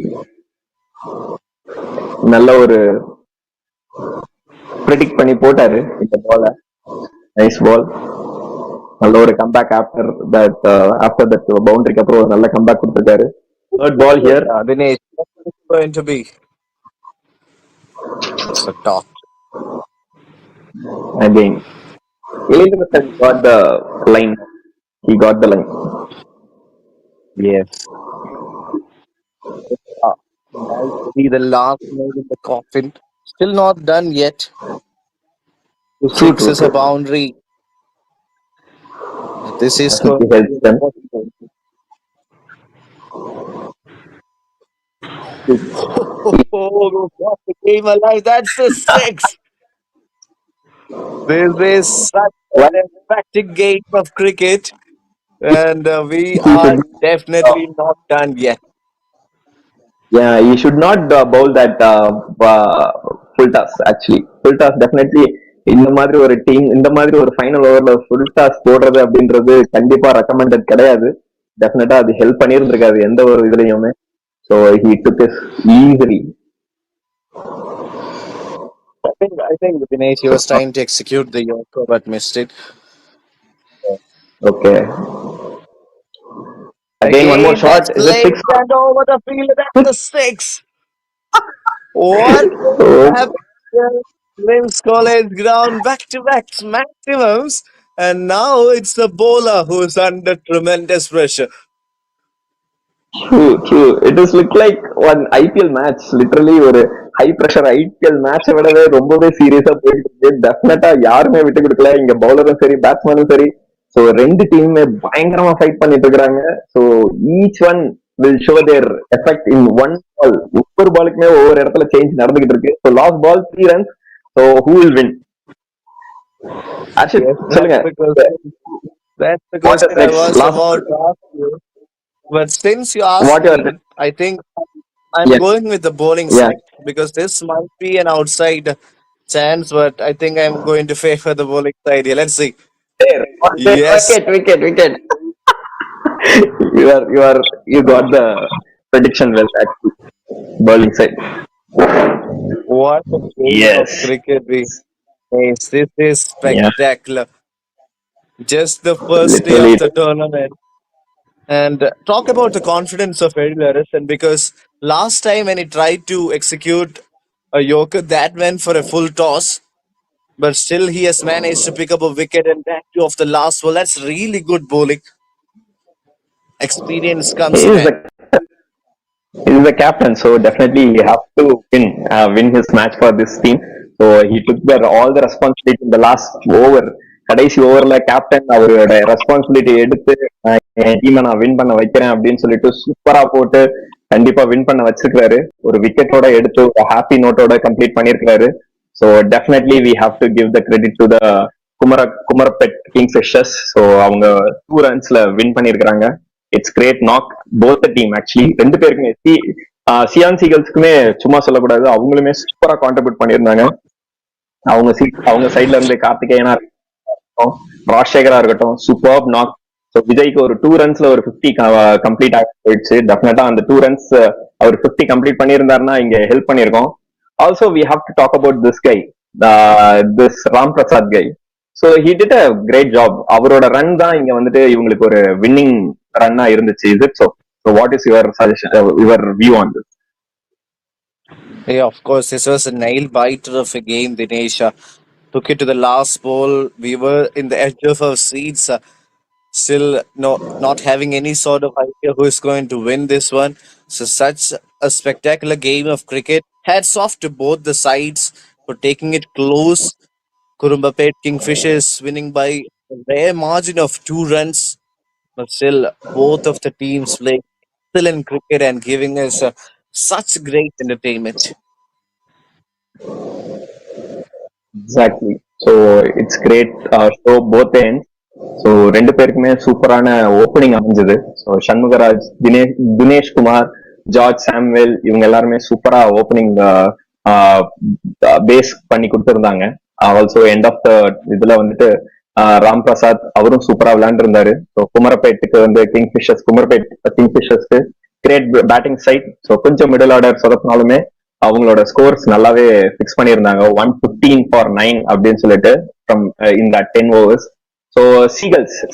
நல்ல ஒரு predict பண்ணி போட்டாரு இந்த பால. Nice ball. நல்ல ஒரு கம்பேக் ஆஃப்டர் தட் பவுண்டரிக்கு அப்புறம் ஒரு நல்ல கம்பேக் கொடுத்திருக்காரு. Third ball here. Dinesh, what's it going to be? It's a dot. Again, Elizabeth got the line. He got the line. Yes. Nice to be the last nail in the coffin. Still not done yet. To True, six true, is a true. boundary. This is I think going he to helps be them. impossible. Oh, got the game alive. That's the six. This is such an emphatic game of cricket, and we He are should, definitely not done yet. yeah, he should not bowl that full toss. Actually, full toss definitely. இந்த மாதிரி ஒரு team, இந்த மாதிரி ஒரு final ஓவர்ல full toss போடுறது அப்படின்றது கண்டிப்பா ரெக்கமெண்டட் கிடையாது. டெஃபினட்டா அது ஹெல்ப் பண்ணியிருந்திருக்காது எந்த ஒரு இதுலயுமே. So he took is easily. I think Dinesh, he was trying to execute the Yorker but missed it. Okay. Again, one more shot. That's Is it six? played and over the field. That's the six. What Oh, happened? Limbs College ground back-to-back maximums, and now it's the bowler who's under tremendous pressure. true, true. It is look like one IPL match. Literally ஒரு high pressure IPL மேட்சை விடவே ரொம்பவே சீரியஸா போயிட்டு இருக்கு. டெஃபினட்டா யாருமே விட்டு கொடுக்கல. இங்க பவுலரும் சரி பேட்ஸ்மேனும் சரி. ஸோ ரெண்டு டீமுமே பயங்கரமா ஃபைட் பண்ணிட்டு இருக்காங்க. So each one will show their effect in one ball. ஒவ்வொரு பாலுக்குமே ஒவ்வொரு இடத்துல சேஞ்ச் நடந்துகிட்டு இருக்கு. So last ball 3 runs. So who will win? Yes, சொல்லுங்க. that's the What is question I next? was Last about to ask you. But since you what asked you are me, I think I'm Yes. going with the bowling Yeah. side because this might be an outside chance, but I think I'm going to favor the bowling side here. Let's see. There. Yes. Wicket. You got the prediction well actually. Bowling side. What a game of Yes. cricket we face. This is Yeah. spectacular. Just the first day Literally. of the tournament. And talk about the confidence of Eddie Larison because last time when he tried to execute a Yorker, that went for a full toss, but still he has managed to pick up a wicket and that too of the last ball. That's really good bowling. Experience He comes in is hand. the captain, so definitely he have to win his match for this team. So he took all the responsibility in the last over. கடைசி ஓவர்ல captain அவரோட responsibility எடுத்து என் டீமை நான் win பண்ண வைக்கிறேன் அப்படின்னு சொல்லிட்டு சூப்பரா போட்டு கண்டிப்பா வின் பண்ண வச்சிருக்காரு. ஒரு விக்கெட்டோட எடுத்து ஒரு ஹாப்பி நோட்டோட கம்ப்ளீட் பண்ணிருக்காரு. So definitely we have to give the credit to the Kumarapet Kingfishers. So அவங்க 2 ரன்ஸ்ல வின் பண்ணிருக்காங்க. It's great knock both the team actually. ரெண்டு பேருக்குமே சியான் சீகல்ஸ்க்குமே சும்மா சொல்லக்கூடாது, அவங்களுமே சூப்பரா கான்ட்ரிபியூட் பண்ணியிருந்தாங்க. அவங்க சைட்ல இருந்து கார்த்திகேயனா இருக்கட்டும், ராஜசேகரா இருக்கட்டும், சூப்பர் நாக். ஸோ விஜய்க்கு ஒரு 2 ரன்ஸ்ல ஒரு 50 கம்ப்ளீட் ஆகி போயிடுச்சு. டெஃபினட்டா அந்த 2 ரன்ஸ் அவர் 50 கம்ப்ளீட் பண்ணியிருந்தாருன்னா இங்க ஹெல்ப் பண்ணிருக்கோம். Also we have to talk about this guy, this Ram Prasad guy. So he did a great job. அவரோட ரன் தான் இங்க வந்துட்டு இவங்களுக்கு ஒரு வின்னிங் ரன்னா இருந்துச்சு. Is it so? So what is your suggestion, your view on this? Yeah, of course, this was a nail biter of a game, Dinesh. Took it to the last ball. We were in the edge of our seats, still not having any sort of idea who is going to win this one. So, such a spectacular game of cricket. Hats off to both the sides for taking it close. Kurumbapet Kingfishers winning by a rare margin of 2 runs, but still, both of the teams playing excellent cricket and giving us such great entertainment. Exactly. So it's great show both ends. So ரெண்டு பேருக்குமே சூப்பரான opening அமைஞ்சது. So Shanmugaraj, Dinesh Kumar, George Samuel இவங்க எல்லாருமே சூப்பரா opening base பண்ணி கொடுத்திருந்தாங்க. Also end of த இதுல வந்துட்டு ராம் பிரசாத் அவரும் சூப்பரா விளையாண்டு இருந்தாரு. ஸோ குமரப்பேட்டுக்கு வந்து குமரப்பேட் கிங்ஃபிஷர்ஸ்க்கு கிரேட் பேட்டிங் சைட். ஸோ கொஞ்சம் மிடில் ஆர்டர் சொதப்பினாலுமே அவங்களோட ஸ்கோர்ஸ் நல்லாவே பிக்ஸ் பண்ணியிருந்தாங்க. 115 for 9 அப்படின்னு சொல்லிட்டு from in that 10 overs. So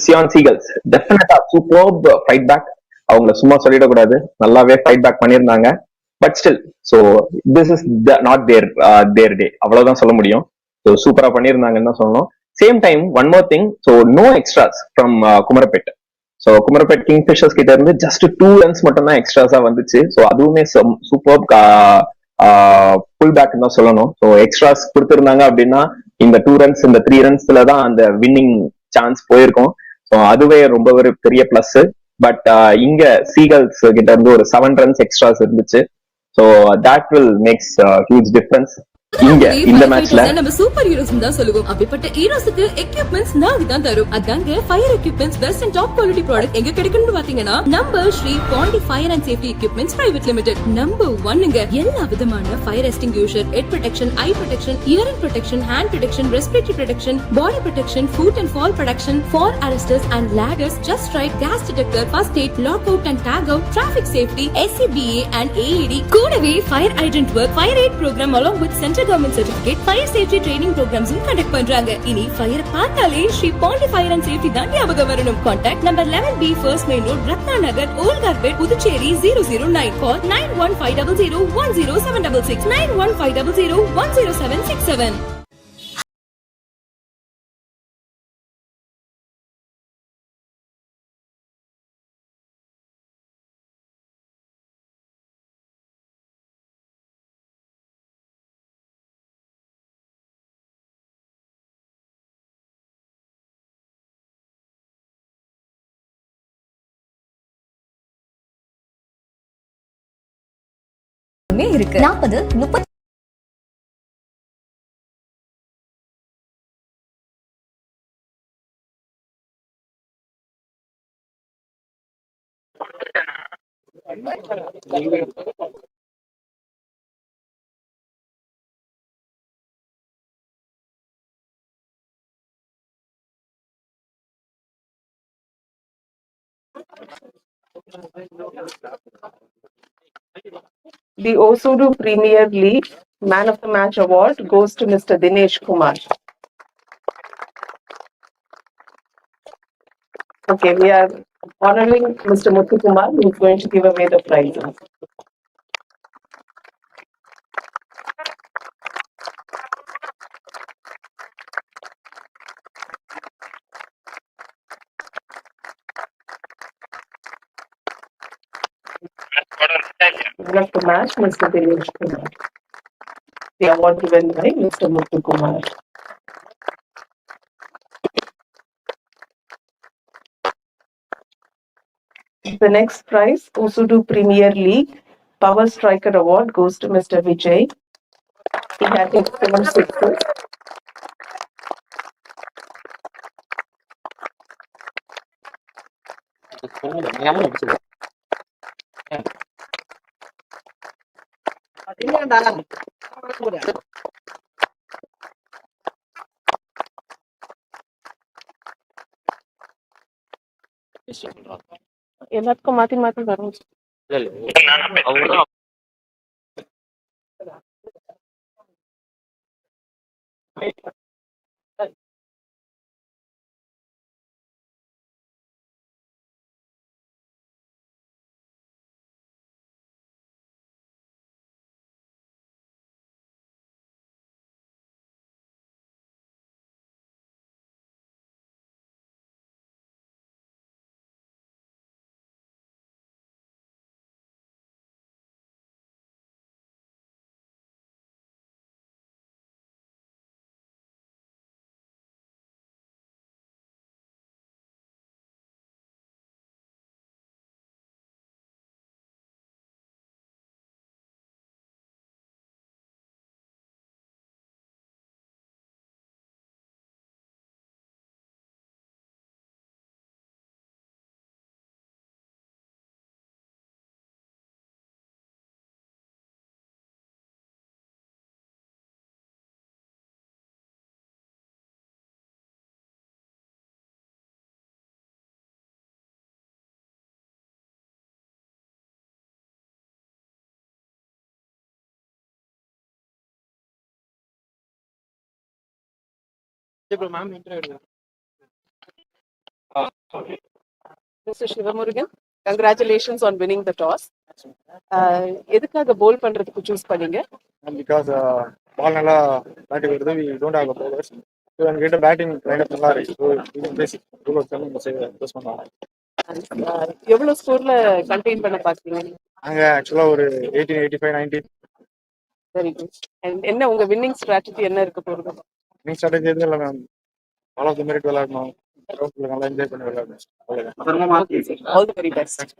cyan seagulls டெஃபினட்டா சூப்பர்ப் ஃபைட் பேக். அவங்கள சும்மா சொல்லிடக்கூடாது, நல்லாவே ஃபைட் பேக் பண்ணியிருந்தாங்க. But still so this is not their day, அவ்வளவுதான் சொல்ல முடியும். ஸோ சூப்பரா பண்ணியிருந்தாங்கன்னு தான் சொல்லணும். Same time one more thing, so no extras from Kumarapet. So Kumarapet Kingfishers கிட்ட இருந்து ஜஸ்ட் 2 runs மட்டும் தான் எக்ஸ்ட்ராஸா வந்துச்சு. ஸோ அதுவுமே சூப்பர் புல் பேக் தான் சொல்லணும். ஸோ எக்ஸ்ட்ராஸ் கொடுத்திருந்தாங்க அப்படின்னா இந்த 2 runs இந்த 3 runsல தான் அந்த வின்னிங் சான்ஸ் போயிருக்கும். ஸோ அதுவே ரொம்ப ஒரு பெரிய பிளஸ். பட் இங்க சீகல்ஸ் கிட்ட இருந்து ஒரு 7 runs எக்ஸ்ட்ராஸ் இருந்துச்சு. So that will makes huge difference இங்க இந்த மேட்ச்ல. நம்ம சூப்பர் ஹீரோஸ் தான் சொல்லுவோம். அப்படிப்பட்ட ஹீரோஸ்க்கு எக்யூப்மெண்ட்ஸ் நாங்க தான் தரும். அதாங்க fire equipments best and top quality product எங்க கிடைக்கும்னு பாத்தீங்கன்னா நம்ம Shri Pandi fire and safety equipments private limited number 1ங்க. எல்லா விதமான fire extinguisher, head protection, eye protection, hearing protection, hand protection, respiratory protection, body protection, foot and fall protection, fall arresters and ladders, just right, gas detector, first aid, lock out and tag out, traffic safety, SCBA and AED, கூடவே fire hydrant work, fire aid program along with central government certificate, fire safety training ப்ரோக்ராம்ஸும் conduct பண்றாங்க. இனி fire பார்த்தாலே Shri Pandi fire and safety தான் ஞாபகம் வரணும். Contact number 11B first main road, Ratna Nagar, ஓல்கார்பேட், Puducherry 009. Call 9150010766 9150010767. இருக்கு 40 30 The OSUDU Premier League Man of the Match award goes to Mr. Dinesh Kumar. Okay, we are honoring Mr. Muthu Kumar, who is going to give away the prizes. Man of the match, Mr. Dinesh Kumar. The award given by Mr. Muthu Kumar. The next prize, OSUDU Premier League Power Striker Award, goes to Mr. Vijay. He had hit 7 sixes. எல்லாத்துக்கும் மாத்தி மாத்தி வரும். Mr. Shivamurugan, congratulations on winning the toss. எதுக்காக போல் பண்றதுக்கு choose பண்ணீங்க? Because ball நல்லா batting வருது, we don't have a bowlers. So I'm getting batting lineup நல்லா இருக்கு. So we can basic rule of thumb use பண்ணலாம். எவ்வளவு ஸ்கோர்ல கண்டெயின் பண்ண பாத்தீங்க? நாங்க ஆக்சுவலா ஒரு 18, 85, 90. Very good. அண்ட் என்ன உங்க வின்னிங் ஸ்ட்ராட்டஜி என்ன இருக்க போகுது? வின்னிங் ஸ்ட்ராட்டஜி எதுவும் இல்லை ma'am. All of the merit விளையாடணும். நல்லா என்ஜாய் பண்ணி விளையாடணும். All the very best.